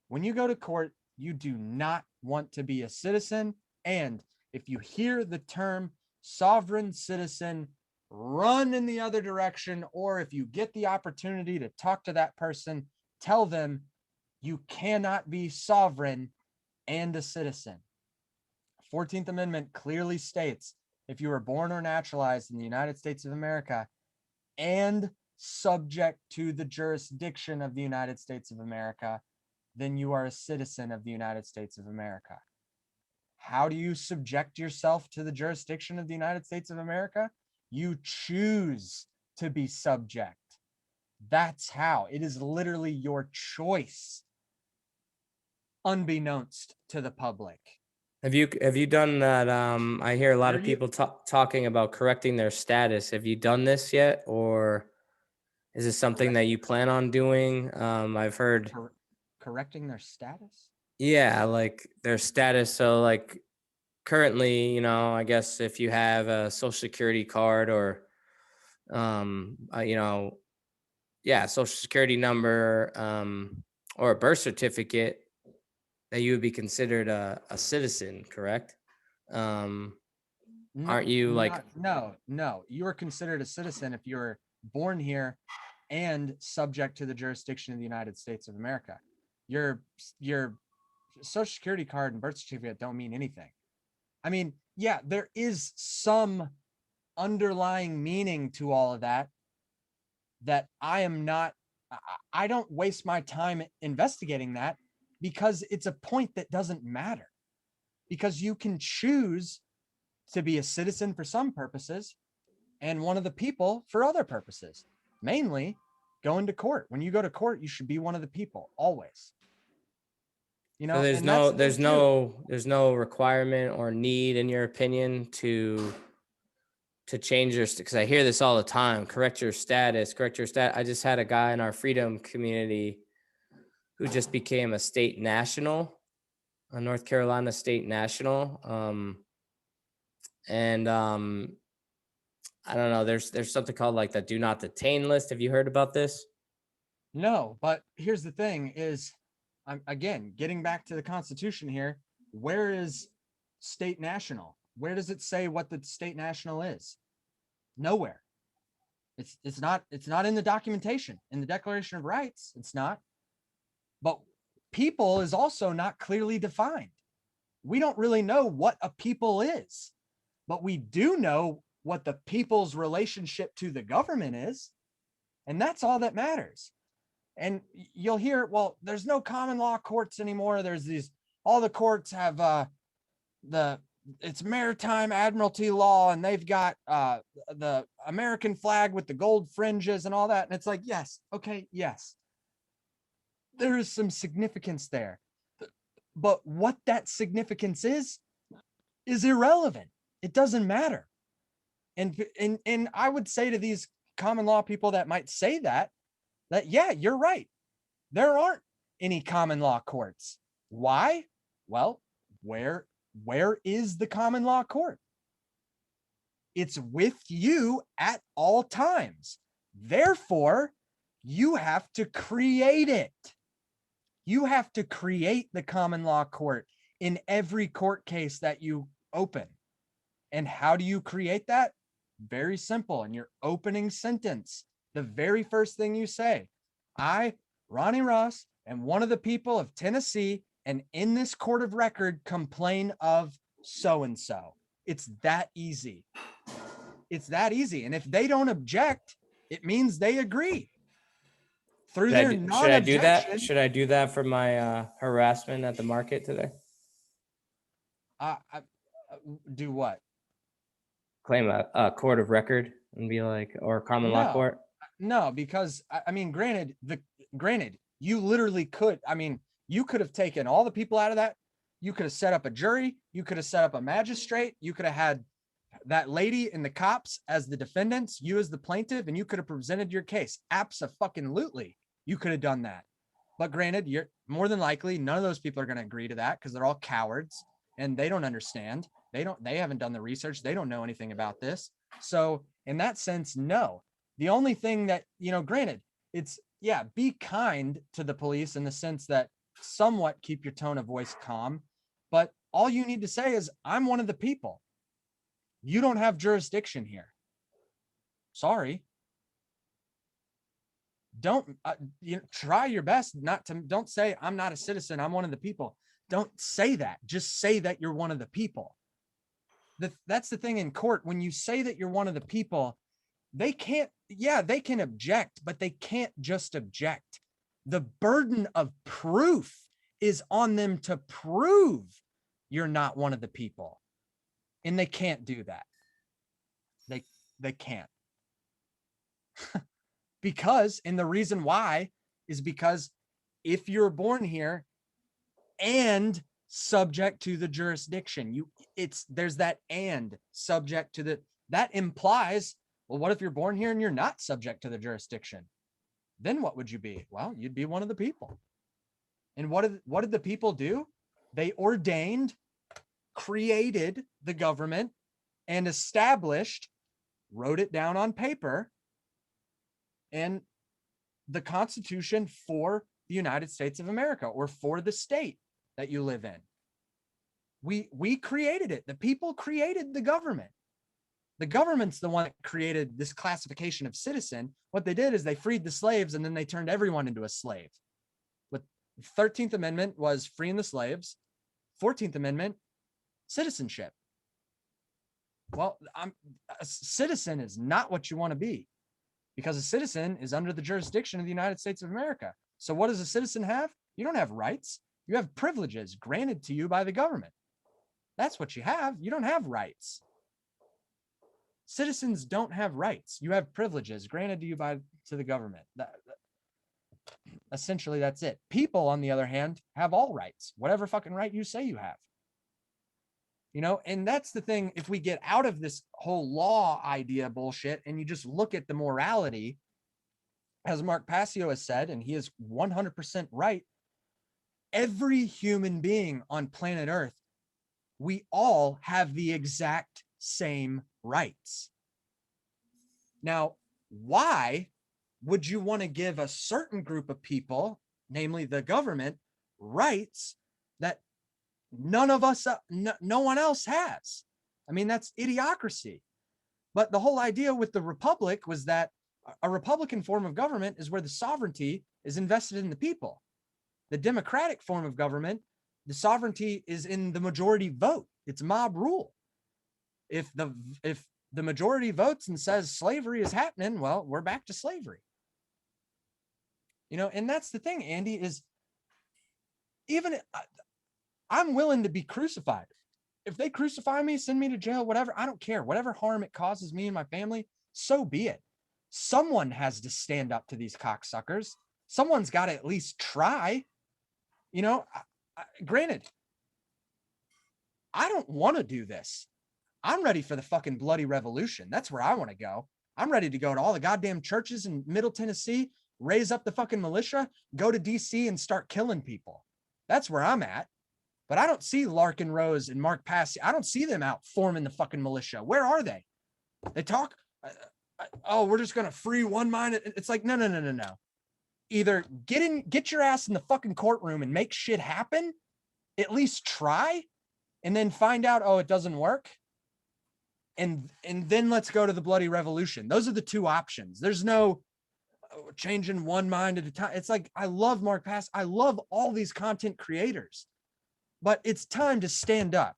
When you go to court, you do not want to be a citizen. And if you hear the term sovereign citizen, run in the other direction, or if you get the opportunity to talk to that person, tell them you cannot be sovereign and a citizen. 14th Amendment clearly states if you were born or naturalized in the United States of America and subject to the jurisdiction of the United States of America, then you are a citizen of the United States of America. How do you subject yourself to the jurisdiction of the United States of America? You choose to be subject. That's how. It is literally your choice, unbeknownst to the public. Have you done that? I hear a lot of people talking about correcting their status. Have you done this yet, or is this something that you plan on doing? I've heard correcting their status. Yeah, like their status. So like currently, I guess if you have a social security card or, social security number, or a birth certificate, that you would be considered a citizen, correct? Aren't you like? No, you are considered a citizen if you're born here and subject to the jurisdiction of the United States of America. Your social security card and birth certificate don't mean anything. I mean, yeah, there is some underlying meaning to all of that I don't waste my time investigating that, because it's a point that doesn't matter, because you can choose to be a citizen for some purposes and one of the people for other purposes, mainly going to court. When you go to court, you should be one of the people always. So there's no requirement or need, in your opinion, to change your, because I hear this all the time, correct your status. I just had a guy in our freedom community who just became a state national, a North Carolina state national. I don't know, there's something called like the do not detain list. Have you heard about this? No, but here's the thing is, I'm again getting back to the Constitution here. Where is state national? Where does it say what the state national is? Nowhere. It's not in the documentation, in the Declaration of Rights. It's not. But people is also not clearly defined. We don't really know what a people is, but we do know what the people's relationship to the government is, and that's all that matters. And you'll hear, well, there's no common law courts anymore. There's all the courts have it's maritime admiralty law, and they've got the American flag with the gold fringes and all that. And it's like, yes, okay, yes, there is some significance there, but what that significance is irrelevant. It doesn't matter. And I would say to these common law people that might say that yeah, you're right. There aren't any common law courts. Why? Well, where is the common law court? It's with you at all times. Therefore, you have to create it. You have to create the common law court in every court case that you open. And how do you create that? Very simple. In your opening sentence, the very first thing you say, I, Ronnie Ross, am one of the people of Tennessee, and in this court of record complain of so-and-so. It's that easy. It's that easy. And if they don't object, it means they agree. Through their non-objection. Should I do that? Should I do that for my harassment at the market today? Do what? Claim a court of record and be like, or common law court? No, because I mean, granted, you literally could. I mean, you could have taken all the people out of that. You could have set up a jury. You could have set up a magistrate. You could have had that lady and the cops as the defendants, you as the plaintiff, and you could have presented your case. Abso-fucking-lutely. You could have done that. But granted, you're more than likely, none of those people are going to agree to that because they're all cowards and they don't understand. They haven't done the research. They don't know anything about this. So in that sense, no. The only thing that, granted, it's, be kind to the police in the sense that somewhat keep your tone of voice calm. But all you need to say is, I'm one of the people. You don't have jurisdiction here. Sorry. Don't try your best don't say I'm not a citizen, I'm one of the people. Don't say that. Just say that you're one of the people. That's the thing in court. When you say that you're one of the people, they can object, but they can't just object. The burden of proof is on them to prove you're not one of the people. And they can't do that. They can't. Because, and the reason why is because if you're born here and subject to the jurisdiction, there's that and subject to that implies, well, what if you're born here and you're not subject to the jurisdiction? Then what would you be? Well, you'd be one of the people. And what did the people do? They ordained, created the government, and established, wrote it down on paper, and the Constitution for the United States of America, or for the state that you live in. We created it. The people created the government. The government's the one that created this classification of citizen. What they did is they freed the slaves, and then they turned everyone into a slave. With 13th Amendment was freeing the slaves. 14th Amendment, citizenship. Well, a citizen is not what you want to be, because a citizen is under the jurisdiction of the United States of America. So what does a citizen have? You don't have rights. You have privileges granted to you by the government. That's what you have. You don't have rights. Citizens don't have rights. You have privileges granted to you to the government. Essentially, that's it. People, on the other hand, have all rights, whatever fucking right you say you have. And that's the thing. If we get out of this whole law idea bullshit and you just look at the morality, as Mark Passio has said, and he is 100% right, every human being on planet Earth, we all have the exact same rights. Now, why would you want to give a certain group of people, namely the government, rights that none of us, no one else has? I mean, that's idiocracy. But the whole idea with the republic was that a republican form of government is where the sovereignty is invested in the people. The democratic form of government, the sovereignty is in the majority vote. It's mob rule. If the majority votes and says slavery is happening, well, we're back to slavery. And that's the thing, Andy, is even I'm willing to be crucified. If they crucify me, send me to jail, whatever, I don't care. Whatever harm it causes me and my family, so be it. Someone has to stand up to these cocksuckers. Someone's got to at least try. Granted, I don't want to do this. I'm ready for the fucking bloody revolution. That's where I want to go. I'm ready to go to all the goddamn churches in Middle Tennessee, raise up the fucking militia, go to DC and start killing people. That's where I'm at. But I don't see Larkin Rose and Mark Passy. I don't see them out forming the fucking militia. Where are they? They talk, oh, we're just going to free one mind. It's like, no. Either get your ass in the fucking courtroom and make shit happen, at least try, and then find out, oh, it doesn't work. And then let's go to the bloody revolution. Those are the two options. There's no changing one mind at a time. It's like, I love Mark Pass. I love all these content creators, but it's time to stand up.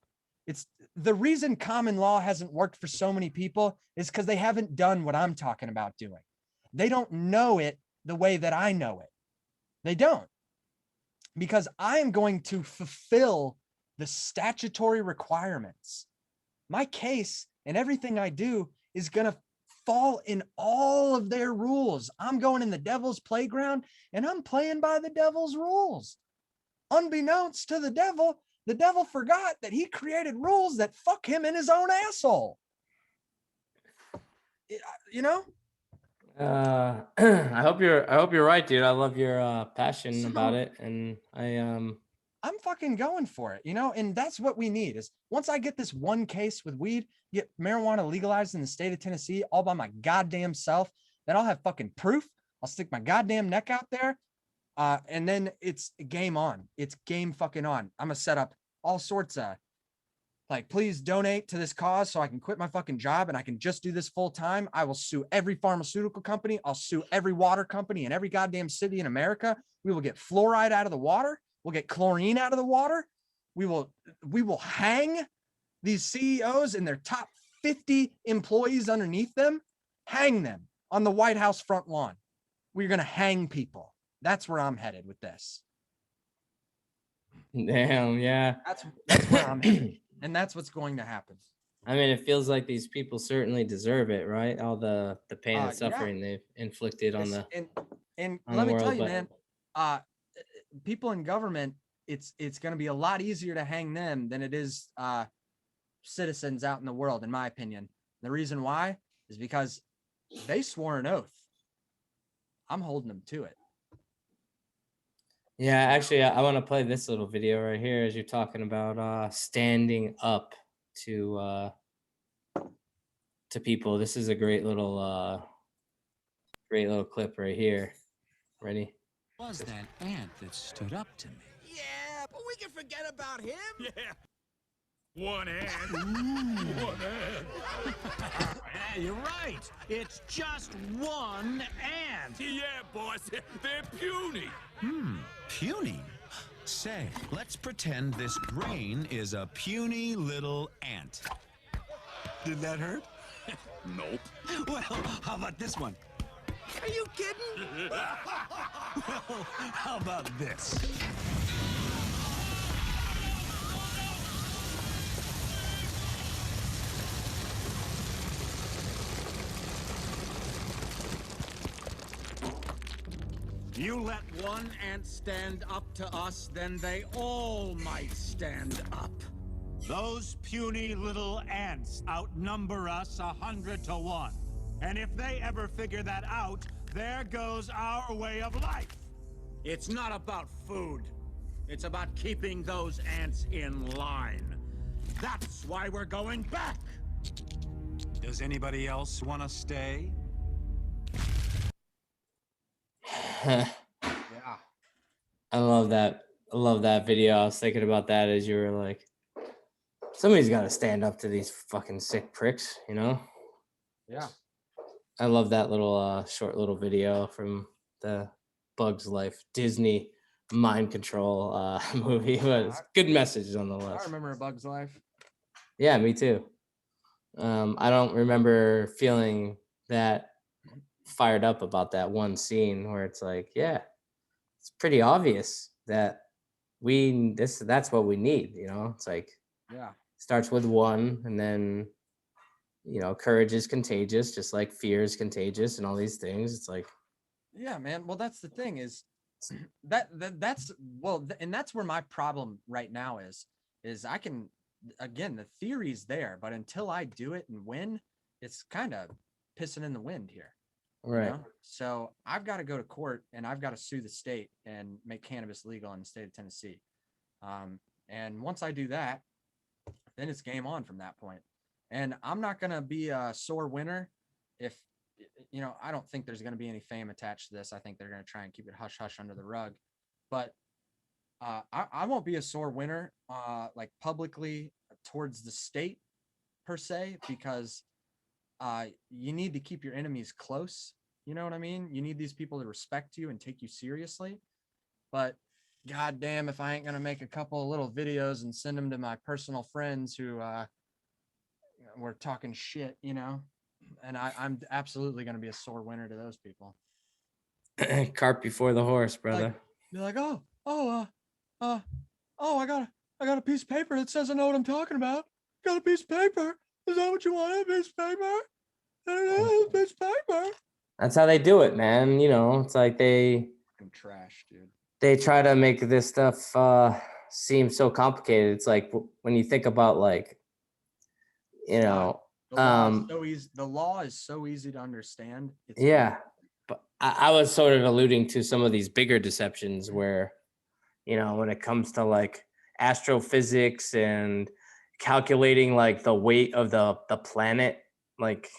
It's the reason common law hasn't worked for so many people is because they haven't done what I'm talking about doing. They don't know it the way that I know it. They don't, because I am going to fulfill the statutory requirements. My case and everything I do is going to fall in all of their rules. I'm going in the devil's playground and I'm playing by the devil's rules. Unbeknownst to the devil forgot that he created rules that fuck him in his own asshole. You know? I hope you're right, dude. I love your passion about it, and I'm fucking going for it, you know? And that's what we need is once I get this one case with weed, get marijuana legalized in the state of Tennessee all by my goddamn self, then I'll have fucking proof. I'll stick my goddamn neck out there. And then it's game on. It's game fucking on. I'm gonna set up all sorts of like, please donate to this cause so I can quit my fucking job and I can just do this full time. I will sue every pharmaceutical company. I'll sue every water company in every goddamn city in America. We will get fluoride out of the water. We'll get chlorine out of the water. We will hang these CEOs and their top 50 employees underneath them, hang them on the White House front lawn. We're going to hang people. That's where I'm headed with this. Damn, yeah. That's where I'm headed. And that's what's going to happen. I mean, it feels like these people certainly deserve it, right? All the pain and suffering they've inflicted on the and on let the me tell world, you, man, people in government, it's going to be a lot easier to hang them than it is citizens out in the world, in my opinion. The reason why is because they swore an oath. I'm holding them to it. Yeah, actually, I want to play this little video right here as you're talking about standing up to people. This is a great little clip right here. Ready? Was that ant that stood up to me? Yeah, but we can forget about him. Yeah. One ant. One ant. Yeah, you're right. It's just one ant. Yeah, boss. They're puny. Puny? Say, let's pretend this grain is a puny little ant. Did that hurt? Nope. Well, how about this one? Are you kidding? Well, how about this? You let one ant stand up to us, then they all might stand up. Those puny little ants outnumber us 100 to 1. And if they ever figure that out, there goes our way of life. It's not about food. It's about keeping those ants in line. That's why we're going back. Does anybody else want to stay? Yeah. I love that. I love that video. I was thinking about that as you were like, somebody's got to stand up to these fucking sick pricks, you know? Yeah. I love that little short little video from the Bugs Life Disney mind control movie. It was good message nonetheless. I remember A Bug's Life. Yeah, me too. I don't remember feeling that fired up about that one scene where it's like, yeah, it's pretty obvious that that's what we need, you know? It's like, yeah, starts with one, and then, you know, courage is contagious, just like fear is contagious and all these things. It's like, yeah, man. Well, that's the thing is that's and that's where my problem right now is I can, again, the theory's there, but until I do it and win, it's kind of pissing in the wind here. right. You know? So I've got to go to court and I've got to sue the state and make cannabis legal in the state of Tennessee. And once I do that, then it's game on from that point. And I'm not going to be a sore winner if, I don't think there's going to be any fame attached to this. I think they're going to try and keep it hush hush under the rug. But I won't be a sore winner like publicly towards the state per se, because you need to keep your enemies close. You know what I mean? You need these people to respect you and take you seriously. But goddamn, if I ain't gonna make a couple of little videos and send them to my personal friends who were talking shit, and I'm absolutely gonna be a sore winner to those people. Cart before the horse, brother. Be like, I got a piece of paper that says I know what I'm talking about. Got a piece of paper. Is that what you want? A piece of paper? A piece of paper. That's how they do it, man. It's like I'm trash, dude. they try to make this stuff seem so complicated. It's like when you think about The law is so easy to understand. Yeah, but I was sort of alluding to some of these bigger deceptions where, when it comes to like astrophysics and calculating like the weight of the planet, like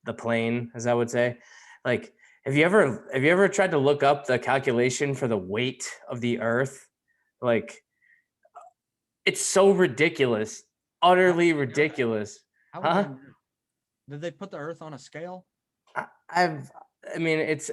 the plane, as I would say, like have you ever tried to look up the calculation for the weight of the Earth? Like, it's so ridiculous, utterly ridiculous. Did they put the Earth on a scale? I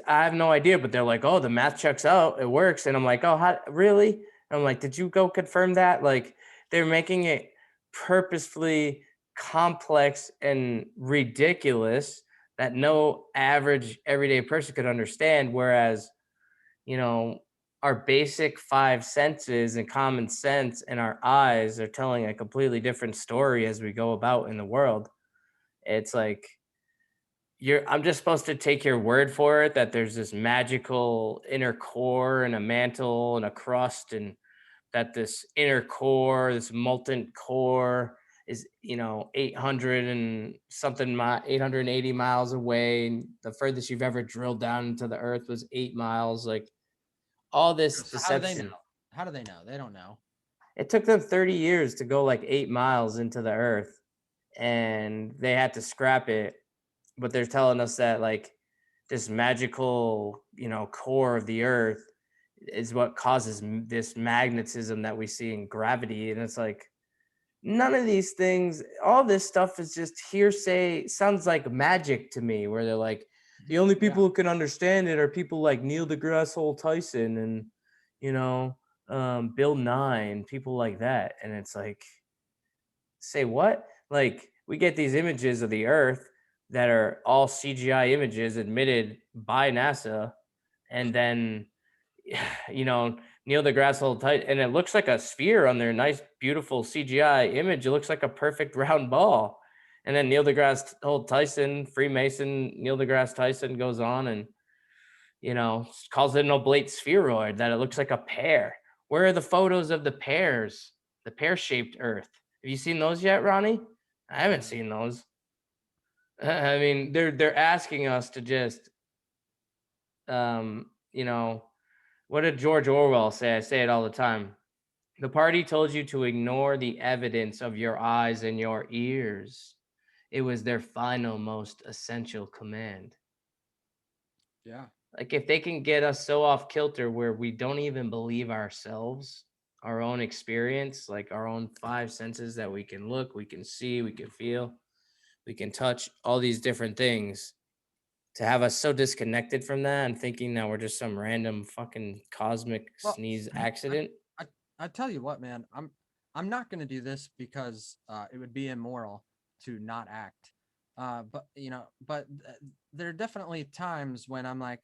have no idea, but they're like, oh, the math checks out, it works. And I'm like, oh, how, really? And I'm like, did you go confirm that? Like, they're making it purposefully complex and ridiculous that no average everyday person could understand. Whereas, our basic 5 senses and common sense and our eyes are telling a completely different story as we go about in the world. It's like, I'm just supposed to take your word for it that there's this magical inner core and a mantle and a crust, and that this inner core, this molten core, is 800 and something 880 miles away, and the furthest you've ever drilled down into the Earth was 8 miles. Like, all this deception. How do they know? They don't know. It took them 30 years to go like 8 miles into the Earth, and they had to scrap it. But they're telling us that like this magical, core of the Earth is what causes this magnetism that we see in gravity. And it's like, none of these things, all this stuff is just hearsay. Sounds like magic to me, where they're like, the only people who can understand it are people like Neil deGrasse Tyson and, Bill Nye and people like that. And it's like, say what? Like, we get these images of the Earth that are all CGI images admitted by NASA. And then, Neil deGrasse Tyson, and it looks like a sphere on their nice, beautiful CGI image. It looks like a perfect round ball. And then Neil deGrasse Tyson, Freemason, Neil deGrasse Tyson goes on and, calls it an oblate spheroid, that it looks like a pear. Where are the photos of the pears, the pear-shaped Earth? Have you seen those yet, Ronnie? I haven't seen those. I mean, they're asking us to just, what did George Orwell say? I say it all the time. The party told you to ignore the evidence of your eyes and your ears. It was their final, most essential command. Yeah. Like, if they can get us so off kilter where we don't even believe ourselves, our own experience, like our own 5 senses that we can look, we can see, we can feel, we can touch, all these different things, to have us so disconnected from that and thinking that we're just some random fucking cosmic sneeze accident. I tell you what, man, I'm not going to do this because it would be immoral to not act. But there are definitely times when I'm like,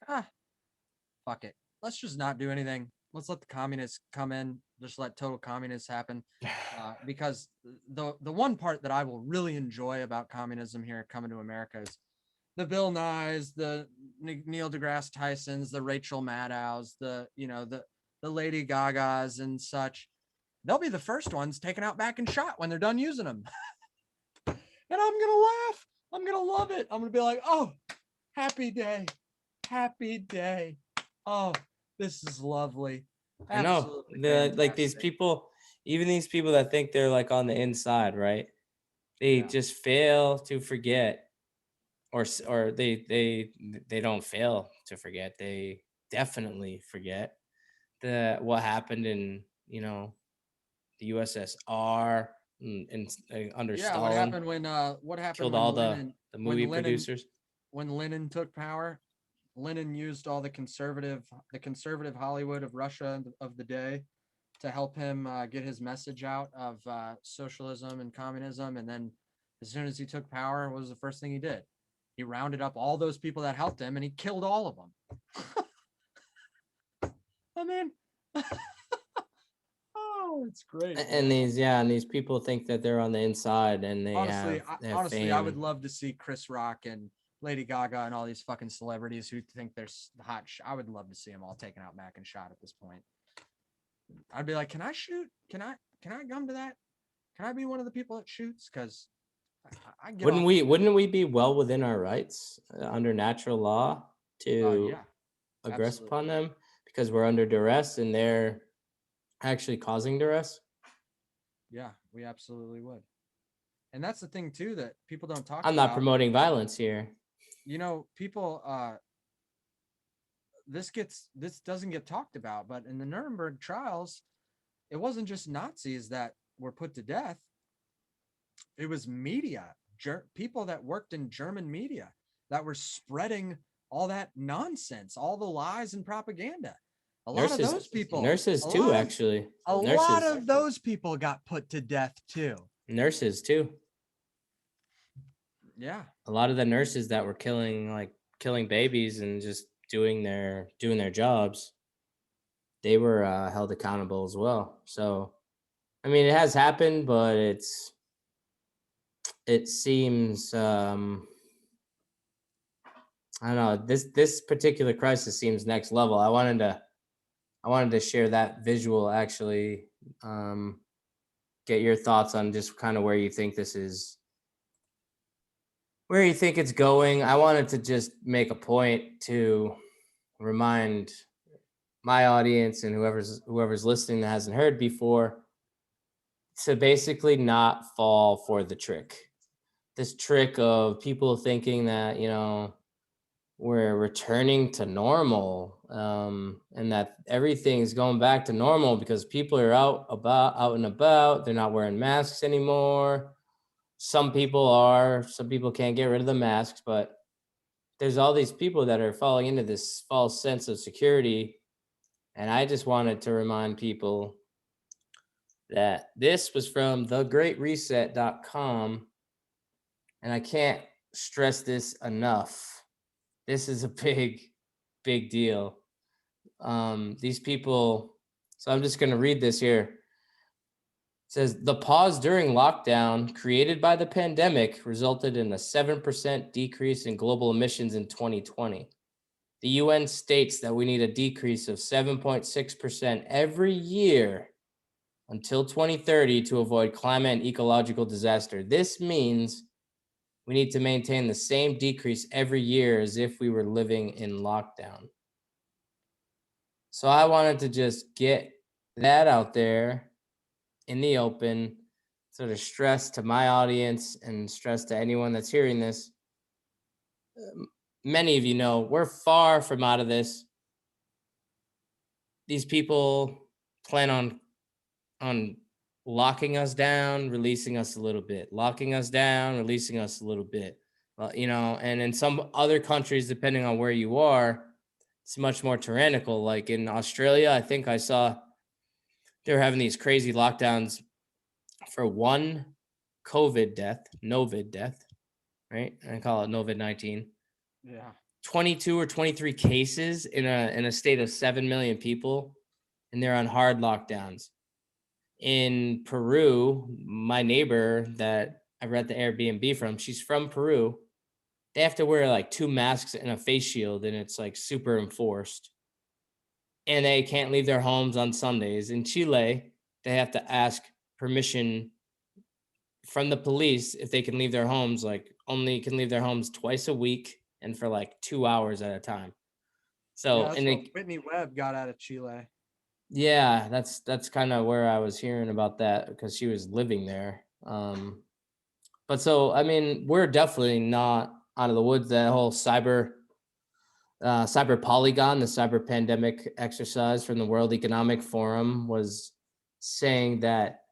fuck it. Let's just not do anything. Let's let the communists come in. Just let total communists happen. Because the one part that I will really enjoy about communism here coming to America is the Bill Nyes, the Neil deGrasse Tysons, the Rachel Maddows, the Lady Gagas and such. They'll be the first ones taken out back and shot when they're done using them. And I'm going to laugh. I'm going to love it. I'm going to be like, oh, happy day. Happy day. Oh, this is lovely. I know. Like these people, even these people that think they're like on the inside, right? They just fail to forget, or they don't fail to forget. They definitely forget what happened in, you know, the USSR and under Yeah, what Stalin. happened when Killed all the movie when producers. When Lenin took power? Lenin used all the conservative Hollywood of Russia of the day to help him get his message out of socialism and communism. And then as soon as he took power, what was the first thing he did? He rounded up all those people that helped him and he killed all of them. I mean, oh, it's great. And these people think that they're on the inside, and they have honestly, I would fame. love to see Chris Rock and Lady Gaga and all these fucking celebrities who think they're hot. I would love to see them all taken out back and shot at this point. I'd be like, can I shoot? Can I come to that? Can I be one of the people that shoots? Because I get Wouldn't we be well within our rights under natural law to aggress upon them, because we're under duress and they're actually causing duress? Yeah, we absolutely would. And that's the thing too that people don't talk about. I'm not promoting violence here. You know, people this doesn't get talked about, but in the Nuremberg trials, it wasn't just Nazis that were put to death. It was media, people that worked in German media that were spreading all that nonsense, all the lies and propaganda. A lot of those people, nurses too, actually. A lot of those people got put to death too. Nurses too. Yeah. A lot of the nurses that were killing babies and just doing their jobs, they were held accountable as well. So, I mean, it has happened, but it seems I don't know, this particular crisis seems next level. I wanted to share that visual, actually, get your thoughts on just kind of where you think this is, where you think it's going. I wanted to just make a point to remind my audience and whoever's listening that hasn't heard before, to basically not fall for the trick. This trick of people thinking that, you know, we're returning to normal, and that everything's going back to normal because people are out and about. They're not wearing masks anymore. Some people are. Some people can't get rid of the masks, but there's all these people that are falling into this false sense of security. And I just wanted to remind people that this was from thegreatreset.com, and I can't stress this enough. This is a big deal. These people, so I'm just going to read this here. It says, the pause during lockdown created by the pandemic resulted in a 7% decrease in global emissions in 2020. The UN states that we need a decrease of 7.6% every year until 2030 to avoid climate and ecological disaster. This means we need to maintain the same decrease every year as if we were living in lockdown. So I wanted to just get that out there in the open, sort of stress to my audience and stress to anyone that's hearing this. Many of you know we're far from out of this. These people plan on locking us down, releasing us a little bit, locking us down, releasing us a little bit. Well, you know, and in some other countries, depending on where you are, it's much more tyrannical. Like in Australia, I think I saw they're having these crazy lockdowns for one COVID death, Novid death, right? I call it Novid-19. Yeah. 22 or 23 cases in a state of 7 million people, and they're on hard lockdowns. In Peru, my neighbor that I rent the Airbnb from, she's from Peru. They have to wear like 2 masks and a face shield, and it's like super enforced. And they can't leave their homes on Sundays. In Chile, they have to ask permission from the police if they can leave their homes, like only can leave their homes twice a week and for like 2 hours at a time. So, yeah, that's what Whitney Webb got out of Chile. Yeah, that's kind of where I was hearing about that, because she was living there. But But so, I mean, we're definitely not out of the woods. That whole cyber polygon, the cyber pandemic exercise from the World Economic Forum was saying that,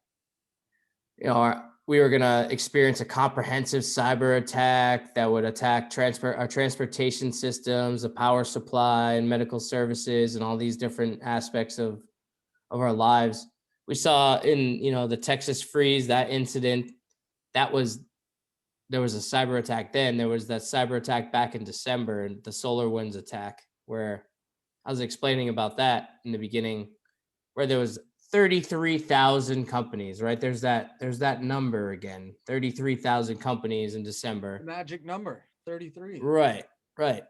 you know, we were going to experience a comprehensive cyber attack that would attack our transportation systems, the power supply and medical services and all these different aspects of our lives. We saw in, you know, the Texas freeze, that incident, there was a cyber attack then. There was that cyber attack back in December, and the SolarWinds attack, where I was explaining about that in the beginning, where there was 33,000 companies, right? There's that number again, 33,000 companies in December. Magic number, 33. Right.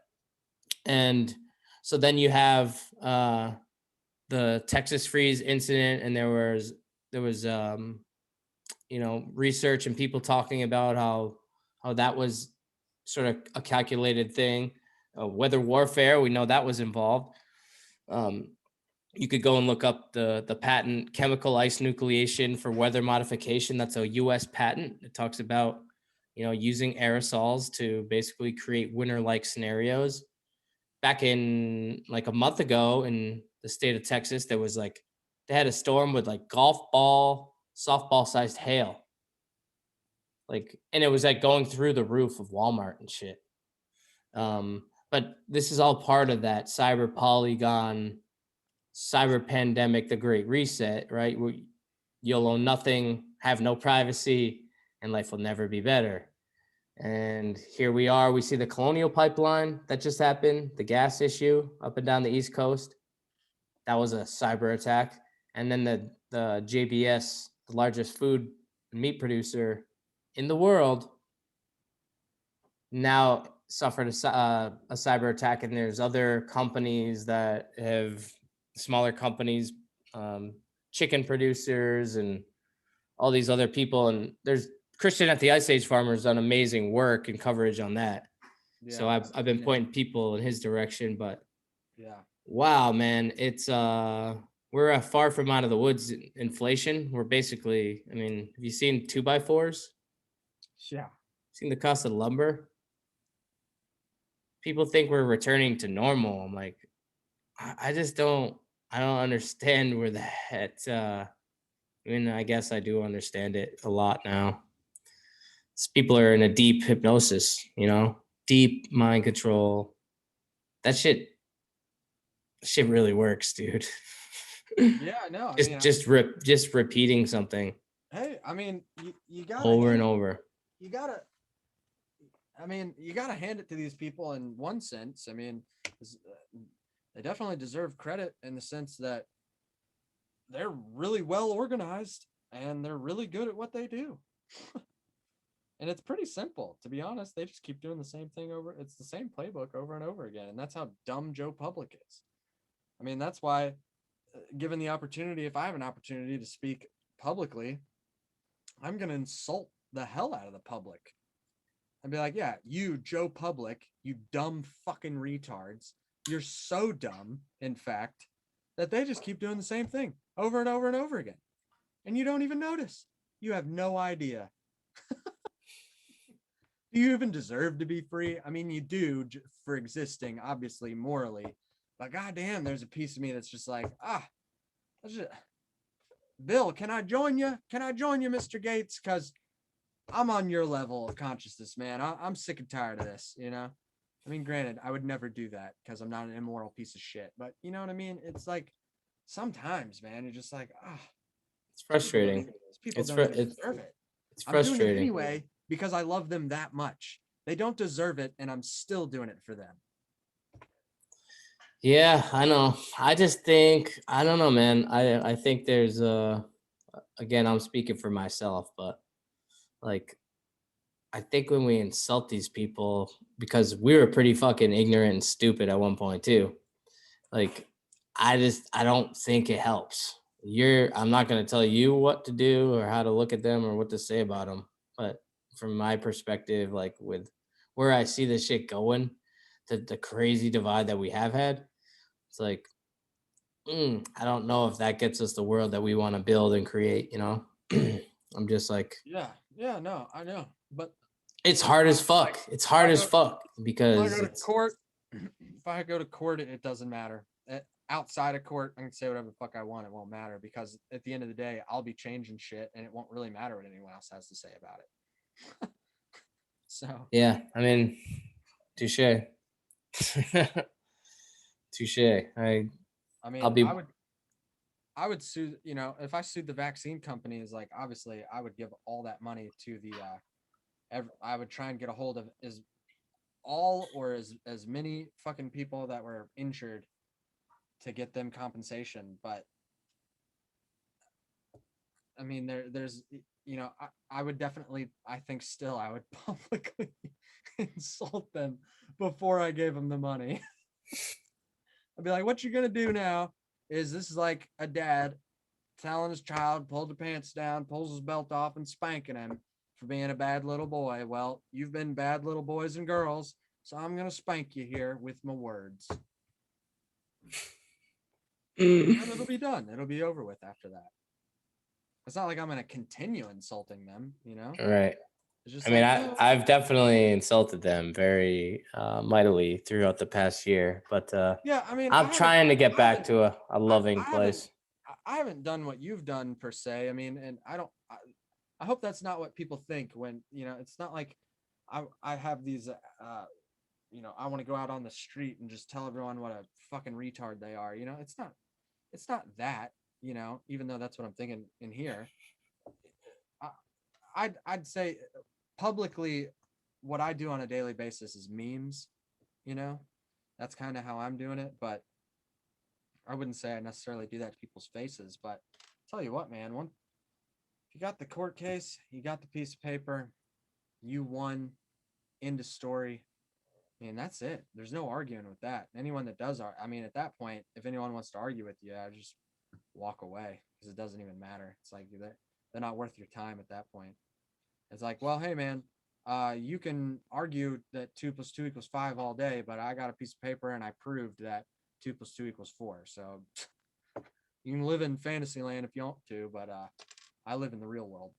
And so then you have the Texas freeze incident, and there was you know, research and people talking about how that was sort of a calculated thing. Weather warfare, we know that was involved. You could go and look up the patent, chemical ice nucleation for weather modification. That's a U.S. patent. It talks about, you know, using aerosols to basically create winter-like scenarios. Back in like a month ago in the state of Texas, there was like, they had a storm with like golf ball, softball sized hail. Like, and it was like going through the roof of Walmart and shit. But this is all part of that cyber polygon, cyber pandemic, the Great Reset, right? You'll own nothing, have no privacy, and life will never be better. And here we are. We see the Colonial Pipeline that just happened, the gas issue up and down the East Coast. That was a cyber attack. And then the JBS, the largest food and meat producer in the world, now suffered a cyber attack. And there's other companies that have, smaller companies, chicken producers and all these other people. And there's Christian at the Ice Age Farmer's done amazing work and coverage on that. Yeah, so I've been pointing people in his direction, but yeah, wow, man, it's we're far from out of the woods. Inflation, we're basically, I mean, have you seen 2x4s? Yeah. Seen the cost of lumber? People think we're returning to normal. I'm like, I don't understand where that I mean, I guess I do understand it a lot now. People are in a deep hypnosis, you know, deep mind control. That shit really works, dude. Yeah, I know. Just repeating something. Hey, I mean, you gotta over and over. You gotta hand it to these people in one sense. I mean, they definitely deserve credit in the sense that they're really well organized and they're really good at what they do. And it's pretty simple, to be honest. They just keep doing the same thing over. It's the same playbook over and over again. And that's how dumb Joe Public is. I mean, that's why, given the opportunity, if I have an opportunity to speak publicly, I'm going to insult the hell out of the public. And be like, yeah, you, Joe Public, you dumb fucking retards. You're so dumb, in fact, that they just keep doing the same thing over and over and over again. And you don't even notice. You have no idea. Do you even deserve to be free? I mean, you do for existing, obviously, morally. But goddamn, there's a piece of me that's just like, Bill, can I join you? Can I join you, Mr. Gates? Because I'm on your level of consciousness, man. I'm sick and tired of this, you know? I mean, granted, I would never do that because I'm not an immoral piece of shit. But you know what I mean? It's like, sometimes, man, you're just like, it's frustrating. People don't deserve it. It's frustrating. I'm doing it anyway because I love them that much. They don't deserve it, and I'm still doing it for them. Yeah, I know. I just think, I don't know, man. I think there's again, I'm speaking for myself, but like, I think when we insult these people, because we were pretty fucking ignorant and stupid at one point too. Like, I don't think it helps. I'm not going to tell you what to do or how to look at them or what to say about them. But from my perspective, like with where I see this shit going, the crazy divide that we have had, it's like, I don't know if that gets us the world that we want to build and create, you know? I'm just like, yeah, no, I know. But it's hard as fuck. It's hard as fuck because if I go to court, if I go to court, it doesn't matter. Outside of court, I can say whatever the fuck I want. It won't matter because at the end of the day, I'll be changing shit, and it won't really matter what anyone else has to say about it. So yeah, I mean, touche. Touche. I mean, I would sue, you know, if I sued the vaccine companies, like obviously I would give all that money to the I would try and get a hold of as many fucking people that were injured to get them compensation. But I mean, there's, you know, I would definitely, I think still I would publicly insult them before I gave them the money. I'd be like, what you're gonna do now is, this is like a dad telling his child, pull the pants down, pulls his belt off, and spanking him for being a bad little boy. Well, you've been bad little boys and girls, so I'm gonna spank you here with my words. And it'll be done. It'll be over with after that. It's not like I'm gonna continue insulting them, you know? Right. It's just I mean, like, I've definitely insulted them very mightily throughout the past year, but yeah, I mean, I'm trying to get back to a loving place. I haven't done what you've done per se. I mean, and I hope that's not what people think when, you know, it's not like I have these, you know, I want to go out on the street and just tell everyone what a fucking retard they are. You know, it's not that, you know, even though that's what I'm thinking in here. I'd say publicly what I do on a daily basis is memes, you know, that's kind of how I'm doing it. But I wouldn't say I necessarily do that to people's faces. But tell you what, man, if you got the court case, you got the piece of paper, you won, end of story. I mean, that's it. There's no arguing with that. Anyone that does, I mean, at that point, if anyone wants to argue with you, I just walk away because it doesn't even matter. It's like they're not worth your time at that point. It's like, well, hey, man, you can argue that 2 + 2 = 5 all day, but I got a piece of paper and I proved that 2 + 2 = 4. So you can live in fantasy land if you want to, but I live in the real world.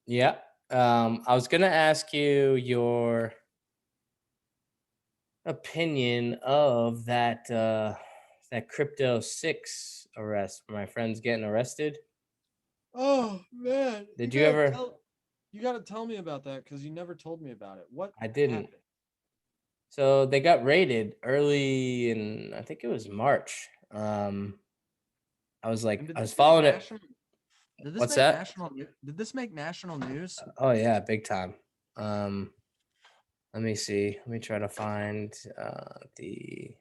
Yeah. I was gonna ask you your opinion of that Crypto 6 arrest. My friend's getting arrested. Oh man! Did you ever? You got to tell me about that because you never told me about it. What? I didn't. Happened? So they got raided early in, I think it was March. I was following it. What's that? Did this make national news? Oh yeah, big time. Let me see. Let me try to find the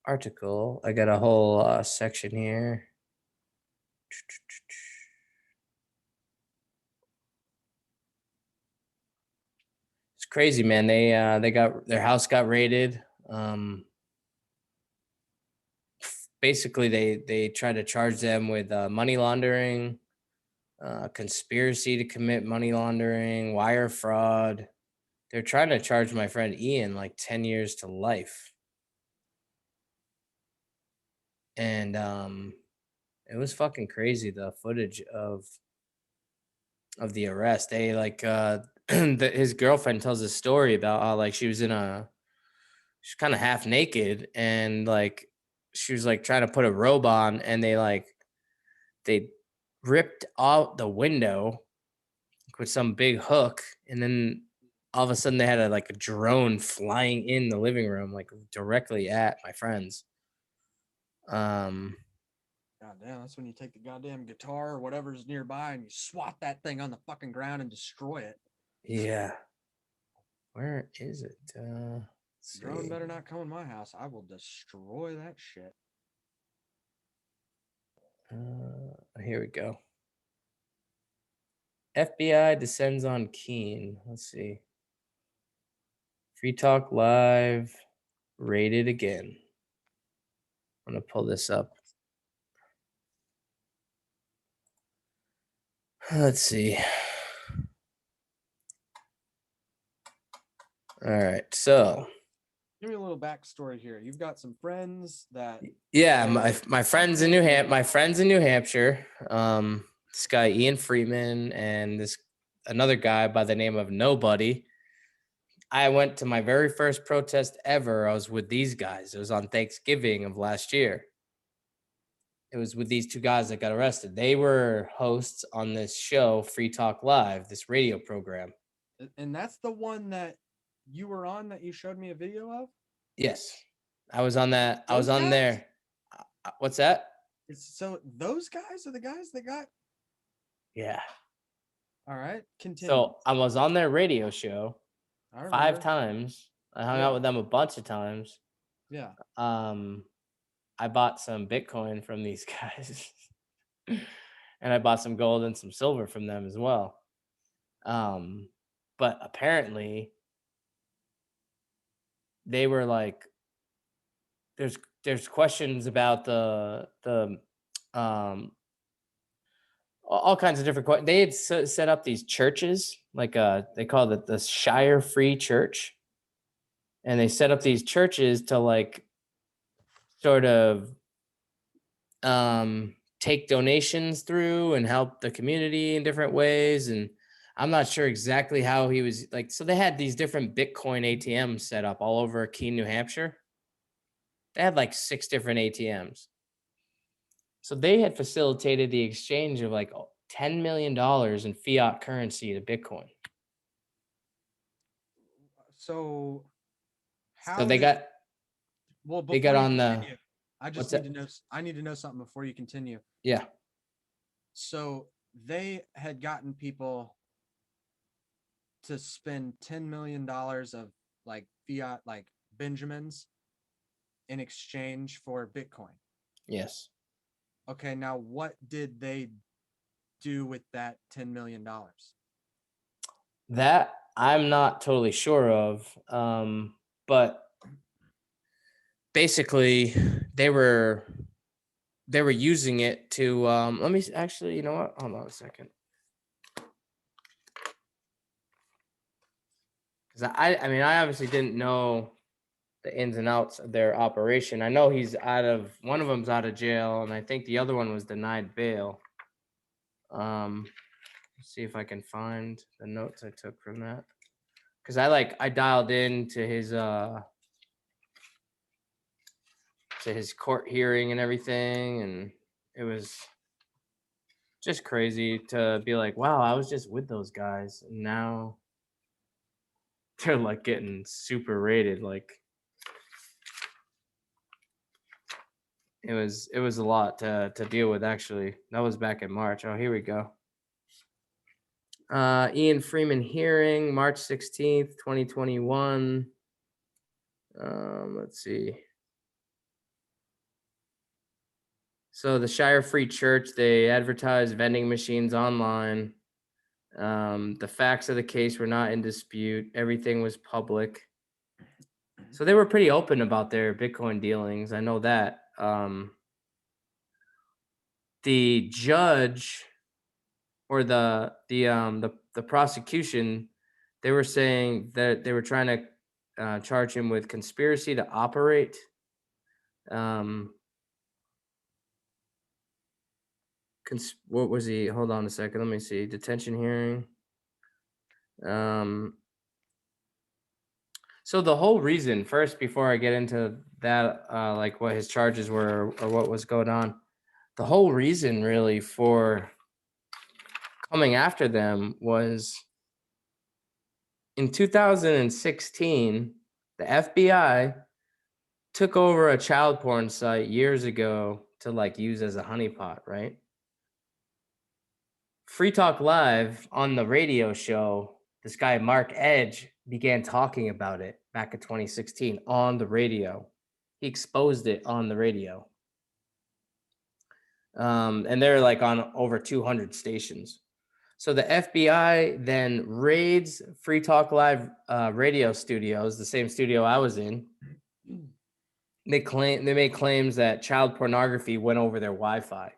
article. I got a whole section here. It's crazy, man. They got their house got raided. Basically, they tried to charge them with money laundering, conspiracy to commit money laundering, wire fraud. They're trying to charge my friend Ian like 10 years to life. And it was fucking crazy, the footage of the arrest. They like his girlfriend tells a story about how like she's kind of half naked and like she was like trying to put a robe on and they ripped out the window with some big hook, and then all of a sudden they had a drone flying in the living room, like directly at my friends. Goddamn, that's when you take the goddamn guitar or whatever's nearby and you swat that thing on the fucking ground and destroy it. Yeah. Where is it? Drone better not come in my house. I will destroy that shit. Here we go. FBI descends on Keene. Let's see. Free Talk Live raided again. I'm gonna pull this up. Let's see. All right, so give me a little backstory here. You've got some friends that my friends in New Hampshire. this guy Ian Freeman and another guy by the name of Nobody. I went to my very first protest ever. I was with these guys. It was on Thanksgiving of last year. It was with these two guys that got arrested. They were hosts on this show, Free Talk Live, this radio program. And that's the one that you were on that you showed me a video of? Yes. I was on that. I was on there. What's that? So those guys are the guys that got. Yeah. All right. Continue. So I was on their radio show 5 times. I hung out with them a bunch of times. Yeah. I bought some Bitcoin from these guys. And I bought some gold and some silver from them as well. But apparently they were like, there's questions about the all kinds of different questions. They had set up these churches, like they call it the Shire Free Church. And they set up these churches to like sort of take donations through and help the community in different ways. And I'm not sure exactly how he was like, so they had these different Bitcoin ATMs set up all over Keene, New Hampshire. They had like 6 different ATMs. So they had facilitated the exchange of like $10 million in fiat currency to Bitcoin. So how? So they got. Well, they got on the. I just need to know. I need to know something before you continue. Yeah. So they had gotten people to spend $10 million of like fiat, like Benjamins, in exchange for Bitcoin. Yes. Okay. Now, what did they do with that $10 million? That I'm not totally sure of. But basically they were using it to let me actually, you know what, hold on a second, because I mean I obviously didn't know the ins and outs of their operation. I know one of them's out of jail, and I think the other one was denied bail. Let's see if I can find the notes I took from that, because I dialed in to his court hearing and everything, and it was just crazy to be like, wow, I was just with those guys and now they're like getting super rated. Like it was a lot to deal with. Actually, that was back in March. Oh, here we go. Ian Freeman hearing, March 16th, 2021. Let's see. So the Shire Free Church, they advertised vending machines online. The facts of the case were not in dispute. Everything was public. So they were pretty open about their Bitcoin dealings. I know that. The judge or the prosecution, they were saying that they were trying to charge him with conspiracy to operate. What was he? Hold on a second. Let me see. Detention hearing. So the whole reason, first, before I get into that, like what his charges were or what was going on, the whole reason really for coming after them was in 2016, the FBI took over a child porn site years ago to like use as a honeypot, right? Free Talk Live on the radio show, this guy Mark Edge began talking about it back in 2016 on the radio. He exposed it on the radio. And they're like on over 200 stations. So the FBI then raids Free Talk Live radio studios, the same studio I was in. They made claims that child pornography went over their Wi-Fi.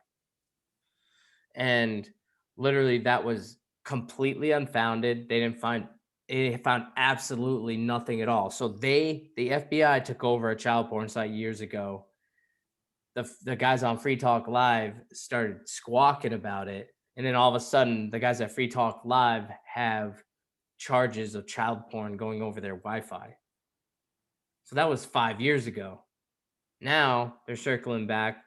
And literally that was completely unfounded. They found absolutely nothing at all. So the FBI took over a child porn site years ago. The guys on Free Talk Live started squawking about it. And then all of a sudden, the guys at Free Talk Live have charges of child porn going over their Wi-Fi. So that was 5 years ago. Now they're circling back.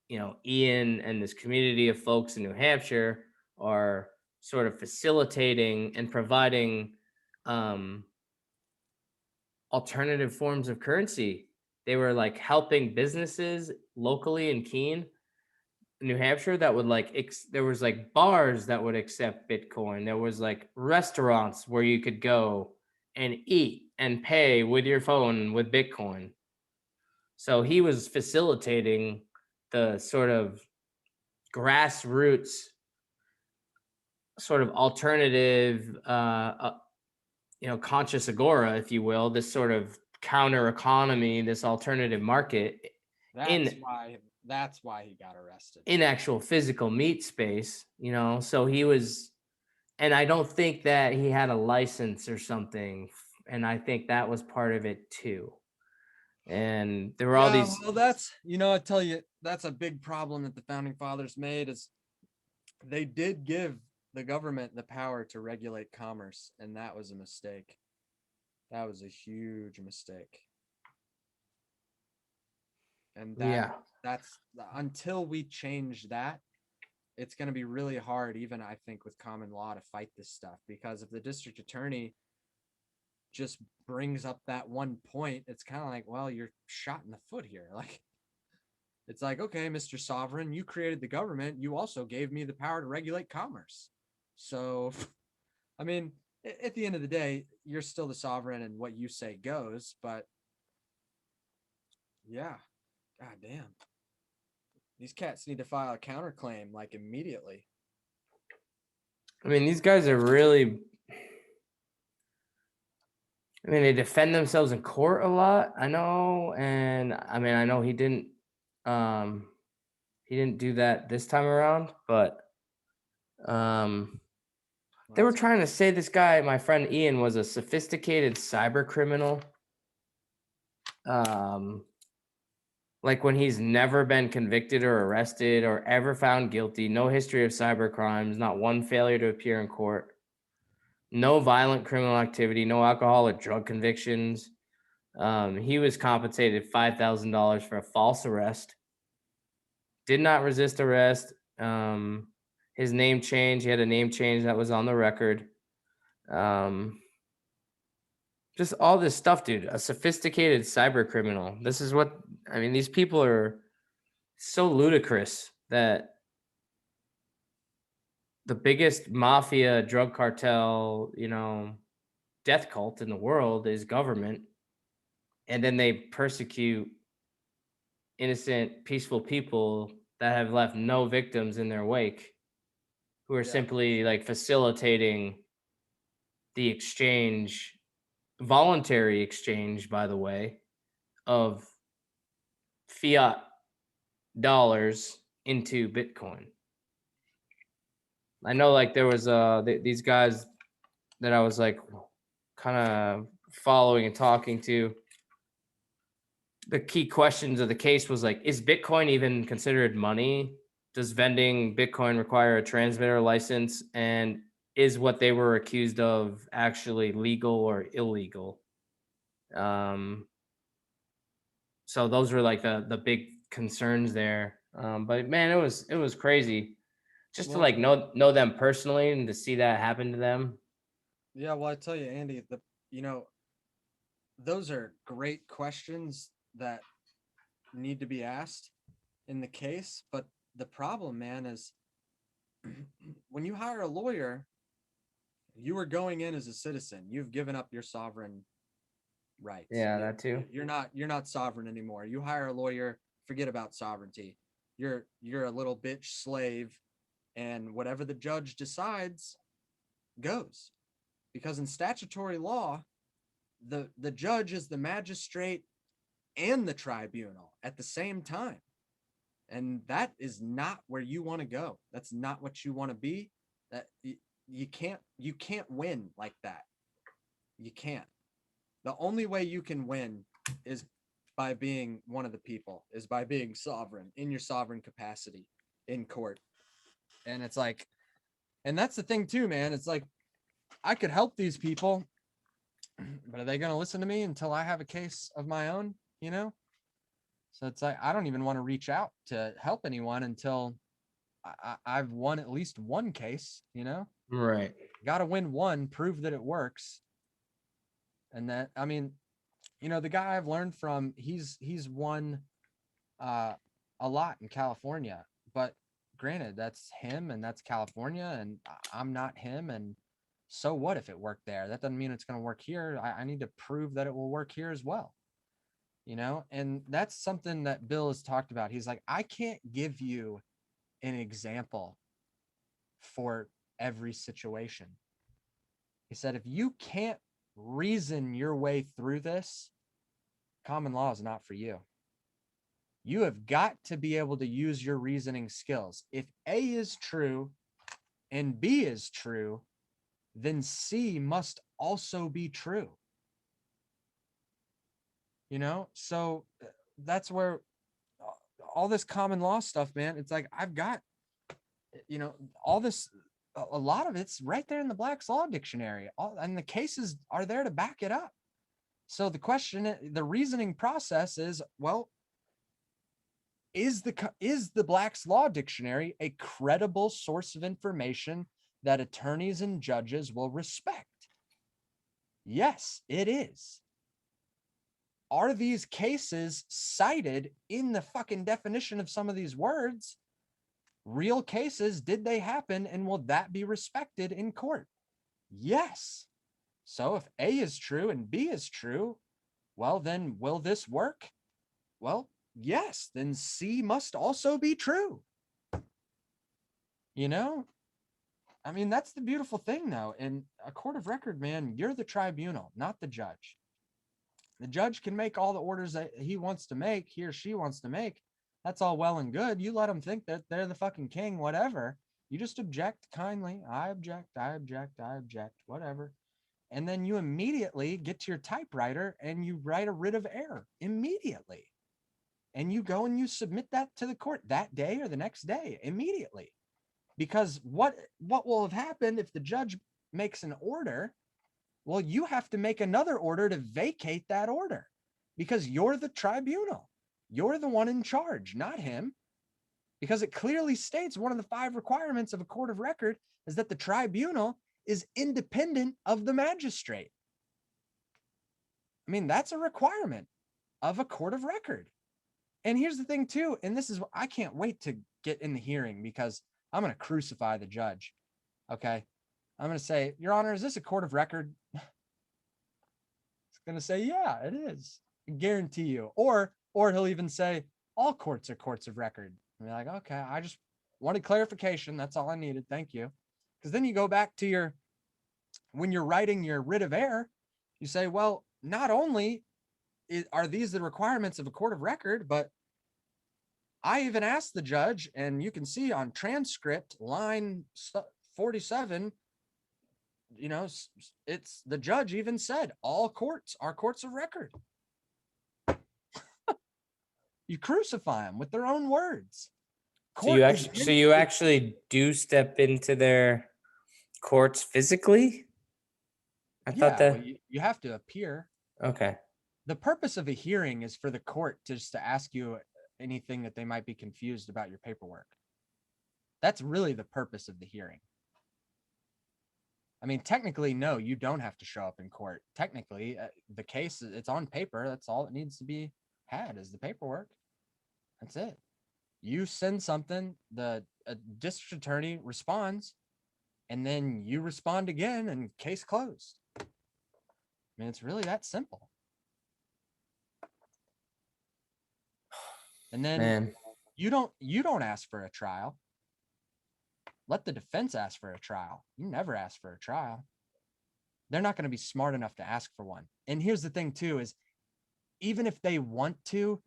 You know, Ian and this community of folks in New Hampshire are sort of facilitating and providing alternative forms of currency. They were like helping businesses locally in Keene, New Hampshire, that would like there was like bars that would accept Bitcoin. There was like restaurants where you could go and eat and pay with your phone with Bitcoin. So he was facilitating the sort of grassroots, sort of alternative, conscious agora, if you will, this sort of counter economy, this alternative market. That's why he got arrested. In actual physical meat space, so he was, and I don't think that he had a license or something, and I think that was part of it too. And there were all these. Well, that's, I tell you, that's a big problem that the founding fathers made, is they did give the government the power to regulate commerce, and that was a mistake. That was a huge mistake. And that's until we change that, it's going to be really hard, even I think with common law, to fight this stuff. Because if the district attorney just brings up that one point, it's kind of like, well, you're shot in the foot here. Like, it's like, okay, Mr. Sovereign, you created the government. You also gave me the power to regulate commerce. So, I mean, at the end of the day, you're still the sovereign and what you say goes. But yeah. God damn. These cats need to file a counterclaim like immediately. I mean, these guys are really, they defend themselves in court a lot, I know. And I mean, I know he didn't do that this time around, but they were trying to say this guy, my friend Ian, was a sophisticated cyber criminal. Like when he's never been convicted or arrested or ever found guilty, no history of cyber crimes, not one failure to appear in court, no violent criminal activity, no alcohol or drug convictions. He was compensated $5,000 for a false arrest. Did not resist arrest. His name change, he had a name change that was on the record. Just all this stuff, dude. A sophisticated cyber criminal. This is what, I mean, these people are so ludicrous that the biggest mafia, drug cartel, death cult in the world is government. And then they persecute innocent, peaceful people that have left no victims in their wake, who are simply like facilitating the exchange, voluntary exchange, by the way, of fiat dollars into Bitcoin. I know, like, there was these guys that I was like kind of following and talking to. The key questions of the case was like, is Bitcoin even considered money? Does vending Bitcoin require a transmitter license? And is what they were accused of actually legal or illegal? So those were like the big concerns there. But man, it was crazy just to like know them personally and to see that happen to them. Yeah, well, I tell you, Andy, those are great questions that need to be asked in the case. But the problem, man, is when you hire a lawyer, you are going in as a citizen. You've given up your sovereign rights. Yeah, that too. You're not sovereign anymore. You hire a lawyer, forget about sovereignty. You're a little bitch slave, and whatever the judge decides goes. Because in statutory law, the judge is the magistrate and the tribunal at the same time. And that is not where you want to go. That's not what you want to be. That you can't win like that. You can't. The only way you can win is by being one of the people, is by being sovereign, in your sovereign capacity in court. And it's like, and that's the thing too, man. It's like, I could help these people, but are they going to listen to me until I have a case of my own, you know? So it's like, I don't even want to reach out to help anyone until I've won at least one case, you know? Right. Got to win one, prove that it works. And that, I mean, you know, the guy I've learned from, he's won a lot in California, but granted, that's him and that's California, and I'm not him. And so what if it worked there? That doesn't mean it's going to work here. I need to prove that it will work here as well. You know, and that's something that Bill has talked about. He's like, I can't give you an example for every situation. He said, if you can't reason your way through this, common law is not for you. You have got to be able to use your reasoning skills. If A is true and B is true, then C must also be true. You know, so that's where all this common law stuff, man, it's like, I've got, you know, all this, a lot of it's right there in the Black's Law Dictionary, and the cases are there to back it up. So the question, the reasoning process is, well, is the Black's Law Dictionary a credible source of information that attorneys and judges will respect? Yes, it is. Are these cases cited in the fucking definition of some of these words? Real cases, did they happen, and will that be respected in court? Yes. So if A is true and B is true, well, then will this work? Well, yes, then C must also be true. You know, I mean, that's the beautiful thing, though. In a court of record, man, you're the tribunal, not the judge. The judge can make all the orders that he wants to make, he or she wants to make. That's all well and good. You let them think that they're the fucking king, whatever. You just object kindly. I object, I object, I object, whatever. And then you immediately get to your typewriter and you write a writ of error immediately. And you go and you submit that to the court that day or the next day immediately. Because what will have happened if the judge makes an order? Well, you have to make another order to vacate that order because you're the tribunal. You're the one in charge, not him. Because it clearly states one of the 5 requirements of a court of record is that the tribunal is independent of the magistrate. I mean, that's a requirement of a court of record. And here's the thing too, and this is what I can't wait to get in the hearing because I'm going to crucify the judge. Okay. I'm going to say, Your Honor, is this a court of record? It's going to say, yeah, it is. I guarantee you. Or he'll even say, all courts are courts of record. And be like, okay, I just wanted clarification. That's all I needed. Thank you. Because then you go back to when you're writing your writ of error, you say, well, not only are these the requirements of a court of record, but I even asked the judge, and you can see on transcript line 47, you know, it's the judge even said all courts are courts of record. You crucify them with their own words. So you actually do step into their courts physically? I thought that you have to appear. Okay. The purpose of a hearing is for the court just to ask you anything that they might be confused about your paperwork. That's really the purpose of the hearing. I mean, technically, no, you don't have to show up in court. Technically, the case, it's on paper. That's all it needs to be had is the paperwork. That's it. You send something, the district attorney responds, and then you respond again and case closed. I mean, it's really that simple. And then you don't ask for a trial. Let the defense ask for a trial. You never ask for a trial. They're not going to be smart enough to ask for one. And here's the thing too, is even if they want to,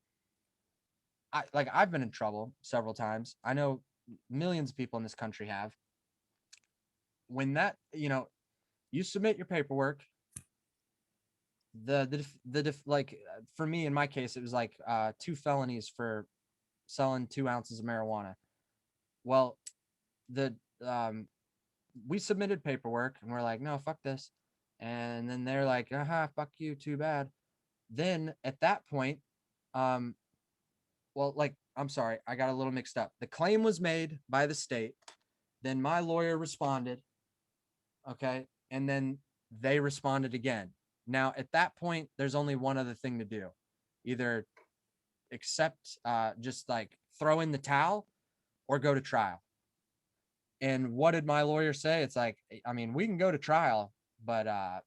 I've been in trouble several times. I know millions of people in this country have. When that, you submit your paperwork, for me, in my case, it was like 2 felonies for selling 2 ounces of marijuana. Well, we submitted paperwork and we're like, no, fuck this. And then they're like, fuck you, too bad. Then at that point, I'm sorry, I got a little mixed up. The claim was made by the state. Then my lawyer responded. Okay. And then they responded again. Now, at that point, there's only one other thing to do. Either accept, just like throw in the towel or go to trial. And what did my lawyer say? It's like, I mean, we can go to trial, but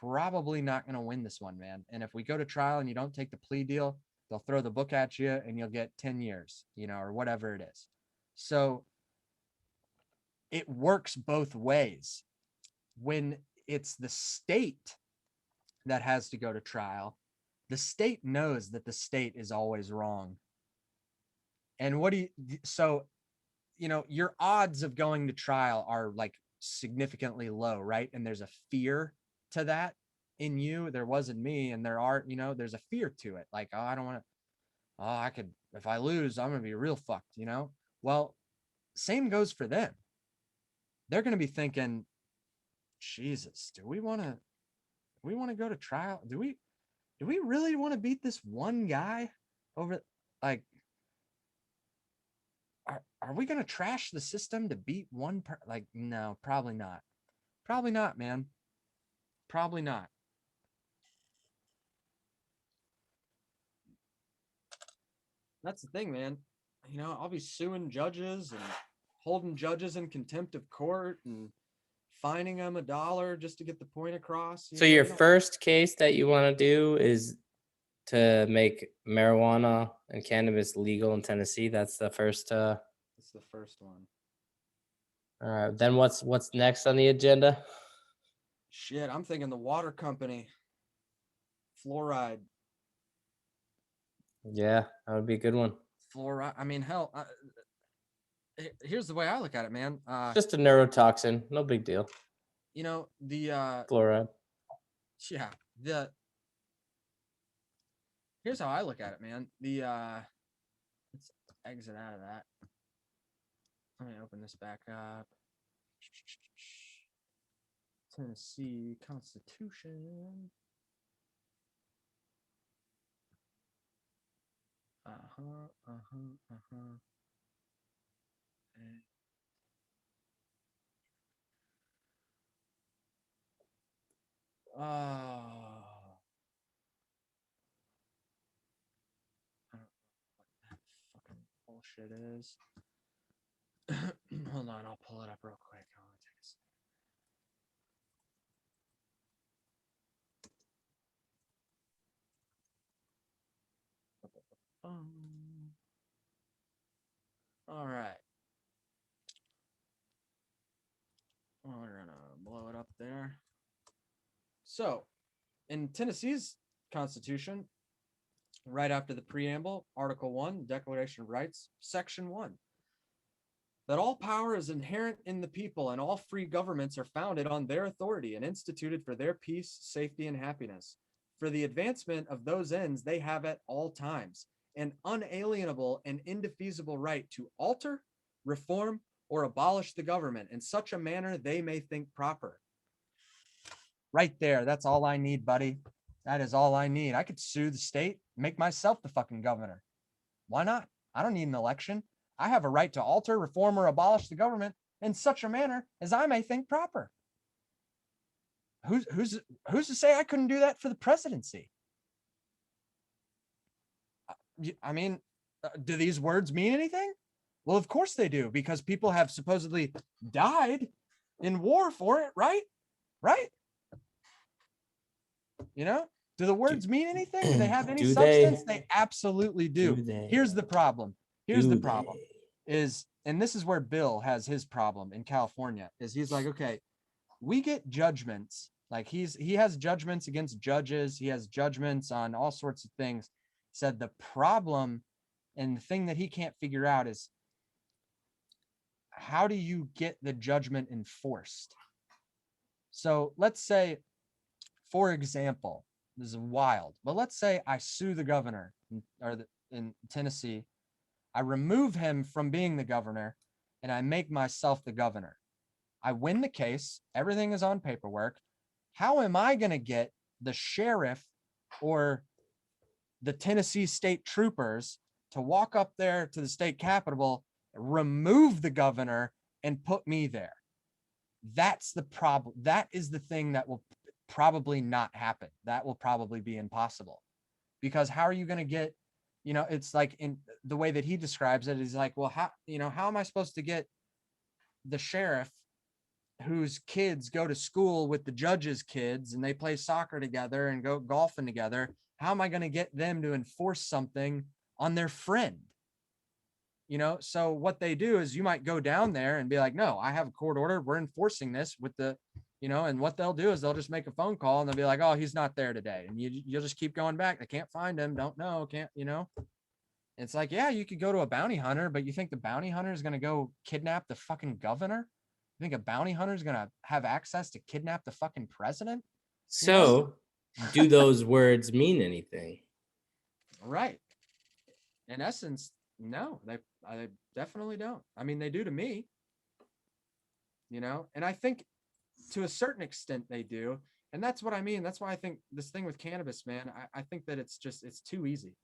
probably not going to win this one, man. And if we go to trial and you don't take the plea deal, they'll throw the book at you and you'll get 10 years, or whatever it is. So it works both ways. When it's the state that has to go to trial, the state knows that the state is always wrong. And your odds of going to trial are like significantly low, right? And there's a fear to that in you. There was in me, and there's a fear to it. Like, I don't want to, if I lose, I'm going to be real fucked, Well, same goes for them. They're going to be thinking, Jesus, do we want to go to trial? Do we really want to beat this one guy over? Like, are we going to trash the system to beat one like, no, probably not. Probably not, man. Probably not. That's the thing, man. I'll be suing judges and holding judges in contempt of court and fining them $1 just to get the point across. So your first case that you want to do is to make marijuana and cannabis legal in Tennessee. That's the first. That's the first one. All right. Then what's next on the agenda? Shit, I'm thinking the water company. Fluoride. Yeah, that would be a good one. Fluoride. I mean, hell. Here's the way I look at it, man. Just a neurotoxin, no big deal. The fluoride. Yeah. Here's how I look at it, man. Let's exit out of that. Let me open this back up. Tennessee Constitution. I don't know what that fucking bullshit is. Hold on, I'll pull it up real quick. All right. We're gonna blow it up there. So, in Tennessee's Constitution, right after the preamble, Article 1, Declaration of Rights, Section 1, that all power is inherent in the people and all free governments are founded on their authority and instituted for their peace, safety, and happiness. For the advancement of those ends, they have at all times an unalienable and indefeasible right to alter, reform, or abolish the government in such a manner they may think proper. Right there. That's all I need, buddy. That is all I need. I could sue the state, make myself the fucking governor. Why not? I don't need an election. I have a right to alter, reform, or abolish the government in such a manner as I may think proper. Who's to say I couldn't do that for the presidency? I mean, do these words mean anything? Well, of course they do, because people have supposedly died in war for it, right? Right? Do the words mean anything? Do they have any substance? They absolutely do. Here's the problem. And this is where Bill has his problem in California, is he's like, okay, we get judgments. Like he has judgments against judges. He has judgments on all sorts of things. Said the problem and the thing that he can't figure out is, how do you get the judgment enforced? So let's say, for example, this is wild, but let's say I sue the governor in Tennessee I remove him from being the governor, and I make myself the governor. I win the case. Everything is on paperwork. How am I going to get the sheriff or the Tennessee state troopers to walk up there to the state capitol, remove the governor, and put me there? That's the problem. That is the thing that will probably not happen. That will probably be impossible, because how are you going to get, it's like in the way that he describes it is like, well, how am I supposed to get the sheriff whose kids go to school with the judge's kids and they play soccer together and go golfing together? How am I going to get them to enforce something on their friend? So what they do is you might go down there and be like, no, I have a court order. We're enforcing this with the, and what they'll do is they'll just make a phone call and they'll be like, oh, he's not there today. And you'll just keep going back. They can't find him. Don't know. Can't, It's like, yeah, you could go to a bounty hunter, but you think the bounty hunter is going to go kidnap the fucking governor? You think a bounty hunter is going to have access to kidnap the fucking president? So do those words mean anything? Right. In essence, no, they definitely don't. I mean, they do to me, and I think to a certain extent they do. And that's what I mean. That's why I think this thing with cannabis, man, I think that it's too easy.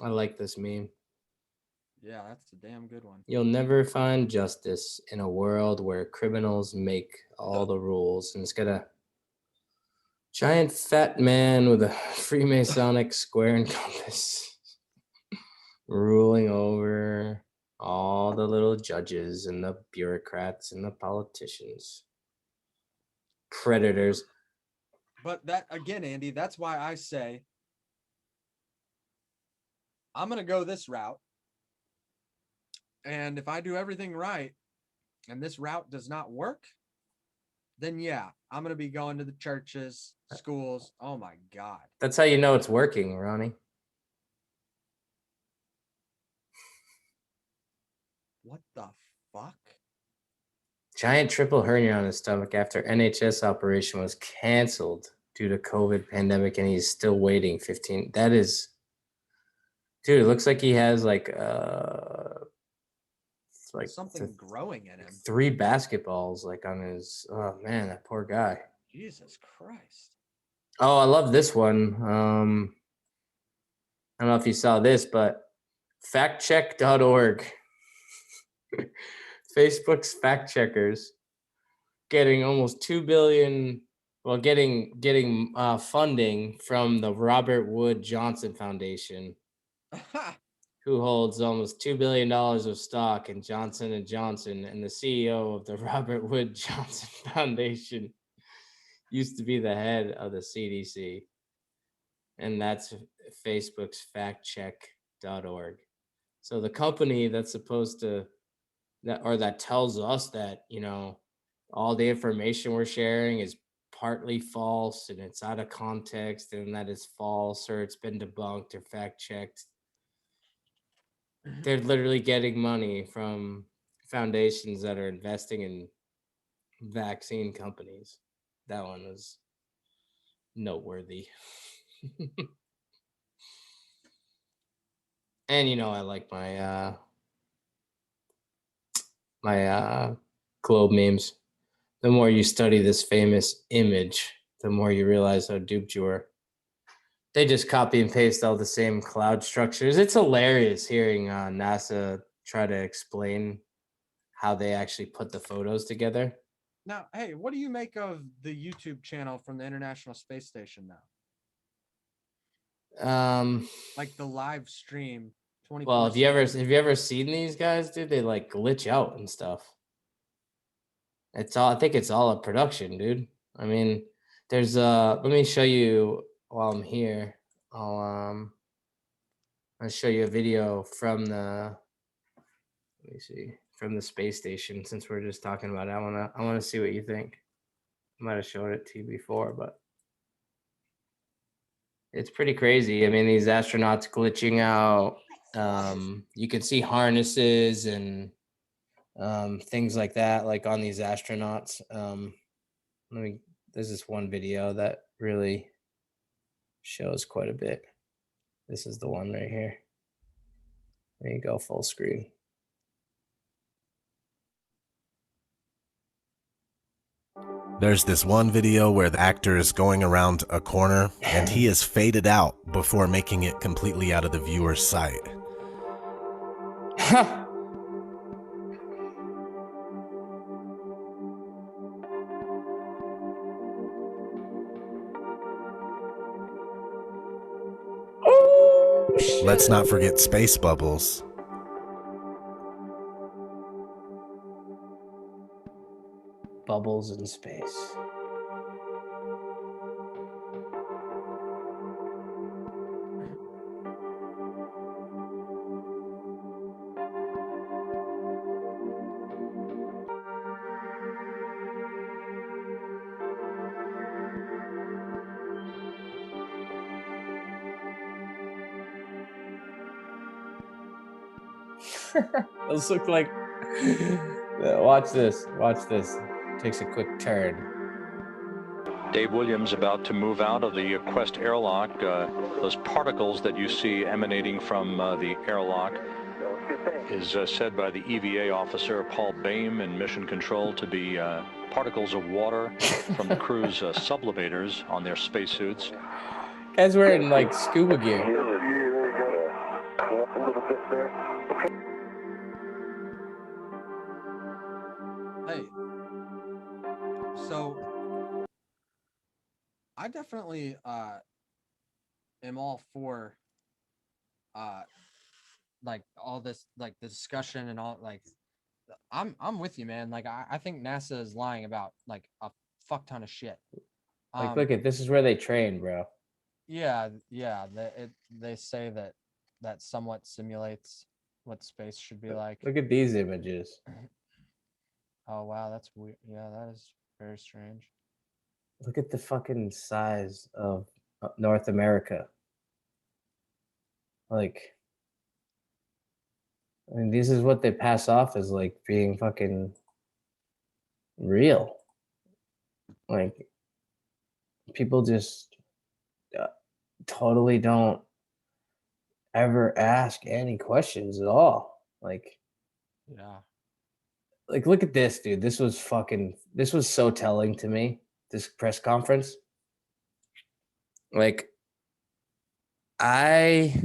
I like this meme. Yeah, that's a damn good one. You'll never find justice in a world where criminals make all the rules. And it's got a giant fat man with a Freemasonic square and compass ruling over all the little judges and the bureaucrats and the politicians. Predators. But that, again, Andy, that's why I say I'm going to go this route. And if I do everything right and this route does not work, then yeah, I'm going to be going to the churches, schools. Oh my God. That's how you know it's working, Ronnie. What the fuck? Giant triple hernia on his stomach after NHS operation was canceled due to COVID pandemic, and he's still waiting 15. That is, dude, it looks like he has like something growing in him. 3 basketballs like on his, oh man, that poor guy. Jesus Christ. Oh, I love this one. I don't know if you saw this, but factcheck.org. Facebook's fact checkers getting almost $2 billion, getting funding from the Robert Wood Johnson Foundation, who holds almost $2 billion of stock in Johnson & Johnson, and the CEO of the Robert Wood Johnson Foundation used to be the head of the CDC. And that's Facebook's factcheck.org. So the company that's supposed to, that tells us that, all the information we're sharing is partly false and it's out of context and that is false or it's been debunked or fact checked. They're literally getting money from foundations that are investing in vaccine companies. That one was noteworthy. And I like my globe memes. The more you study this famous image, the more you realize how duped you are. They just copy and paste all the same cloud structures. It's hilarious hearing NASA try to explain how they actually put the photos together. Now, hey, what do you make of the YouTube channel from the International Space Station now? Like the live stream. Well, have you ever seen these guys, dude? They like glitch out and stuff. I think it's all a production, dude. I mean, there's let me show you while I'm here. I'll show you a video from the space station, since we're just talking about it. I wanna see what you think. I might have showed it to you before, but it's pretty crazy. I mean, these astronauts glitching out. You can see harnesses and things like that, like on these astronauts. There's this one video that really shows quite a bit. This is the one right here. There you go, full screen. There's this one video where the actor is going around a corner and he is faded out before making it completely out of the viewer's sight. Let's not forget space bubbles. Bubbles in space. Those look like. Watch this. Watch this. Takes a quick turn. Dave Williams about to move out of the Quest airlock. Those particles that you see emanating from the airlock is said by the EVA officer Paul Baim in Mission Control to be particles of water from the crew's sublimators on their spacesuits. Guys wearing like scuba gear. Hey, so I definitely am all for like all this, like the discussion and all. Like I'm with you, man. Like I think NASA is lying about like a fuck ton of shit. Like, look at this is where they train, bro. Yeah. They say that somewhat simulates what space should be like. Look at these images. Oh wow, that's weird. Yeah, that is very strange. Look at the fucking size of North America. Like, I mean, this is what they pass off as like being fucking real. Like, people just totally don't ever ask any questions at all. Like, yeah. Like, look at this, dude. This was so telling to me, this press conference. Like, I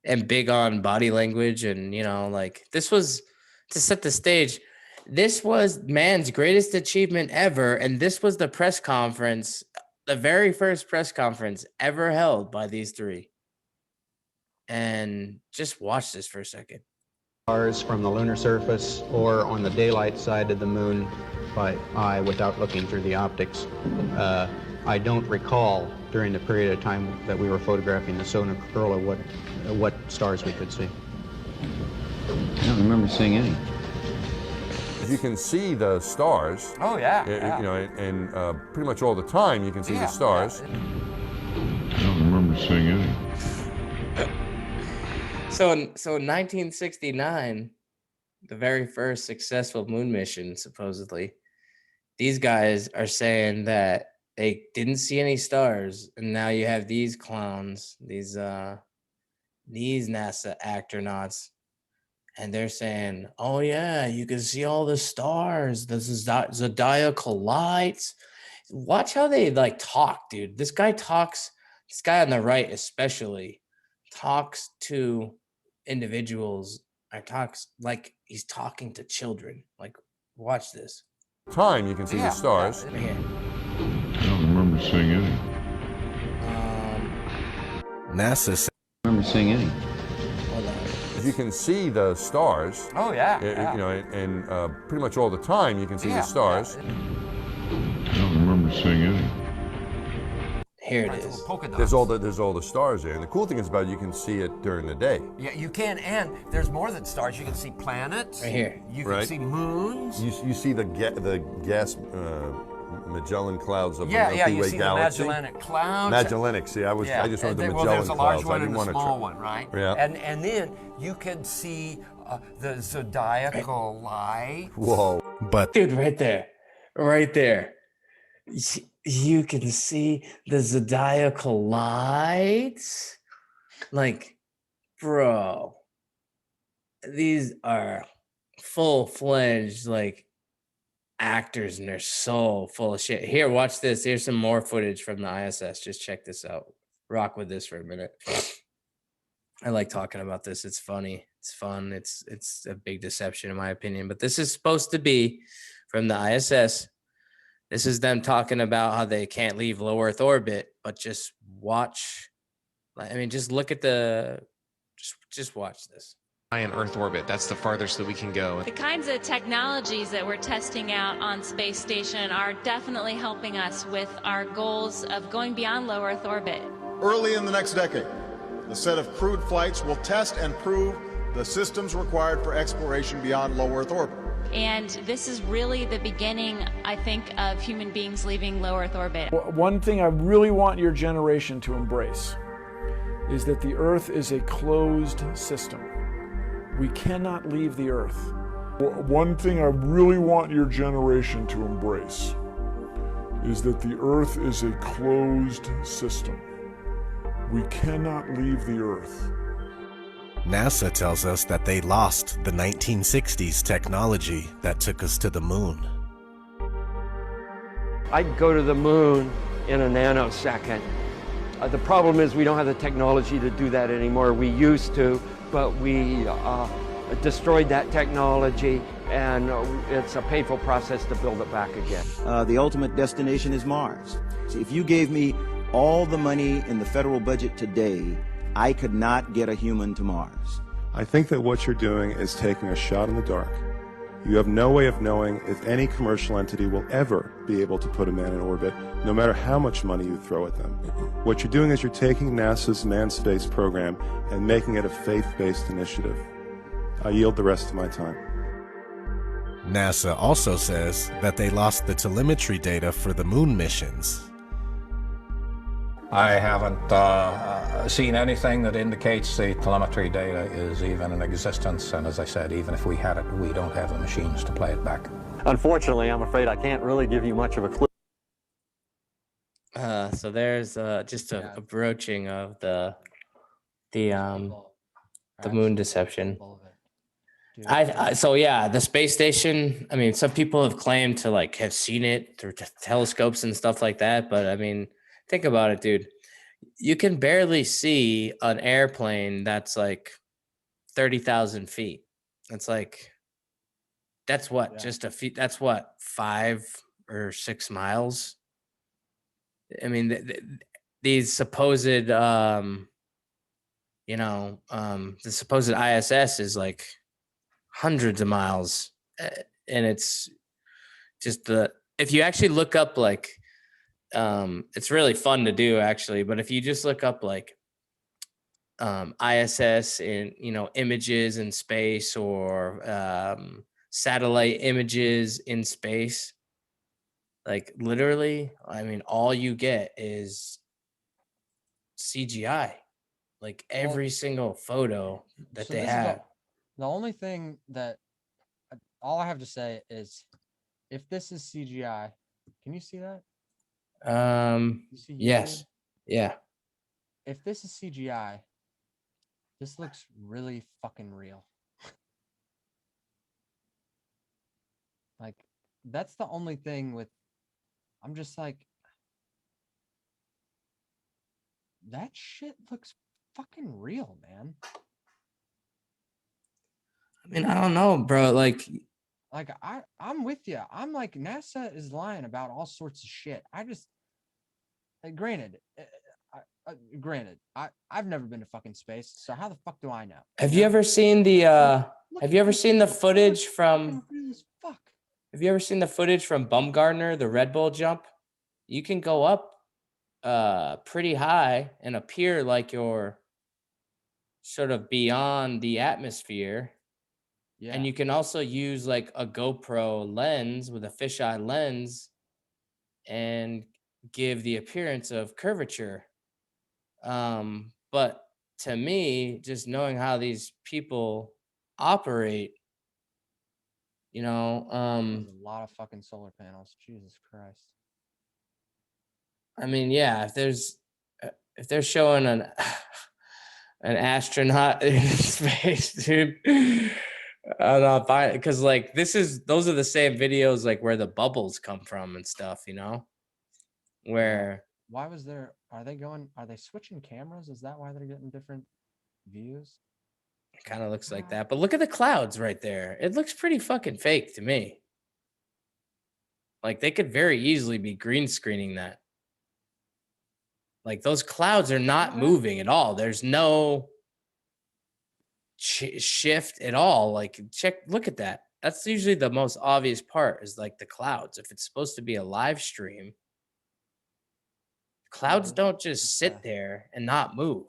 am big on body language and, you know, like, this was to set the stage. This was man's greatest achievement ever. And this was the press conference, the very first press conference ever held by these three. And just watch this for a second. Stars from the lunar surface or on the daylight side of the moon by eye without looking through the optics. I don't recall during the period of time that we were photographing the solar corona what stars we could see. I don't remember seeing any. You can see the stars. Oh yeah. You know, and pretty much all the time you can see the stars. I don't remember seeing any. So in 1969, the very first successful moon mission, supposedly, these guys are saying that they didn't see any stars, and now you have these clowns, these NASA astronauts, and they're saying, "Oh yeah, you can see all the stars, the zodiacal lights." Watch how they like talk, dude. This guy on the right especially talks to individuals, or talks like he's talking to children. Like, watch this. Time you can see the stars. Right here. I don't remember seeing any. NASA. I remember seeing any. Hold on. You can see the stars. Oh yeah. You know, and pretty much all the time you can see the stars. I don't remember seeing any. Here it is. There's all the stars there, and the cool thing is about it, you can see it during the day. Yeah, you can, and there's more than stars. You can see planets. Right here. You can see moons. You see the gas Magellan clouds of the you Milky Way see galaxy. the Magellanic clouds. Magellanic. See, I just heard the Magellan there's a large clouds. one I didn't and want a to small one, right? Yeah. And then you can see the zodiacal light. Whoa! But dude, right there. You can see the zodiacal lights. Like, bro, these are full-fledged like actors, and they're so full of shit. Here, watch this. Here's some more footage from the ISS. Just check this out. Rock with this for a minute. I like talking about this. It's funny. It's fun. It's a big deception in my opinion. But this is supposed to be from the ISS. This is them talking about how they can't leave low Earth orbit, but just watch. I mean, just look at the. Just watch this. In Earth orbit, that's the farthest that we can go. The kinds of technologies that we're testing out on space station are definitely helping us with our goals of going beyond low Earth orbit. Early in the next decade, the set of crewed flights will test and prove the systems required for exploration beyond low Earth orbit. And this is really the beginning, I think, of human beings leaving low Earth orbit. One thing I really want your generation to embrace is that the Earth is a closed system. We cannot leave the Earth. One thing I really want your generation to embrace is that the Earth is a closed system. We cannot leave the Earth. NASA tells us that they lost the 1960s technology that took us to the moon. I'd go to the moon in a nanosecond. The problem is we don't have the technology to do that anymore. We used to, but we destroyed that technology, and it's a painful process to build it back again. The ultimate destination is Mars. So if you gave me all the money in the federal budget today, I could not get a human to Mars. I think that what you're doing is taking a shot in the dark. You have no way of knowing if any commercial entity will ever be able to put a man in orbit, no matter how much money you throw at them. What you're doing is you're taking NASA's manned space program and making it a faith-based initiative. I yield the rest of my time. NASA also says that they lost the telemetry data for the moon missions. I haven't seen anything that indicates the telemetry data is even in existence, and as I said, even if we had it, we don't have the machines to play it back. Unfortunately, I'm afraid I can't really give you much of a clue. So there's just a broaching of the moon deception. So yeah, the space station, I mean, some people have claimed to like have seen it through telescopes and stuff like that, but I mean, think about it, dude. You can barely see an airplane that's like 30,000 feet. It's like, that's what, just a feet, that's what, 5 or 6 miles? I mean, these supposed, the supposed ISS is like hundreds of miles. And it's just if you actually look up like, it's really fun to do actually, but if you just look up like ISS in images in space or satellite images in space, like literally, I mean, all you get is CGI, like every single photo that they have. The only thing that all I have to say is, if this is CGI, can you see that? Yes. Yeah. If this is CGI, this looks really fucking real. Like, that's the only thing with, I'm just like, that shit looks fucking real, man. I mean, I don't know, bro. Like I'm with you. I'm like, NASA is lying about all sorts of shit. I just, granted, I've never been to fucking space, so how the fuck do I know? Have you ever seen the footage from Have you ever seen the footage from Bumgarner, the Red Bull jump? You can go up pretty high and appear like you're sort of beyond the atmosphere. Yeah. And you can also use like a GoPro lens with a fisheye lens and give the appearance of curvature. But to me, just knowing how these people operate, there's a lot of fucking solar panels. Jesus Christ. I mean, yeah, if they're showing an astronaut in space, dude. I'm not buying it because like those are the same videos like where the bubbles come from and stuff, you know? Where Why was there? Are they switching cameras? Is that why they're getting different views? it kind of looks like that. But look at the clouds right there. It looks pretty fucking fake to me. Like they could very easily be green screening that. Like those clouds are not moving at all. There's no shift at all. Like look at that. That's usually the most obvious part is like the clouds. If it's supposed to be a live stream, clouds don't just sit there and not move.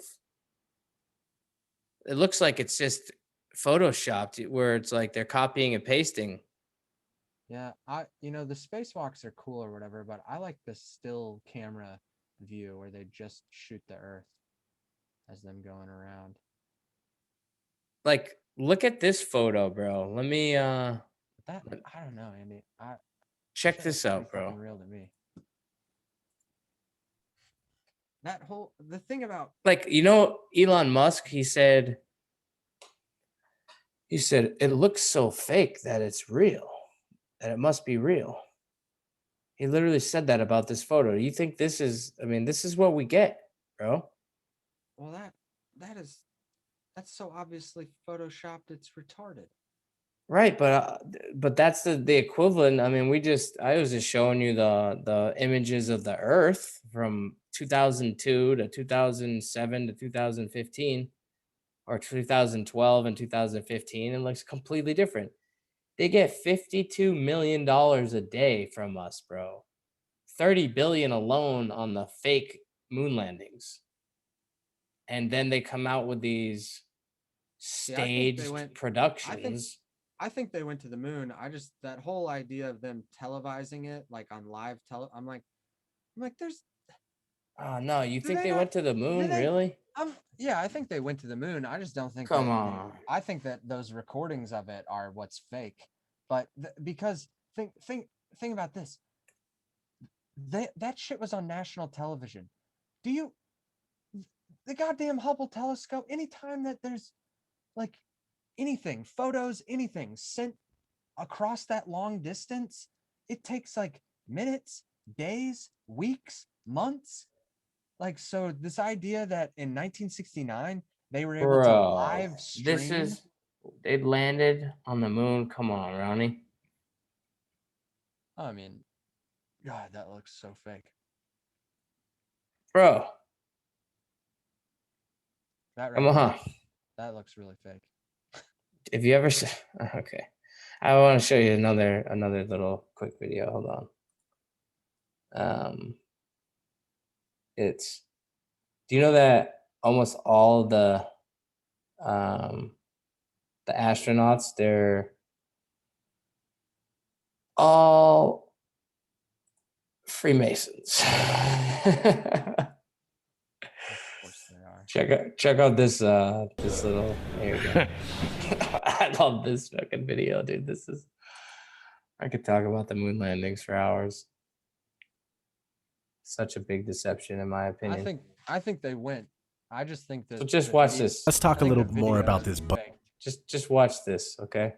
It looks like it's just photoshopped where it's like they're copying and pasting. Yeah, the spacewalks are cool or whatever, but I like the still camera view where they just shoot the Earth as them going around. Like, look at this photo, bro. Let me I don't know, Andy. check this out, Fucking bro. real to me. The thing about Like, Elon Musk, he said it looks so fake that it's real, that it must be real. He literally said that about this photo. You think this is what we get, bro? Well, that's so obviously photoshopped. It's retarded. Right, but that's the equivalent. I mean, I was just showing you the images of the Earth from 2002 to 2007 to 2015, or 2012 and 2015, and looks completely different. They get $52 million a day from us, bro. 30 billion alone on the fake moon landings, and then they come out with these staged productions. I think they went to the moon. That whole idea of them televising it like on live I'm like there's Oh no, you think they went to the moon, really? Yeah, I think they went to the moon. I just don't think Come on. I think that those recordings of it are what's fake. But because think about this. That shit was on national television. The goddamn Hubble telescope, anytime that there's like anything, photos, anything sent across that long distance, it takes like minutes, days, weeks, months. Like, so this idea that in 1969 they were able to live stream. They landed on the moon. Come on, Ronnie. I mean, God, that looks so fake. Bro. Come on. That looks really fake. If you ever okay, I want to show you another little quick video. Hold on. Do you know that almost all the astronauts, they're all Freemasons? Check out this little, here we go. I love this fucking video, dude. I could talk about the moon landings for hours. Such a big deception, in my opinion. I think they went. I just think that. So just watch this. Let's talk a little more about this. Just watch this, okay?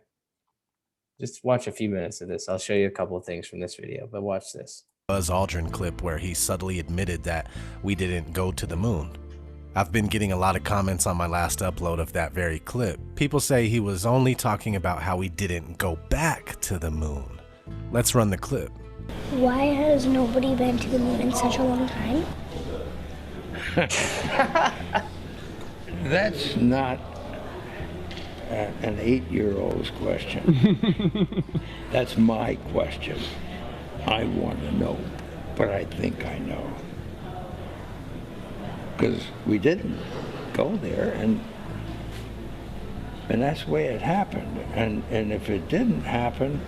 Just watch a few minutes of this. I'll show you a couple of things from this video, but watch this. Buzz Aldrin clip where he subtly admitted that we didn't go to the moon. I've been getting a lot of comments on my last upload of that very clip. People say he was only talking about how we didn't go back to the moon. Let's run the clip. Why has nobody been to the moon in such a long time? That's not an 8-year-old's question. That's my question. I want to know, but I think I know. Because we didn't go there, and that's the way it happened. And if it didn't happen,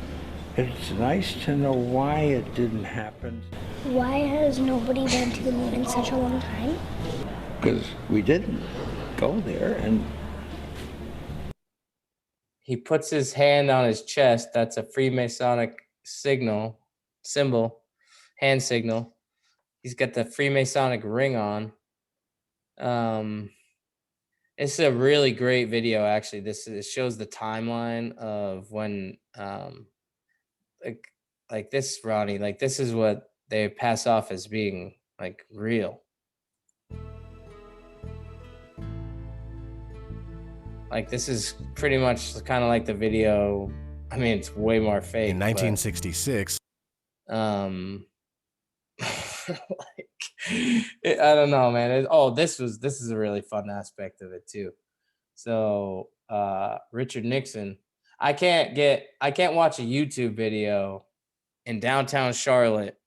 it's nice to know why it didn't happen. Why has nobody been to the moon in such a long time? Because we didn't go there, and he puts his hand on his chest. That's a Freemasonic symbol, hand signal. He's got the Freemasonic ring on. It's a really great video, actually. It shows the timeline of when, like, like this, Ronnie. Like this is what they pass off as being like real. Like this is pretty much kind of like the video. I mean, it's way more fake. In 1966, like, I don't know, man. This is a really fun aspect of it too. So Richard Nixon, I can't watch a YouTube video in downtown Charlotte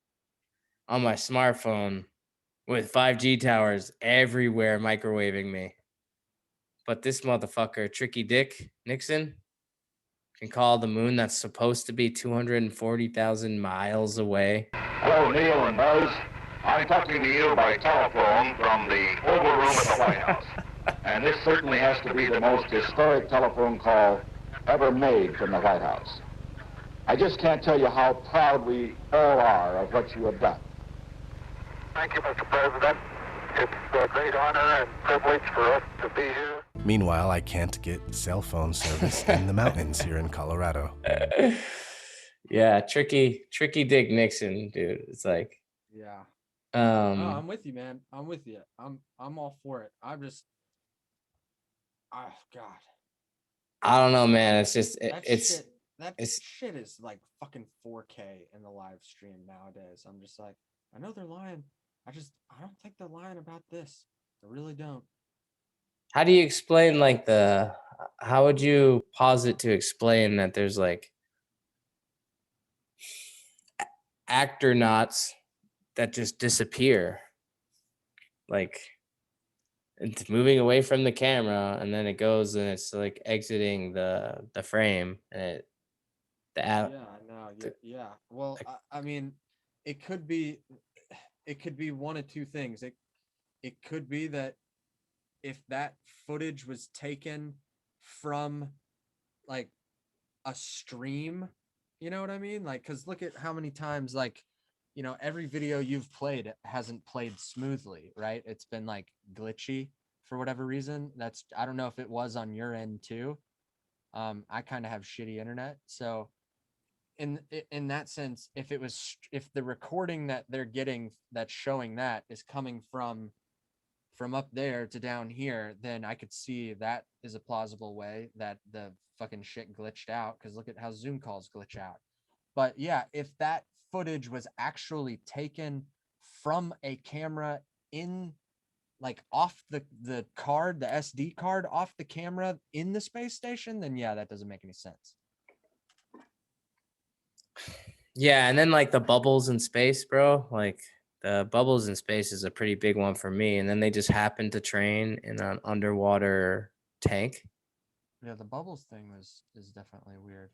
on my smartphone with 5G towers everywhere microwaving me. But this motherfucker, Tricky Dick Nixon, can call the moon that's supposed to be 240,000 miles away. Hello, Neil and Buzz. I'm talking to you by telephone from the Oval Room at the White House. And this certainly has to be the most historic telephone call ever made from the White House. I just can't tell you how proud we all are of what you have done. Thank you, Mr. President. It's a great honor and privilege for us to be here. Meanwhile, I can't get cell phone service in the mountains here in Colorado. Yeah, tricky Dick Nixon, dude. It's like, yeah. No, I'm with you, man. I'm with you. I'm all for it. I'm just, oh God. I don't know, man. It's just shit is like fucking 4K in the live stream nowadays. I'm just like, I know they're lying. I don't think they're lying about this. I really don't. How do you explain like how would you posit to explain that there's like actronauts that just disappear? Like it's moving away from the camera and then it goes and it's like exiting the frame and Yeah, no, yeah. Well, I mean, it could be one of two things. It could be that if that footage was taken from like a stream, you know what I mean? Like, cause look at how many times, like, you know, every video you've played hasn't played smoothly, right? It's been like glitchy for whatever reason. I don't know if it was on your end too. I kind of have shitty internet. So in that sense, if the recording that they're getting that's showing that is coming from up there to down here, then I could see that is a plausible way that the fucking shit glitched out, because look at how Zoom calls glitch out. But yeah, if that footage was actually taken from a camera in like off the card, the SD card off the camera in the space station, then yeah, that doesn't make any sense. Yeah, and then like the bubbles in space, bro. Like the bubbles in space is a pretty big one for me. And then they just happen to train in an underwater tank. Yeah, the bubbles thing is definitely weird.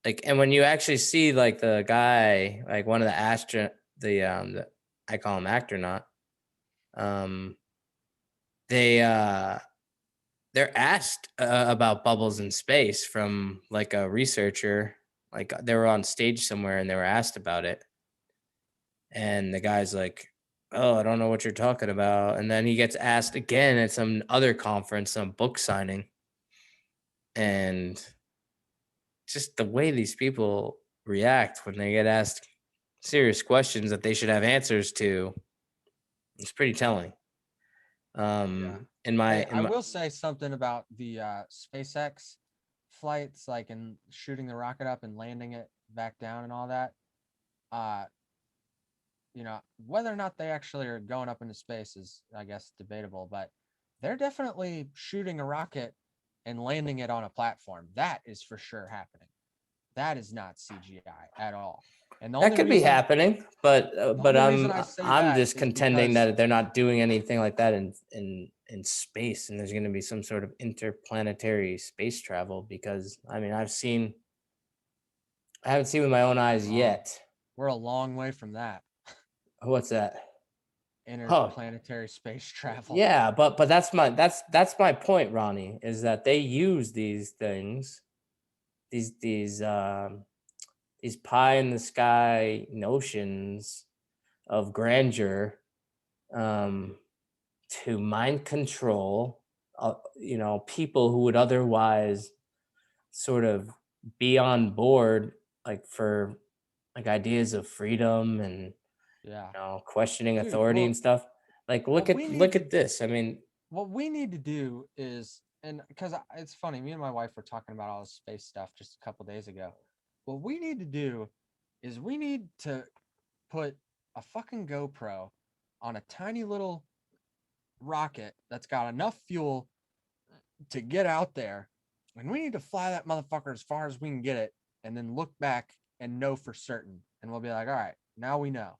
Like, and when you actually see like the guy, like one of the I call him actornaut. They're asked about bubbles in space from like a researcher. Like they were on stage somewhere and they were asked about it. And the guy's like, oh, I don't know what you're talking about. And then he gets asked again at some other conference, some book signing. And just the way these people react when they get asked serious questions that they should have answers to, it's pretty telling. I will say something about the SpaceX flights, like in shooting the rocket up and landing it back down and all that. You know, whether or not they actually are going up into space is, I guess, debatable, but they're definitely shooting a rocket and landing it on a platform. That is for sure happening. That is not CGI at all. And that could be happening, but I'm just contending that they're not doing anything like that in space, and there's going to be some sort of interplanetary space travel, because I mean I haven't seen with my own eyes yet. We're a long way from that. What's that? Interplanetary space travel. Yeah, but that's my point, Ronnie, is that they use these things, these pie in the sky notions of grandeur to mind control people who would otherwise sort of be on board, like for like ideas of freedom and questioning Dude, authority well, and stuff. Like look at this. I mean, what we need to do is, and because it's funny, me and my wife were talking about all this space stuff just a couple days ago. What we need to do is we need to put a fucking GoPro on a tiny little rocket that's got enough fuel to get out there, and we need to fly that motherfucker as far as we can get it, and then look back and know for certain, and we'll be like, all right, now we know.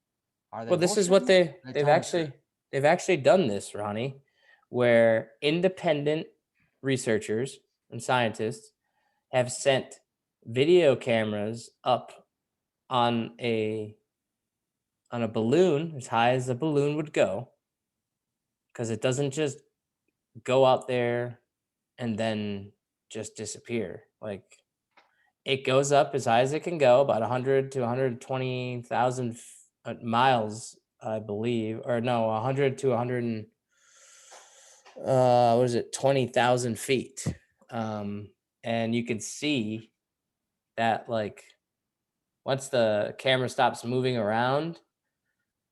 Are they well, this is what bullshitting? they've actually done this, Ronnie, where independent researchers and scientists have sent video cameras up on a balloon as high as a balloon would go, because it doesn't just go out there and then just disappear. Like it goes up as high as it can go, about 100 to 120,000 miles, I believe, or no, 100 to 100 and, what is it, 20,000 feet. And you can see that, like, once the camera stops moving around,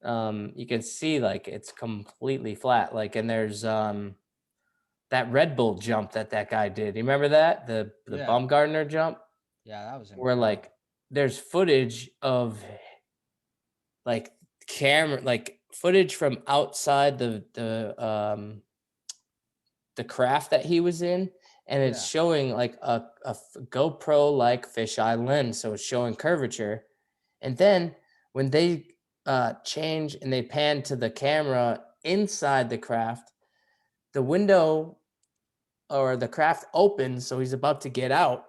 you can see like it's completely flat. Like, and there's that Red Bull jump that guy did. You remember that? The Baumgartner jump? Yeah, that was where like there's footage of like camera, like footage from outside the craft that he was in, and it's showing like a GoPro like fisheye lens, so it's showing curvature. And then when they change and they pan to the camera inside the craft, the window or the craft opens, so he's about to get out.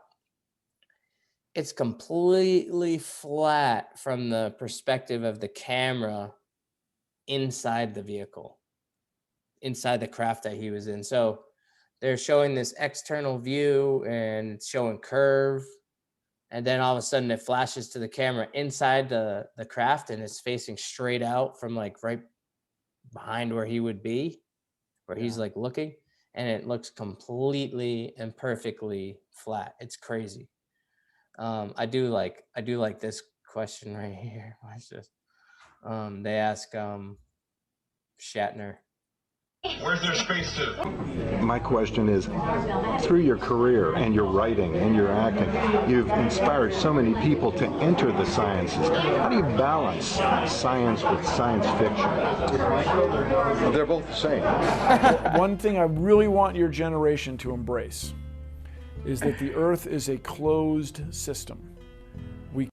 It's completely flat from the perspective of the camera inside the vehicle, inside the craft that he was in. So they're showing this external view and it's showing curve. And then all of a sudden it flashes to the camera inside the craft, and it's facing straight out from like right behind where he would be, where he's like looking, and it looks completely and perfectly flat. It's crazy. I do like this question right here. Watch this. They ask Shatner, where's their spacesuit? My question is, through your career and your writing and your acting, you've inspired so many people to enter the sciences. How do you balance science with science fiction? They're both the same. One thing I really want your generation to embrace is that the Earth is a closed system. We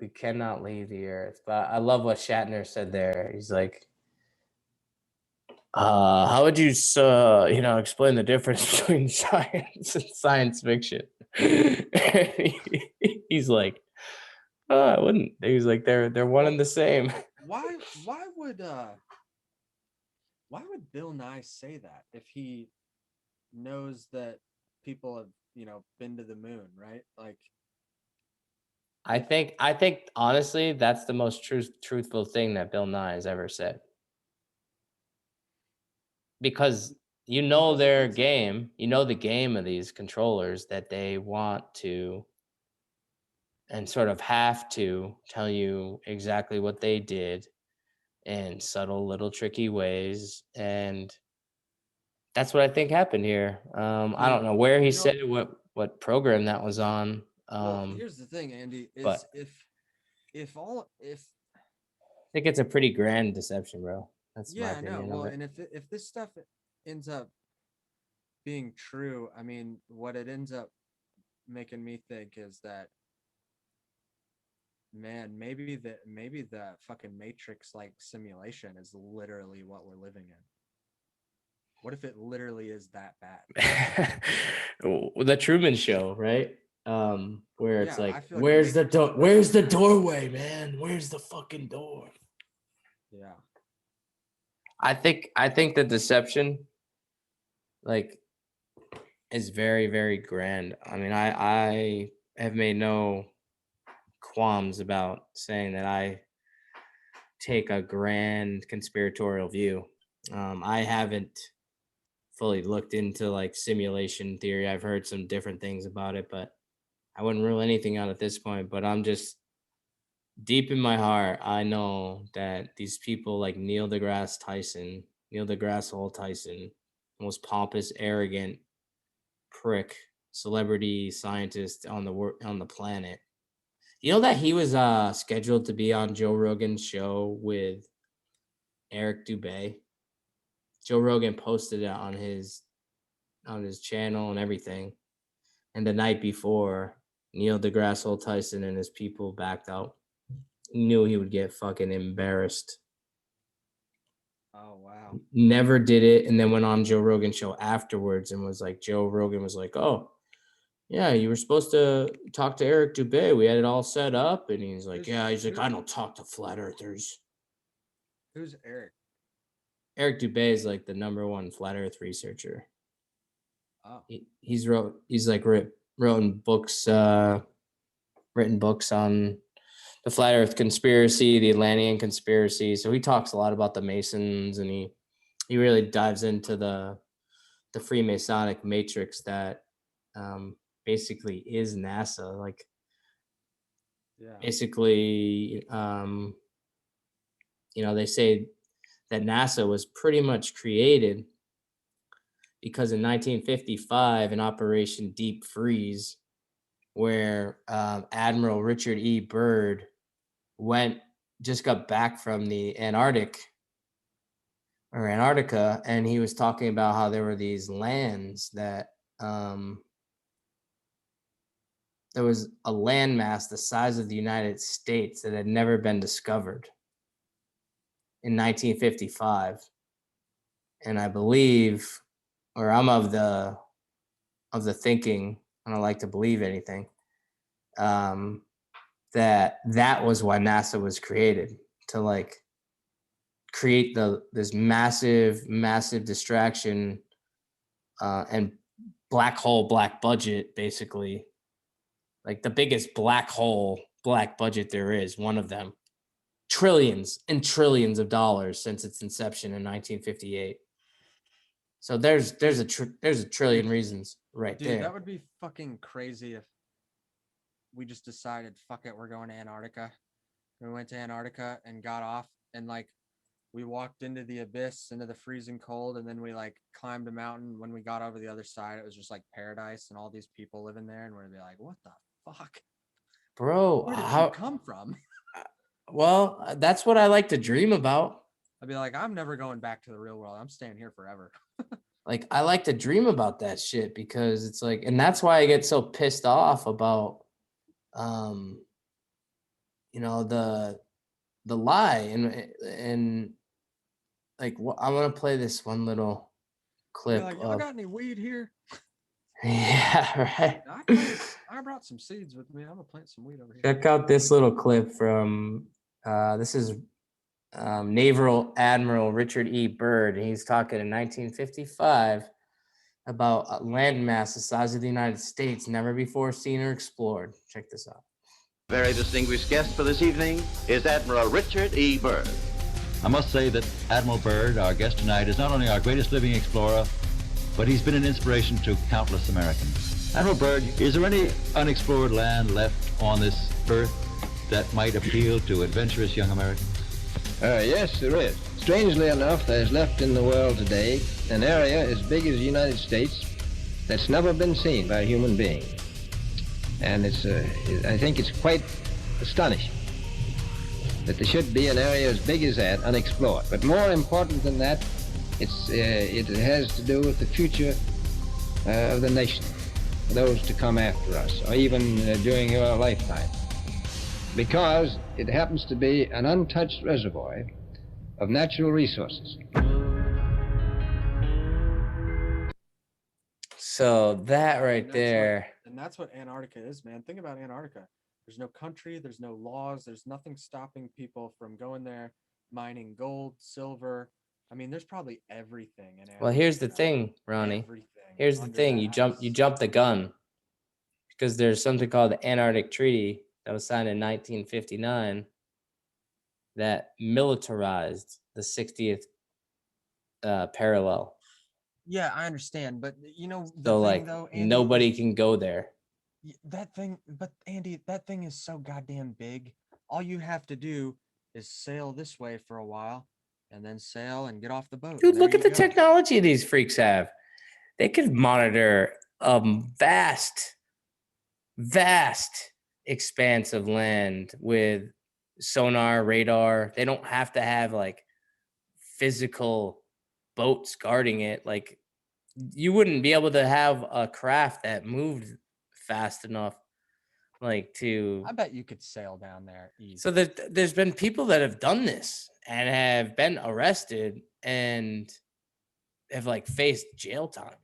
cannot leave the Earth. But I love what Shatner said there. He's like, how would you, explain the difference between science and science fiction? He's like, I wouldn't. He's like, they're one and the same. Why would Bill Nye say that if he knows that people have been to the moon, right? Like, I think honestly that's the most truthful thing that Bill Nye has ever said, because their game, the game of these controllers, that they want to and sort of have to tell you exactly what they did in subtle little tricky ways. And that's what I think happened here. I don't know where he said it, what program that was on. Well, here's the thing, Andy, is but if I think it's a pretty grand deception, bro. That's my yeah, opinion. no, well, of it. and if this stuff ends up being true, I mean, what it ends up making me think is that, man, maybe the fucking Matrix like simulation is literally what we're living in. What if it literally is that bad? The Truman Show, right? Where it's Yeah, I like, feel like where's the doorway, man? Where's the fucking door? Yeah. I think the deception, like, is very, very grand. I mean, I have made no qualms about saying that I take a grand conspiratorial view. I haven't fully looked into like simulation theory. I've heard some different things about it, but I wouldn't rule anything out at this point. But I'm just deep in my heart, I know that these people like Neil deGrasse Tyson, most pompous, arrogant prick, celebrity scientist on the planet. You know that he was scheduled to be on Joe Rogan's show with Eric Dubay. Joe Rogan posted it on his channel and everything. And the night before, Neil deGrasse Tyson and his people backed out. He knew he would get fucking embarrassed. Oh wow. Never did it, and then went on Joe Rogan's show afterwards and was like, Joe Rogan was like, "Oh, yeah, you were supposed to talk to Eric Dubay. We had it all set up." And he's like, "Yeah." He's like, "I don't talk to flat earthers." Who's Eric? Eric Dubay is like the #1 flat earth researcher. Oh. He's written books on the flat earth conspiracy, the Atlantean conspiracy. So he talks a lot about the Masons, and he really dives into the Freemasonic matrix that basically is NASA. Like, basically, they say that NASA was pretty much created because in 1955, in Operation Deep Freeze, where Admiral Richard E. Byrd got back from the Antarctica, and he was talking about how there were these lands that there was a landmass the size of the United States that had never been discovered in 1955. And I believe, or I'm of the thinking, I don't like to believe anything, that was why NASA was created, to like create this massive distraction and black budget, basically, like the biggest black budget there is, one of them, trillions and trillions of dollars since its inception in 1958. So there's a trillion reasons right Dude, there. that would be fucking crazy if we just decided, fuck it, we're going to Antarctica. We went to Antarctica and got off, and like we walked into the abyss, into the freezing cold, and then we like climbed a mountain. When we got over the other side, it was just like paradise and all these people living there, and we'd be like, what the fuck? Bro, where did you come from? Well, that's what I like to dream about. I'd be like, I'm never going back to the real world. I'm staying here forever. Like, I like to dream about that shit, because it's like, and that's why I get so pissed off about, the lie, and like, I want to play this one little clip. Like, y'all got any weed here? Yeah, right. I brought some seeds with me. I'm gonna plant some weed over here. Check out this little clip from this is Naval Admiral Richard E. Byrd. He's talking in 1955 about a landmass the size of the United States, never before seen or explored. Check this out. Very distinguished guest for this evening is Admiral Richard E. Byrd. I must say that Admiral Byrd, our guest tonight, is not only our greatest living explorer, but he's been an inspiration to countless Americans. Admiral Byrd, is there any unexplored land left on this earth that might appeal to adventurous young Americans? Yes, there is. Strangely enough, there's left in the world today an area as big as the United States that's never been seen by a human being. And I think it's quite astonishing that there should be an area as big as that unexplored. But more important than that, it has to do with the future of the nation, those to come after us, or even during your lifetime. Because it happens to be an untouched reservoir of natural resources. So that right there. And that's what Antarctica is, man. Think about Antarctica. There's no country, there's no laws, there's nothing stopping people from going there, mining gold, silver. I mean, there's probably everything in Antarctica. Well, here's the thing, Ronnie. Everything. Here's the thing. You jump the gun, because there's something called the Antarctic Treaty that was signed in 1959 that militarized the 60th parallel. Yeah, I understand, but you know the So thing like though, Andy, nobody can go there. that thing, but Andy, that thing is so goddamn big. All you have to do is sail this way for a while, and then sail and get off the boat. Dude, There look you at the go. technology these freaks have. They could monitor a vast expanse of land with sonar, radar. They don't have to have like physical boats guarding it. Like you wouldn't be able to have a craft that moved fast enough like to I bet you could sail down there easy. so there's been people that have done this and have been arrested and have like faced jail time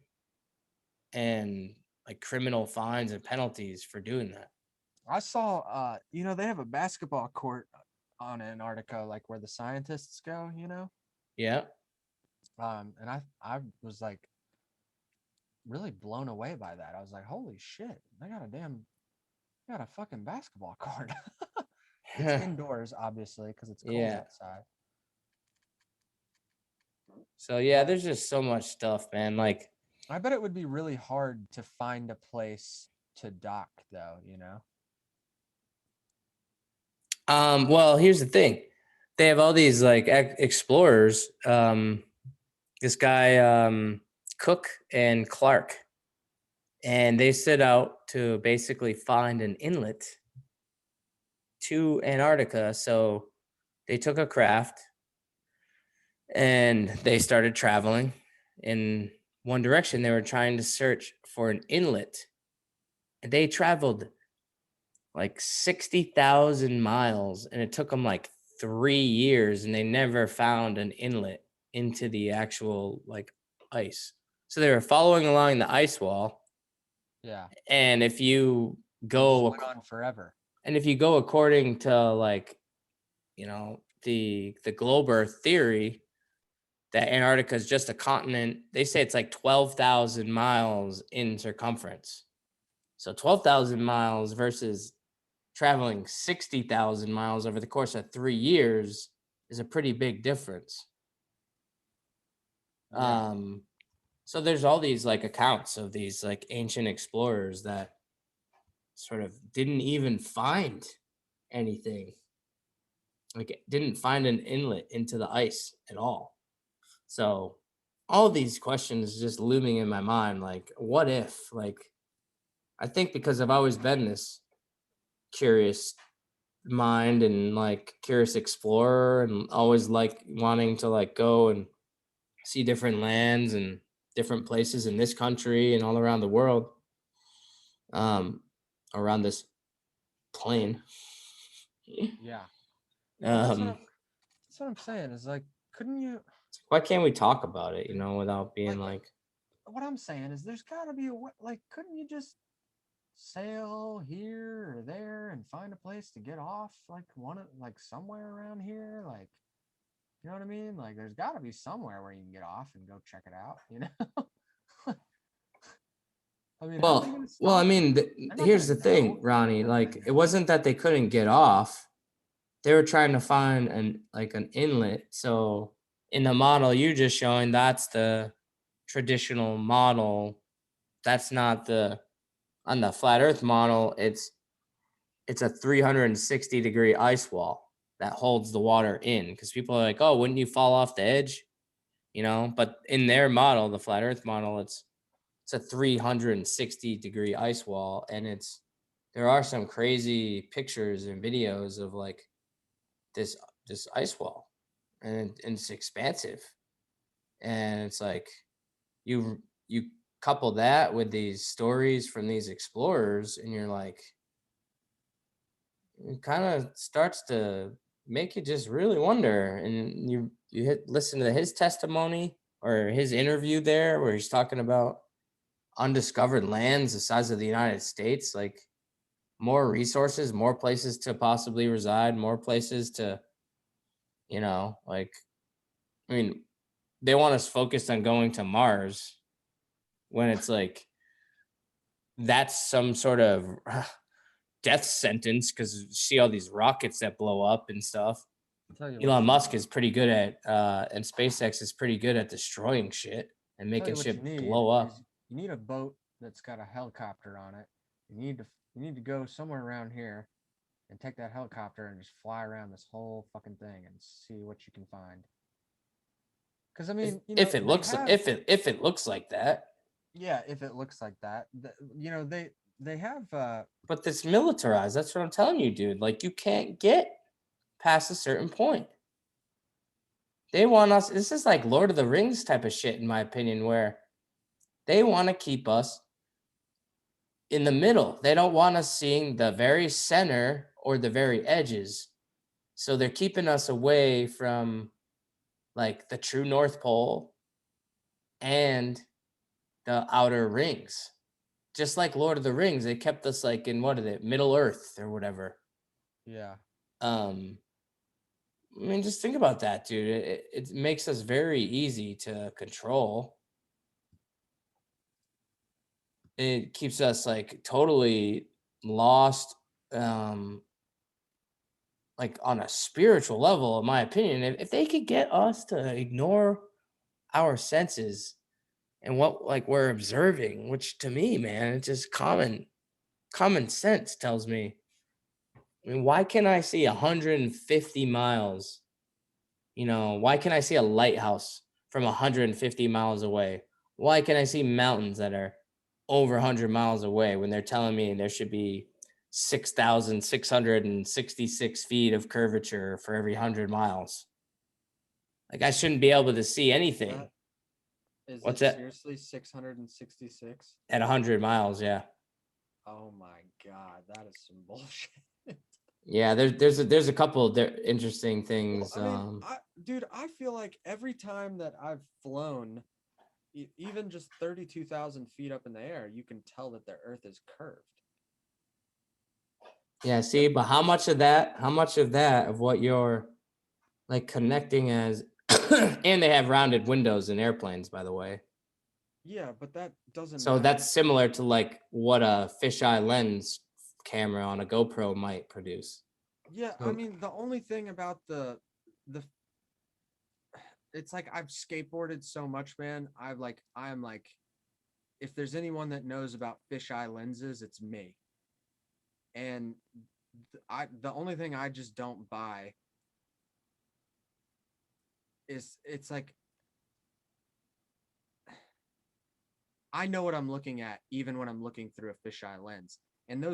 and like criminal fines and penalties for doing that. I saw, you know, they have a basketball court on Antarctica, like where the scientists go, you know. Yeah. And I was like really blown away by that. I was like, holy shit, they got a fucking basketball court. It's indoors, obviously, because it's cold Yeah. outside. So yeah, there's just so much stuff, man. Like I bet it would be really hard to find a place to dock, though, you know. well, here's the thing. They have all these like explorers. This guy Cook and Clark, and they set out to basically find an inlet to Antarctica. So they took a craft and they started traveling in one direction. They were trying to search for an inlet. And they traveled like 60,000 miles and it took them like 3 years and they never found an inlet into the actual like ice. So they were following along the ice wall. Yeah. And if you It go just went on forever. and if you go according to like, you know, the globe earth theory that Antarctica is just a continent, they say it's like 12,000 miles in circumference. So 12,000 miles versus traveling 60,000 miles over the course of 3 years is a pretty big difference. Yeah. So there's all these like accounts of these like ancient explorers that sort of didn't even find anything. Like didn't find an inlet into the ice at all. So all these questions just looming in my mind, like what if, like, I think because I've always been this curious mind and like curious explorer and always like wanting to like go and see different lands and different places in this country and all around the world, around this plane. Yeah. That's what I'm saying is like, couldn't you? Why can't we talk about it, you know, without being like What I'm saying is there's got to be a way, like, couldn't you just sail here or there and find a place to get off, like like somewhere around here, like, you know what I mean? Like there's got to be somewhere where you can get off and go check it out, you know. I mean, I mean, here's the thing, Ronnie, like it wasn't that they couldn't get off. They were trying to find an inlet. So in the model you're just showing, that's the traditional model. That's not on the flat earth model, it's a 360-degree ice wall that holds the water in, because people are like, oh, wouldn't you fall off the edge, you know? But in their model, the flat earth model, it's a 360-degree ice wall, and there are some crazy pictures and videos of like this ice wall, and it's expansive, and it's like you couple that with these stories from these explorers and you're like, it kind of starts to make you just really wonder. And you listen to his testimony or his interview there where he's talking about undiscovered lands the size of the United States, like more resources, more places to possibly reside, more places to, you know, like, I mean, they want us focused on going to Mars when it's like, that's some sort of death sentence, because you see all these rockets that blow up and stuff. Elon Musk is pretty good at, and SpaceX is pretty good at destroying shit and Tell you making what shit you need blow up. is you need a boat that's got a helicopter on it. You need to go somewhere around here and take that helicopter and just fly around this whole fucking thing and see what you can find. Because I mean, you know, If it looks if it looks like that. Yeah, if it looks like that, you know, they have But it's militarized. That's what I'm telling you, dude. Like, you can't get past a certain point. They want us. This is like Lord of the Rings type of shit, in my opinion, where they want to keep us in the middle. They don't want us seeing the very center or the very edges. So they're keeping us away from like the true North Pole and the outer rings. Just like Lord of the Rings, they kept us like in what is it, Middle Earth or whatever. Yeah. I mean, just think about that, dude. It makes us very easy to control. It keeps us like totally lost, like on a spiritual level, in my opinion. If they could get us to ignore our senses and what like we're observing, which to me, man, it's just common sense tells me. I mean, why can I see 150 miles? You know, why can I see a lighthouse from 150 miles away? Why can I see mountains that are over 100 miles away when they're telling me there should be 6,666 feet of curvature for every 100 miles? Like, I shouldn't be able to see anything. What's that? Seriously 666? At 100 miles, yeah. Oh my God, that is some bullshit. Yeah, there's a couple of interesting things. Well, I mean, dude, I feel like every time that I've flown, even just 32,000 feet up in the air, you can tell that the Earth is curved. Yeah, see, but how much of that of what you're like connecting as, and they have rounded windows in airplanes, by the way. Yeah, but that doesn't So matter. that's similar to like what a fisheye lens camera on a GoPro might produce. Yeah, I mean, the only thing about the it's like I've skateboarded so much, man. I'm like, if there's anyone that knows about fisheye lenses, it's me. And the only thing I just don't buy is it's like I know what I'm looking at even when I'm looking through a fisheye lens. And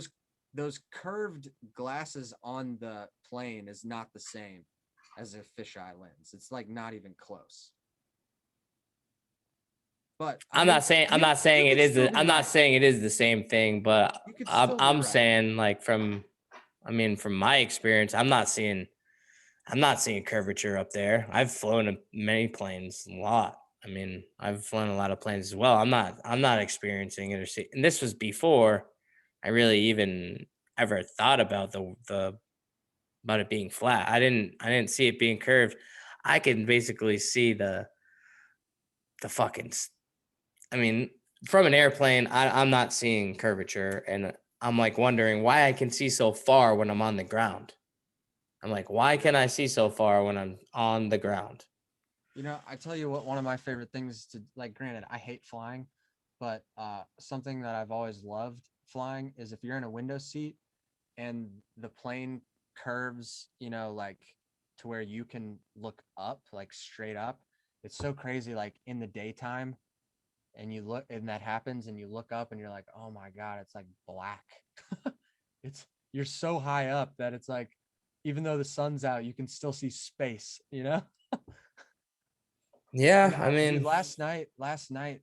those curved glasses on the plane is not the same as a fisheye lens. It's like not even close. But I'm not saying it is the same thing, but I'm saying like from my experience, I'm not seeing curvature up there. I've flown many planes, a lot. I mean, I've flown a lot of planes as well. I'm not experiencing it and this was before I really even ever thought about about it being flat. I didn't see it being curved. I can basically see the fucking, I mean, from an airplane, I'm not seeing curvature, and I'm like wondering why I can see so far when I'm on the ground. I'm like, why can I see so far when I'm on the ground? You know, I tell you what, one of my favorite things to like, granted, I hate flying, but something that I've always loved flying is if you're in a window seat and the plane curves, you know, like to where you can look up, like straight up. It's so crazy, like in the daytime, and you look and that happens and you look up and you're like, oh my God, it's like black. You're so high up that it's like, even though the sun's out, you can still see space, you know? Yeah, I mean, dude, last night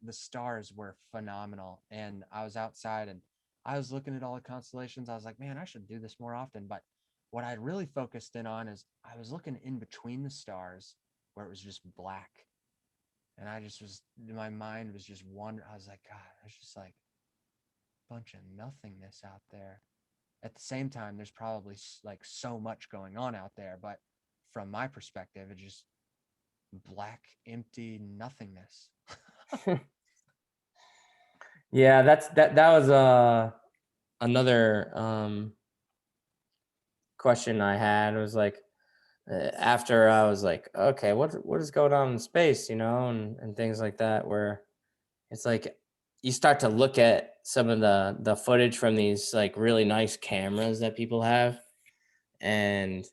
the stars were phenomenal, and I was outside and I was looking at all the constellations. I was like, man, I should do this more often. But what I really focused in on is I was looking in between the stars where it was just black, and my mind was just wondering. I was like, God, there's just like a bunch of nothingness out there. At the same time, there's probably like so much going on out there, but from my perspective, it's just black, empty nothingness. Yeah, that was another question I had. It was like after I was like, okay, what is going on in space, you know, and things like that, where it's like you start to look at some of the footage from these like really nice cameras that people have, and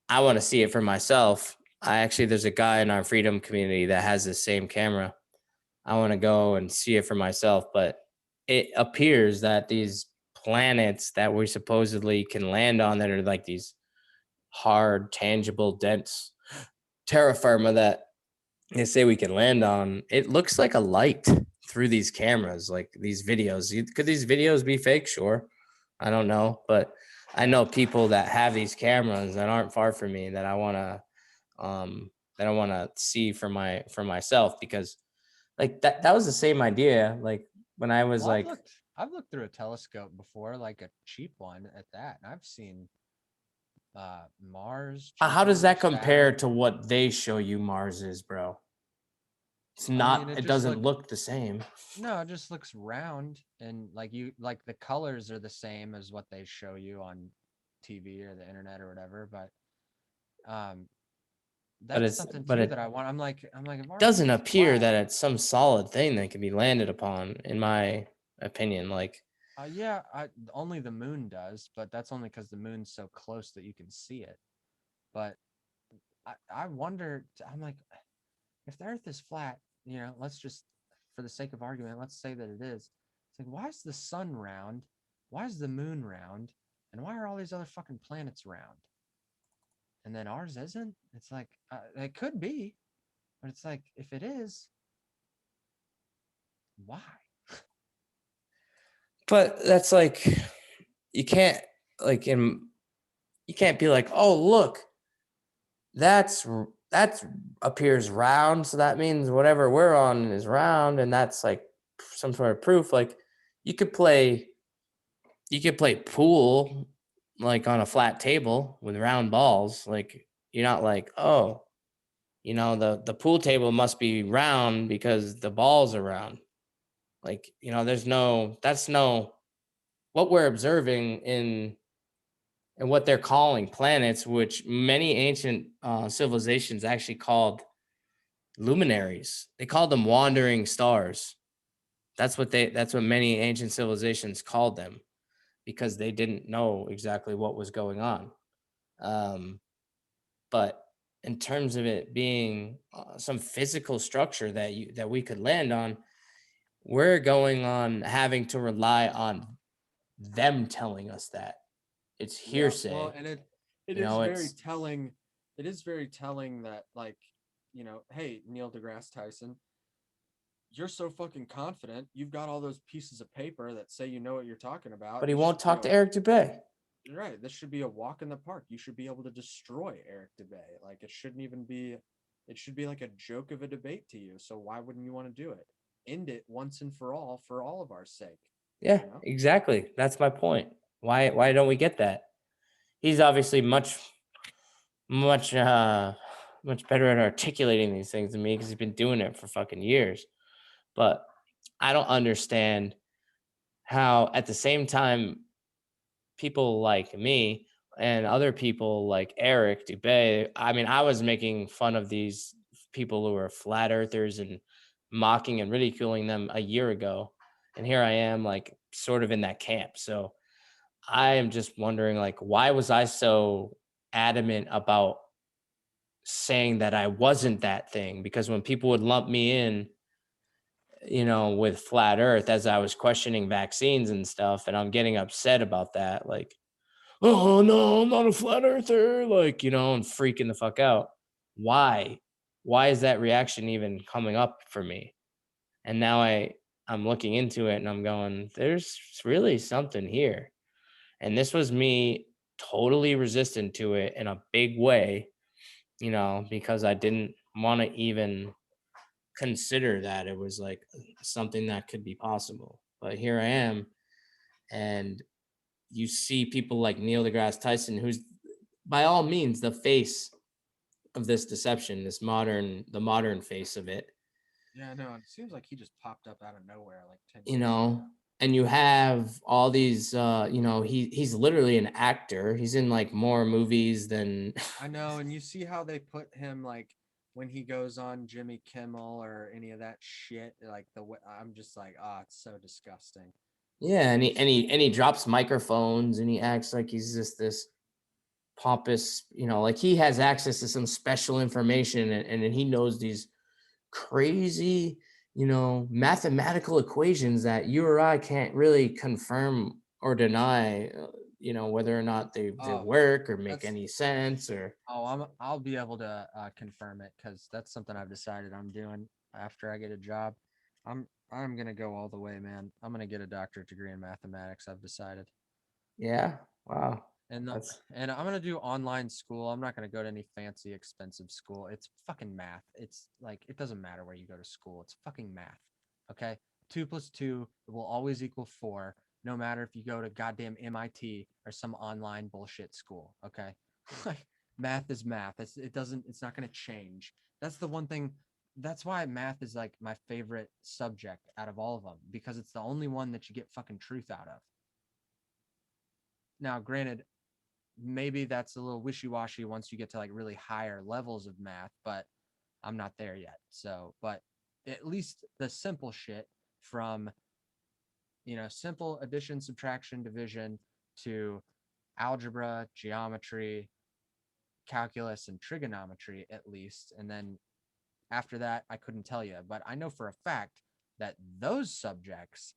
I want to see it for myself. There's a guy in our freedom community that has the same camera. I want to go and see it for myself, but it appears that these planets that we supposedly can land on that are like these hard, tangible, dense terra firma that they say we can land on, it looks like a light through these cameras, like these videos. Could these videos be fake? Sure. I don't know, but I know people that have these cameras that aren't far from me that I want to see for myself, because like that was the same idea. Like when I was like, I've looked through a telescope before, like a cheap one at that, and I've seen Mars. how does Jupiter, that compare Saturn. to what they show you Mars is, bro? It's I not, mean, it doesn't look the same. No, it just looks round, and like the colors are the same as what they show you on TV or the internet or whatever, but that's something too that I want. I'm like, if Mars doesn't is appear flat, that it's some solid thing that can be landed upon, in my opinion. Like, yeah, only the moon does, but that's only because the moon's so close that you can see it. But I wonder, I'm like, if the Earth is flat, let's just, for the sake of argument, let's say that it is. It's like, why is the sun round? Why is the moon round? And why are all these other fucking planets round? And then ours isn't? It's like, it could be, but it's like, if it is, why? but that's like, you can't like you can't be like, oh look, that appears round, so that means whatever we're on is round, and that's like some sort of proof. Like you could play pool like on a flat table with round balls. Like you're not like, oh, the pool table must be round because the balls are round. Like, that's no what we're observing in what they're calling planets, which many ancient civilizations actually called luminaries. They called them wandering stars. That's what many ancient civilizations called them, because they didn't know exactly what was going on. But in terms of it being some physical structure that we could land on, we're going on having to rely on them telling us that. It's hearsay. Yeah, well, and it is very telling. It is very telling that, like, hey, Neil deGrasse Tyson, you're so fucking confident. You've got all those pieces of paper that say you know what you're talking about. But he won't talk to Eric Dubay. You're right. This should be a walk in the park. You should be able to destroy Eric Dubay. Like, it shouldn't even be. It should be like a joke of a debate to you. So why wouldn't you want to do it? End it once and for all of our sake. Yeah, exactly. That's my point. Why don't we get that? He's obviously much better at articulating these things than me, because he's been doing it for fucking years. But I don't understand how, at the same time, people like me and other people like Eric Dubay, I mean, I was making fun of these people who are flat earthers and mocking and ridiculing them a year ago. And here I am, like, sort of in that camp. So I am just wondering, like, why was I so adamant about saying that I wasn't that thing? Because when people would lump me in, with flat earth, as I was questioning vaccines and stuff, and I'm getting upset about that, like, oh no, I'm not a flat earther, like, and freaking the fuck out. Why is that reaction even coming up for me? And now I'm looking into it and I'm going, there's really something here. And this was me totally resistant to it in a big way, because I didn't want to even consider that it was like something that could be possible. But here I am, and you see people like Neil deGrasse Tyson, who's by all means the face of this deception, the modern face of it. Yeah, no, it seems like he just popped up out of nowhere like 10 years ago. And you have all these, he's literally an actor. He's in like more movies than I know, and you see how they put him like when he goes on Jimmy Kimmel or any of that shit, like I'm just like, it's so disgusting. Yeah, and he drops microphones and he acts like he's just this pompous, like he has access to some special information, and he knows these crazy, mathematical equations that you or I can't really confirm or deny, whether or not they work or make any sense or. I'll be able to confirm it, because that's something I've decided I'm doing after I get a job. I'm gonna go all the way, man. I'm gonna get a doctorate degree in mathematics. I've decided. Yeah. Wow. And I'm gonna do online school. I'm not gonna go to any fancy, expensive school. It's fucking math. It's like, it doesn't matter where you go to school. It's fucking math. Okay, 2 + 2 will always equal 4, no matter if you go to goddamn MIT or some online bullshit school. Okay, like math is math. It's not gonna change. That's the one thing. That's why math is like my favorite subject out of all of them, because it's the only one that you get fucking truth out of. Now, granted, maybe that's a little wishy-washy once you get to like really higher levels of math, but I'm not there yet. So, but at least the simple shit from, simple addition, subtraction, division to algebra, geometry, calculus, and trigonometry, at least. And then after that, I couldn't tell you, but I know for a fact that those subjects,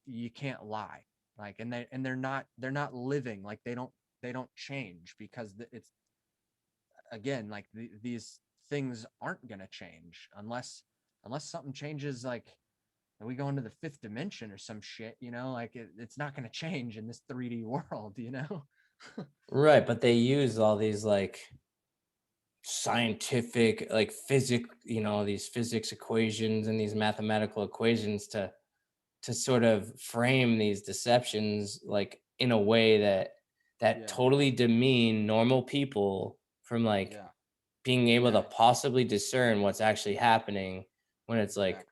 you can't lie. Like, and they're not living. Like, they don't change, because it's, again, like these things aren't going to change unless something changes, like we go into the 5th dimension or some shit, like it's not going to change in this 3D world, Right, but they use all these like scientific, like physics, these physics equations and these mathematical equations to sort of frame these deceptions, like in a way that totally demean normal people from like being able to possibly discern what's actually happening, when it's like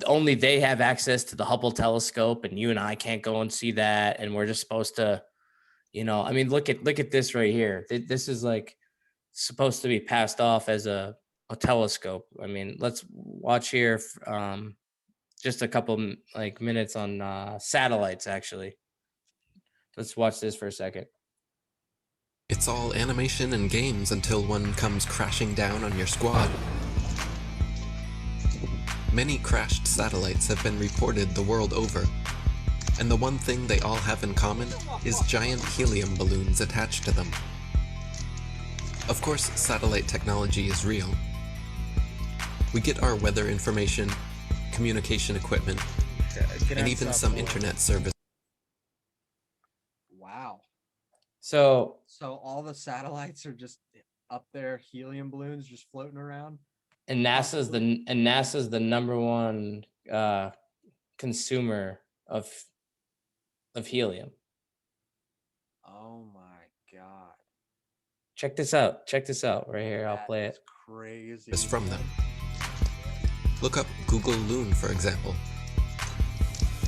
only they have access to the Hubble telescope and you and I can't go and see that, and we're just supposed to, I mean, look at this right here. This is like supposed to be passed off as a telescope. I mean, let's watch here. Just a couple like minutes on satellites, actually. Let's watch this for a second. It's all animation and games until one comes crashing down on your squad. Many crashed satellites have been reported the world over, and the one thing they all have in common is giant helium balloons attached to them. Of course, satellite technology is real. We get our weather information, communication equipment, and even some internet service. Wow. So all the satellites are just up there, helium balloons just floating around. And NASA's the number one consumer of helium. Oh my God. Check this out right here. I'll play it. Crazy. Is from them. Look up Google Loon, for example.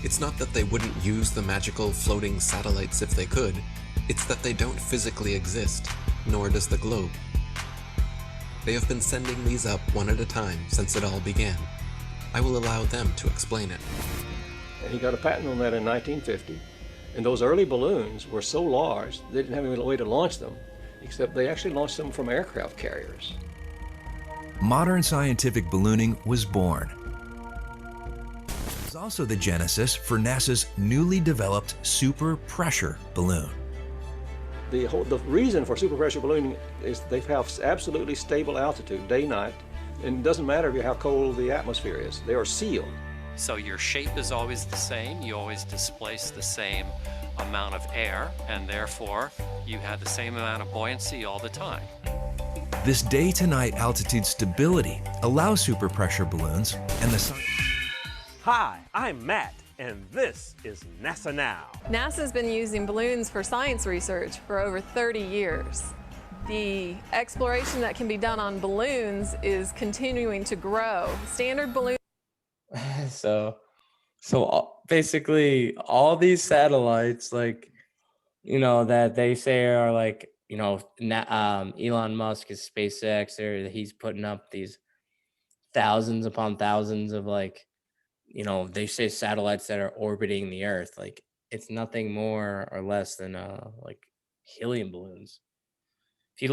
It's not that they wouldn't use the magical floating satellites if they could, it's that they don't physically exist, nor does the globe. They have been sending these up one at a time since it all began. I will allow them to explain it. And he got a patent on that in 1950. And those early balloons were so large, they didn't have any way to launch them, except they actually launched them from aircraft carriers. Modern scientific ballooning was born. It was also the genesis for NASA's newly developed super pressure balloon. The reason for super pressure ballooning is they have absolutely stable altitude, day, night, and it doesn't matter how cold the atmosphere is. They are sealed. So your shape is always the same. You always displace the same amount of air, and therefore you have the same amount of buoyancy all the time. This day-to-night altitude stability allows super pressure balloons and the sun. Hi, I'm Matt, and this is NASA Now. NASA's been using balloons for science research for over 30 years. The exploration that can be done on balloons is continuing to grow. Standard balloons. So basically all these satellites, like, that they say are like Elon Musk is SpaceX, or he's putting up these thousands upon thousands of they say satellites that are orbiting the Earth. Like it's nothing more or less than like helium balloons. If you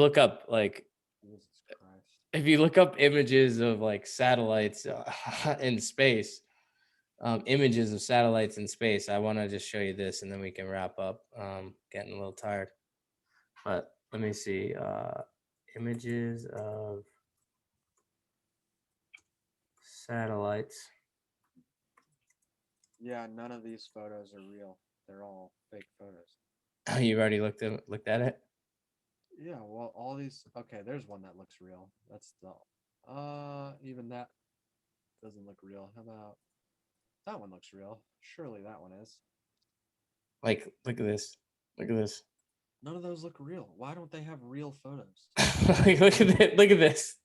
look up images of like satellites in space, images of satellites in space, I want to just show you this and then we can wrap up. Getting a little tired, but let me see. Images of satellites. Yeah, none of these photos are real. They're all fake photos. Oh, you already looked at it? Yeah, well, all these. Okay, there's one that looks real. That's the. Even that doesn't look real. How about that one looks real? Surely that one is. Like, look at this. Look at this. None of those look real. Why don't they have real photos? Like, look at it. Look at this.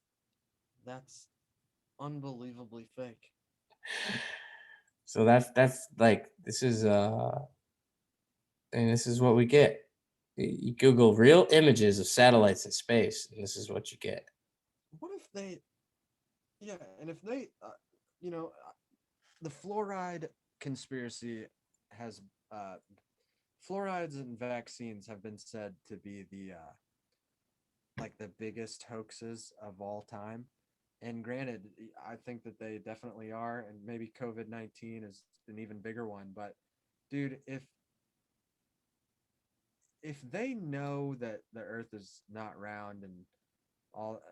That's unbelievably fake. So that's like this is and this is what we get. You Google real images of satellites in space, and this is what you get. What if they? Yeah, and if they, the fluoride conspiracy has fluorides and vaccines have been said to be the the biggest hoaxes of all time. And granted, I think that they definitely are, and maybe COVID-19 is an even bigger one. But dude, if they know that the Earth is not round and all,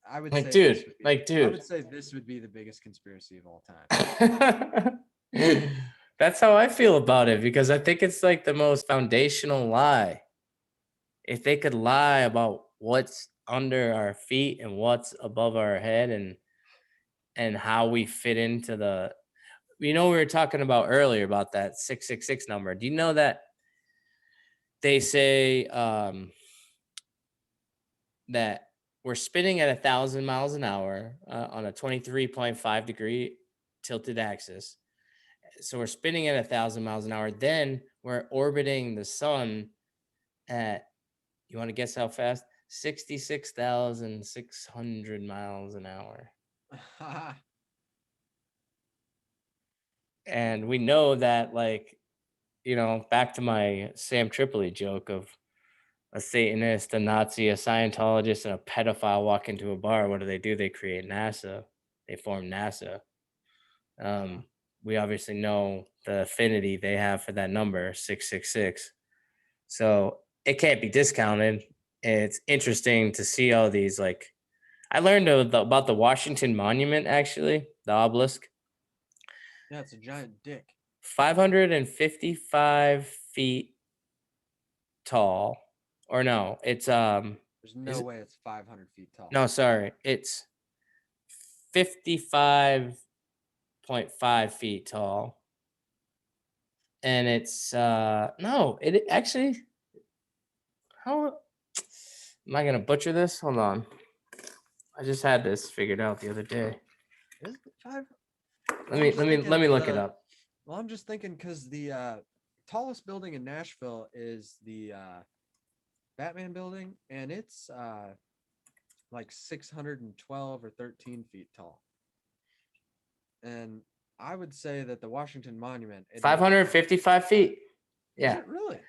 I would say, dude, I would say this would be the biggest conspiracy of all time. That's how I feel about it, because I think it's like the most foundational lie. If they could lie about what's under our feet and what's above our head and how we fit into the, we were talking about earlier about that 666 number. Do you know that they say that we're spinning at 1,000 miles an hour on a 23.5 degree tilted axis? So we're spinning at 1,000 miles an hour. Then we're orbiting the sun at, you want to guess how fast? 66,600 miles an hour. And we know that, back to my Sam Tripoli joke of a Satanist, a Nazi, a Scientologist, and a pedophile walk into a bar. What do? They create NASA. They form NASA. We obviously know the affinity they have for that number, 666. So it can't be discounted. It's interesting to see all these, I learned about the Washington Monument, actually, the obelisk. Yeah, it's a giant dick. 555 feet tall. Or no, it's there's no way it's 500 feet tall. No, sorry. It's 55.5 feet tall. And it's no, it actually, how am I gonna butcher this? Hold on. I just had this figured out the other day. Is it 5? Let me look it up. Well, I'm just thinking because the tallest building in Nashville is the Batman building, and it's 612 or 13 feet tall. And I would say that the Washington Monument, 555 feet. Yeah. Is it really?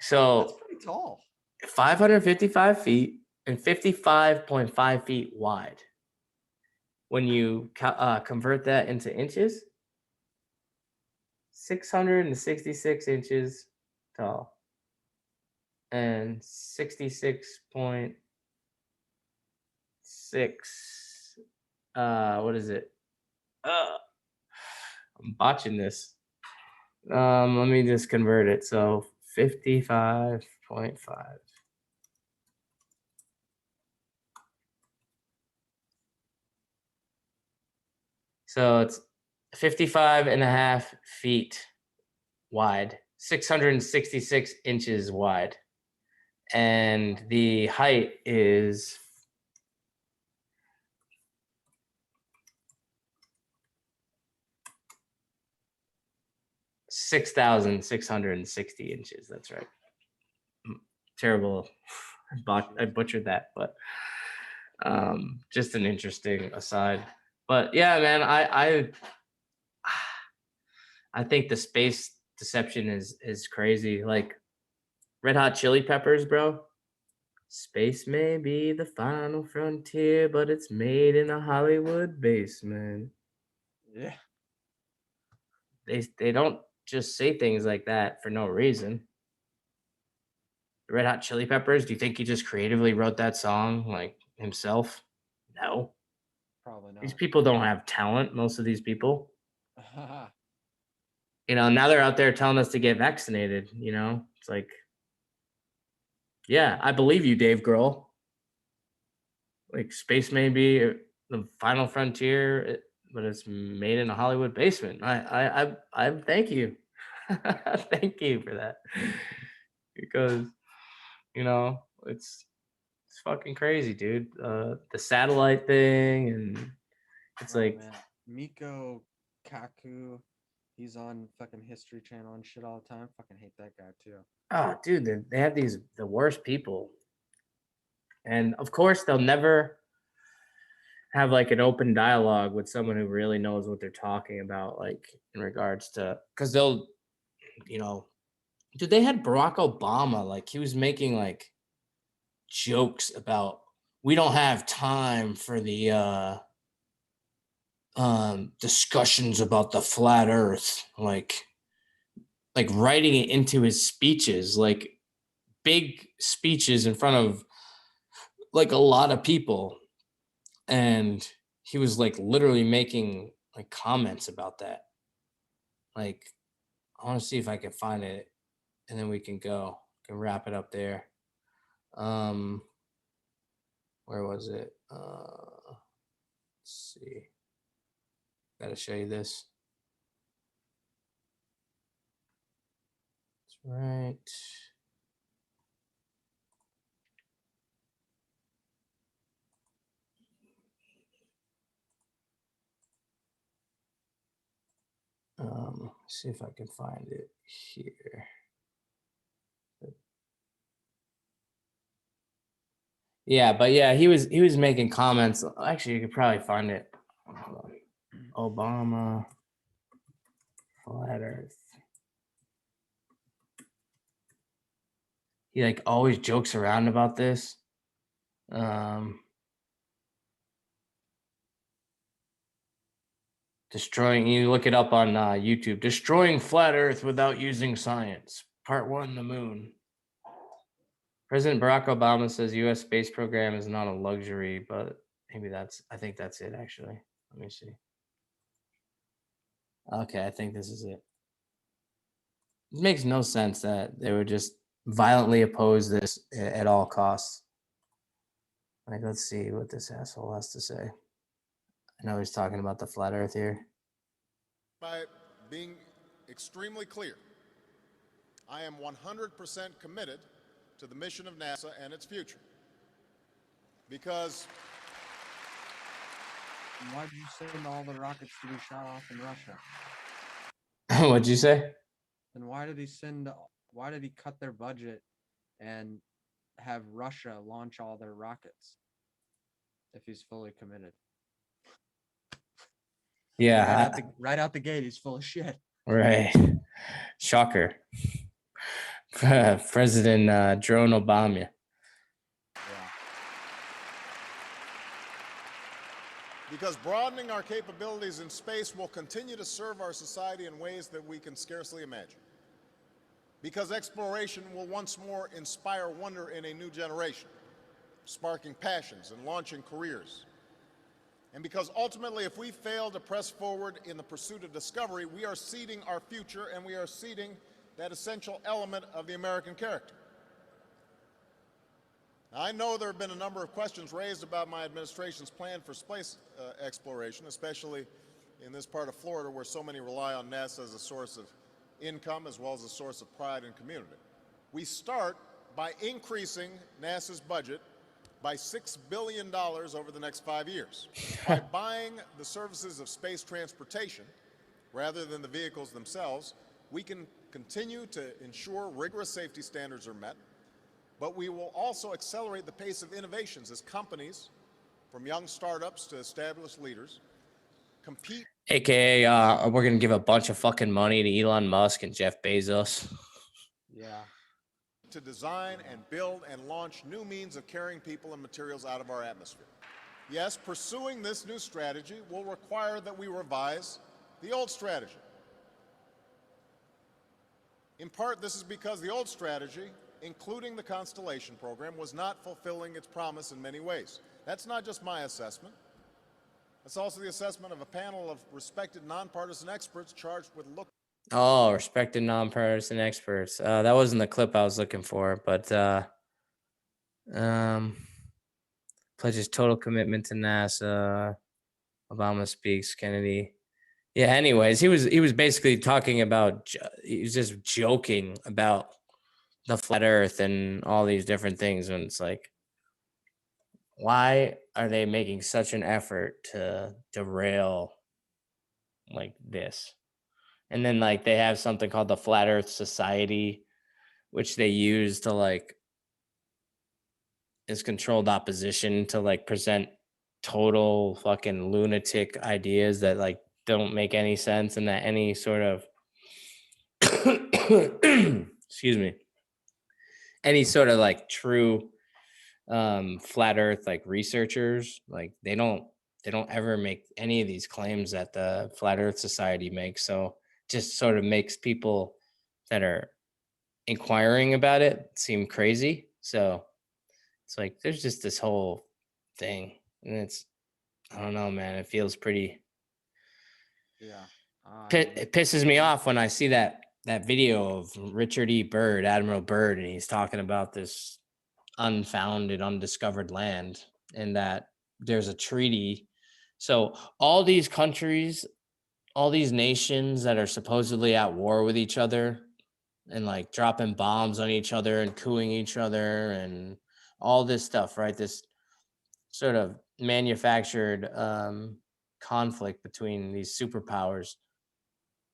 So that's pretty tall. 555 feet and 55.5 feet wide. When you convert that into inches, 666 inches tall and 66.6. What is it? I'm botching this. Let me just convert it. So 55.5. So it's 55.5 feet wide, 666 inches wide. And the height is 6,660 inches. That's right. terrible. I butchered that, but just an interesting aside. But yeah, man, I think the space deception is crazy. Like Red Hot Chili Peppers, bro. Space may be the final frontier, but it's made in a Hollywood basement. Yeah. They don't just say things like that for no reason. Red Hot Chili Peppers, do you think he just creatively wrote that song like himself? No. Probably These not. people don't have talent, most of these people. Now they're out there telling us to get vaccinated, It's like, yeah, I believe you, Dave Grohl. Like space may be the final frontier, but it's made in a Hollywood basement. I thank you. Thank you for that. Because, it's fucking crazy, dude. The satellite thing, and it's like, man. Miko Kaku, he's on fucking History Channel and shit all the time. Fucking hate that guy too. oh, dude, they have the worst people. And of course, they'll never have like an open dialogue with someone who really knows what they're talking about, like in regards to, because they'll, dude, they had Barack Obama, like he was making like jokes about, we don't have time for the discussions about the flat earth, like writing it into his speeches, like big speeches in front of like a lot of people. And he was like literally making like comments about that. Like, I want to see if I can find it and then we can wrap it up there. Where was it? Let's see. Gotta show you this. That's right. See if I can find it here. Yeah, but yeah, he was making comments. Actually, you could probably find it. Obama, flat Earth. He like always jokes around about this. Destroying, you look it up on YouTube. Destroying flat Earth without using science. Part 1, the moon. President Barack Obama says U.S. space program is not a luxury, but maybe I think that's it, actually. Let me see. Okay, I think this is it. It makes no sense that they would just violently oppose this at all costs. Like, let's see what this asshole has to say. I know he's talking about the flat Earth here. By being extremely clear, I am 100% committed to the mission of NASA and its future. Because... Why did you send all the rockets to be shot off in Russia? What'd you say? And why did he cut their budget and have Russia launch all their rockets if he's fully committed? Yeah. Right out the gate, he's full of shit. Right. Shocker. President Drone Obama. Because broadening our capabilities in space will continue to serve our society in ways that we can scarcely imagine. Because exploration will once more inspire wonder in a new generation, sparking passions and launching careers. And because ultimately, if we fail to press forward in the pursuit of discovery, we are ceding our future and we are ceding that essential element of the American character. Now, I know there have been a number of questions raised about my administration's plan for space exploration, especially in this part of Florida where so many rely on NASA as a source of income as well as a source of pride and community. We start by increasing NASA's budget by $6 billion over the next 5 years. By buying the services of space transportation rather than the vehicles themselves, we can continue to ensure rigorous safety standards are met, but we will also accelerate the pace of innovations as companies, from young startups to established leaders, compete. AKA, we're gonna give a bunch of fucking money to Elon Musk and Jeff Bezos. Yeah. To design and build and launch new means of carrying people and materials out of our atmosphere. Yes, pursuing this new strategy will require that we revise the old strategy. In part, this is because the old strategy, including the Constellation program, was not fulfilling its promise in many ways. That's not just my assessment. That's also the assessment of a panel of respected nonpartisan experts charged with looking. Oh, respected nonpartisan experts. That wasn't the clip I was looking for, but pledges total commitment to NASA. Obama speaks. Kennedy. Yeah. Anyways, he was basically talking about. He was just joking about the flat Earth and all these different things, and it's like, why are they making such an effort to derail like this? And then like they have something called the Flat Earth Society, which they use to like is controlled opposition to like present total fucking lunatic ideas that like don't make any sense, and that any sort of excuse me, any sort of like true flat earth like researchers, like they don't ever make any of these claims that the Flat Earth Society makes. So just sort of makes people that are inquiring about it seem crazy. So it's like there's just this whole thing, and it's, I don't know, man. It feels pretty. Yeah. It pisses me off when I see that video of Richard E. Byrd, Admiral Byrd, and he's talking about this unfounded, undiscovered land, and that there's a treaty. So all these countries, all these nations that are supposedly at war with each other and like dropping bombs on each other and cooing each other and all this stuff, right? This sort of manufactured conflict between these superpowers.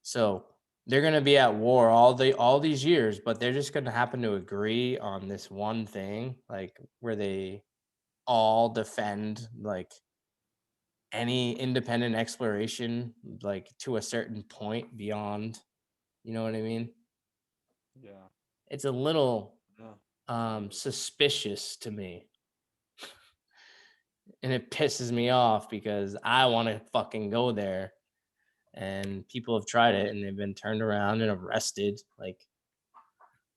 So they're going to be at war all these years, but they're just going to happen to agree on this one thing, like where they all defend like any independent exploration, like to a certain point beyond, you know what I mean? Yeah. It's a little Yeah. suspicious to me. And it pisses me off because I want to fucking go there. And people have tried it and they've been turned around and arrested. Like,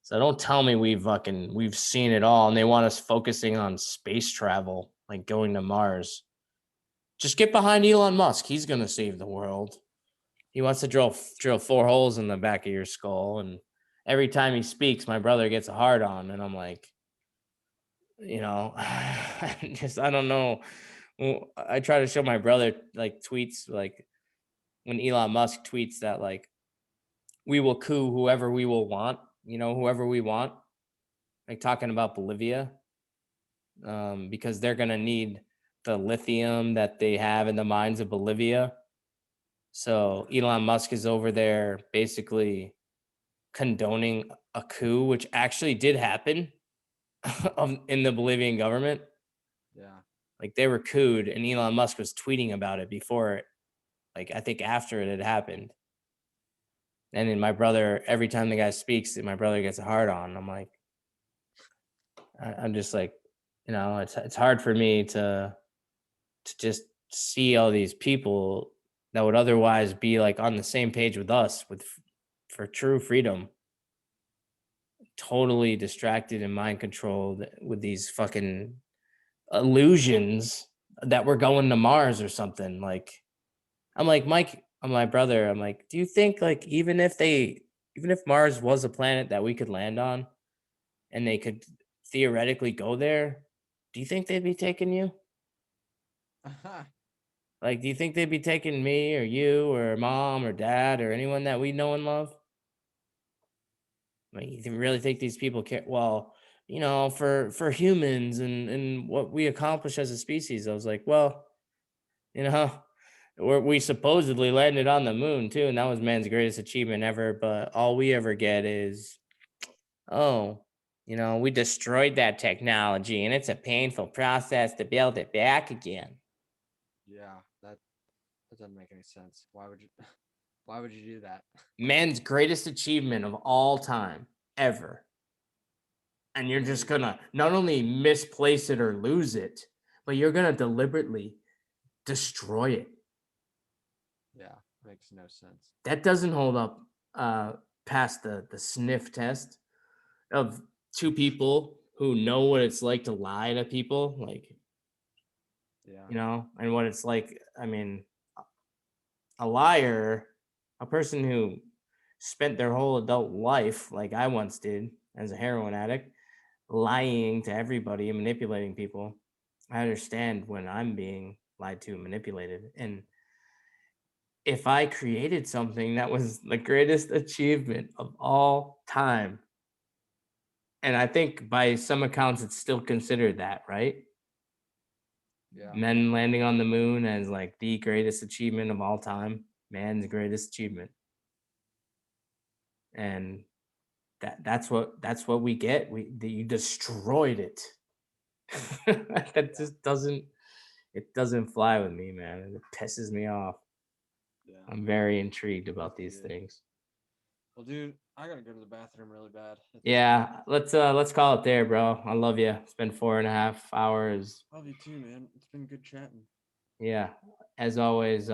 so don't tell me we've seen it all and they want us focusing on space travel, like going to Mars. Just get behind Elon Musk. He's gonna save the world. He wants to drill 4 holes in the back of your skull, and every time he speaks, my brother gets a hard on, and I'm like, you know, I don't know. I try to show my brother like tweets, like when Elon Musk tweets that like we will coup whoever we will want, you know, whoever we want, like talking about Bolivia, because they're gonna need the lithium that they have in the mines of Bolivia. So Elon Musk is over there basically condoning a coup, which actually did happen in the Bolivian government. Yeah. Like they were couped, and Elon Musk was tweeting about it before it, like I think after it had happened. And then my brother, every time the guy speaks, my brother gets a hard on. I'm like, I'm just like, you know, it's hard for me to just see all these people that would otherwise be like on the same page with us for true freedom, totally distracted and mind controlled with these fucking illusions that we're going to Mars or something. Like, I'm like, Mike, I'm my brother. I'm like, do you think like even if Mars was a planet that we could land on and they could theoretically go there, do you think they'd be taking you? Like, do you think they'd be taking me or you or mom or dad or anyone that we know and love? Like, you really think these people care? Well, you know, for humans and what we accomplish as a species. I was like, well, you know, we supposedly landed on the moon too, and that was man's greatest achievement ever. But all we ever get is, oh, You know, we destroyed that technology and it's a painful process to build it back again. Yeah, that doesn't make any sense. Why would you why would you do that? Man's greatest achievement of all time, ever. And you're just gonna not only misplace it or lose it, but you're gonna deliberately destroy it. Yeah, makes no sense. That doesn't hold up past the sniff test of two people who know what it's like to lie to people, like, Yeah. you know, and what it's like. I mean, a liar, a person who spent their whole adult life, like I once did as a heroin addict, lying to everybody and manipulating people. I understand when I'm being lied to and manipulated. And if I created something that was the greatest achievement of all time, and I think by some accounts it's still considered that, right? Yeah. Men landing on the moon as like the greatest achievement of all time, man's greatest achievement. And that's what we get. You destroyed it. That just doesn't fly with me, man. It pisses me off. Yeah. I'm very intrigued about these things. Well, dude, I gotta go to the bathroom really bad. Yeah, let's call it there, bro. I love you. It's been 4.5 hours. Love you too, man. It's been good chatting. Yeah, as always.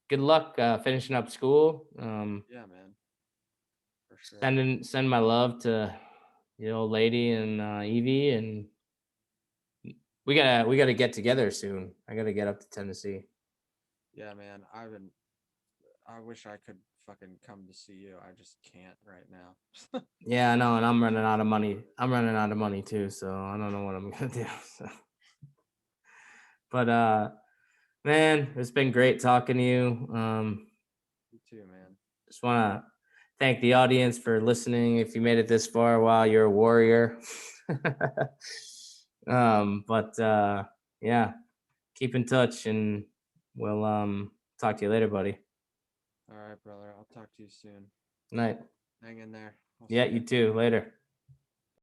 Good luck finishing up school. Yeah, man. For sure. Send my love to the old lady and Evie, and we gotta get together soon. I gotta get up to Tennessee. Yeah, man. I wish I could fucking come to see you. I just can't right now. Yeah, I know, and I'm running out of money. I'm running out of money too, so I don't know what I'm gonna do. So. But man, it's been great talking to you. You too, man. Just want to thank the audience for listening. If you made it this far, wow, you're a warrior. But yeah, keep in touch, and we'll talk to you later, buddy. All right, brother. I'll talk to you soon. Night. Hang in there. Yeah, you too. Later.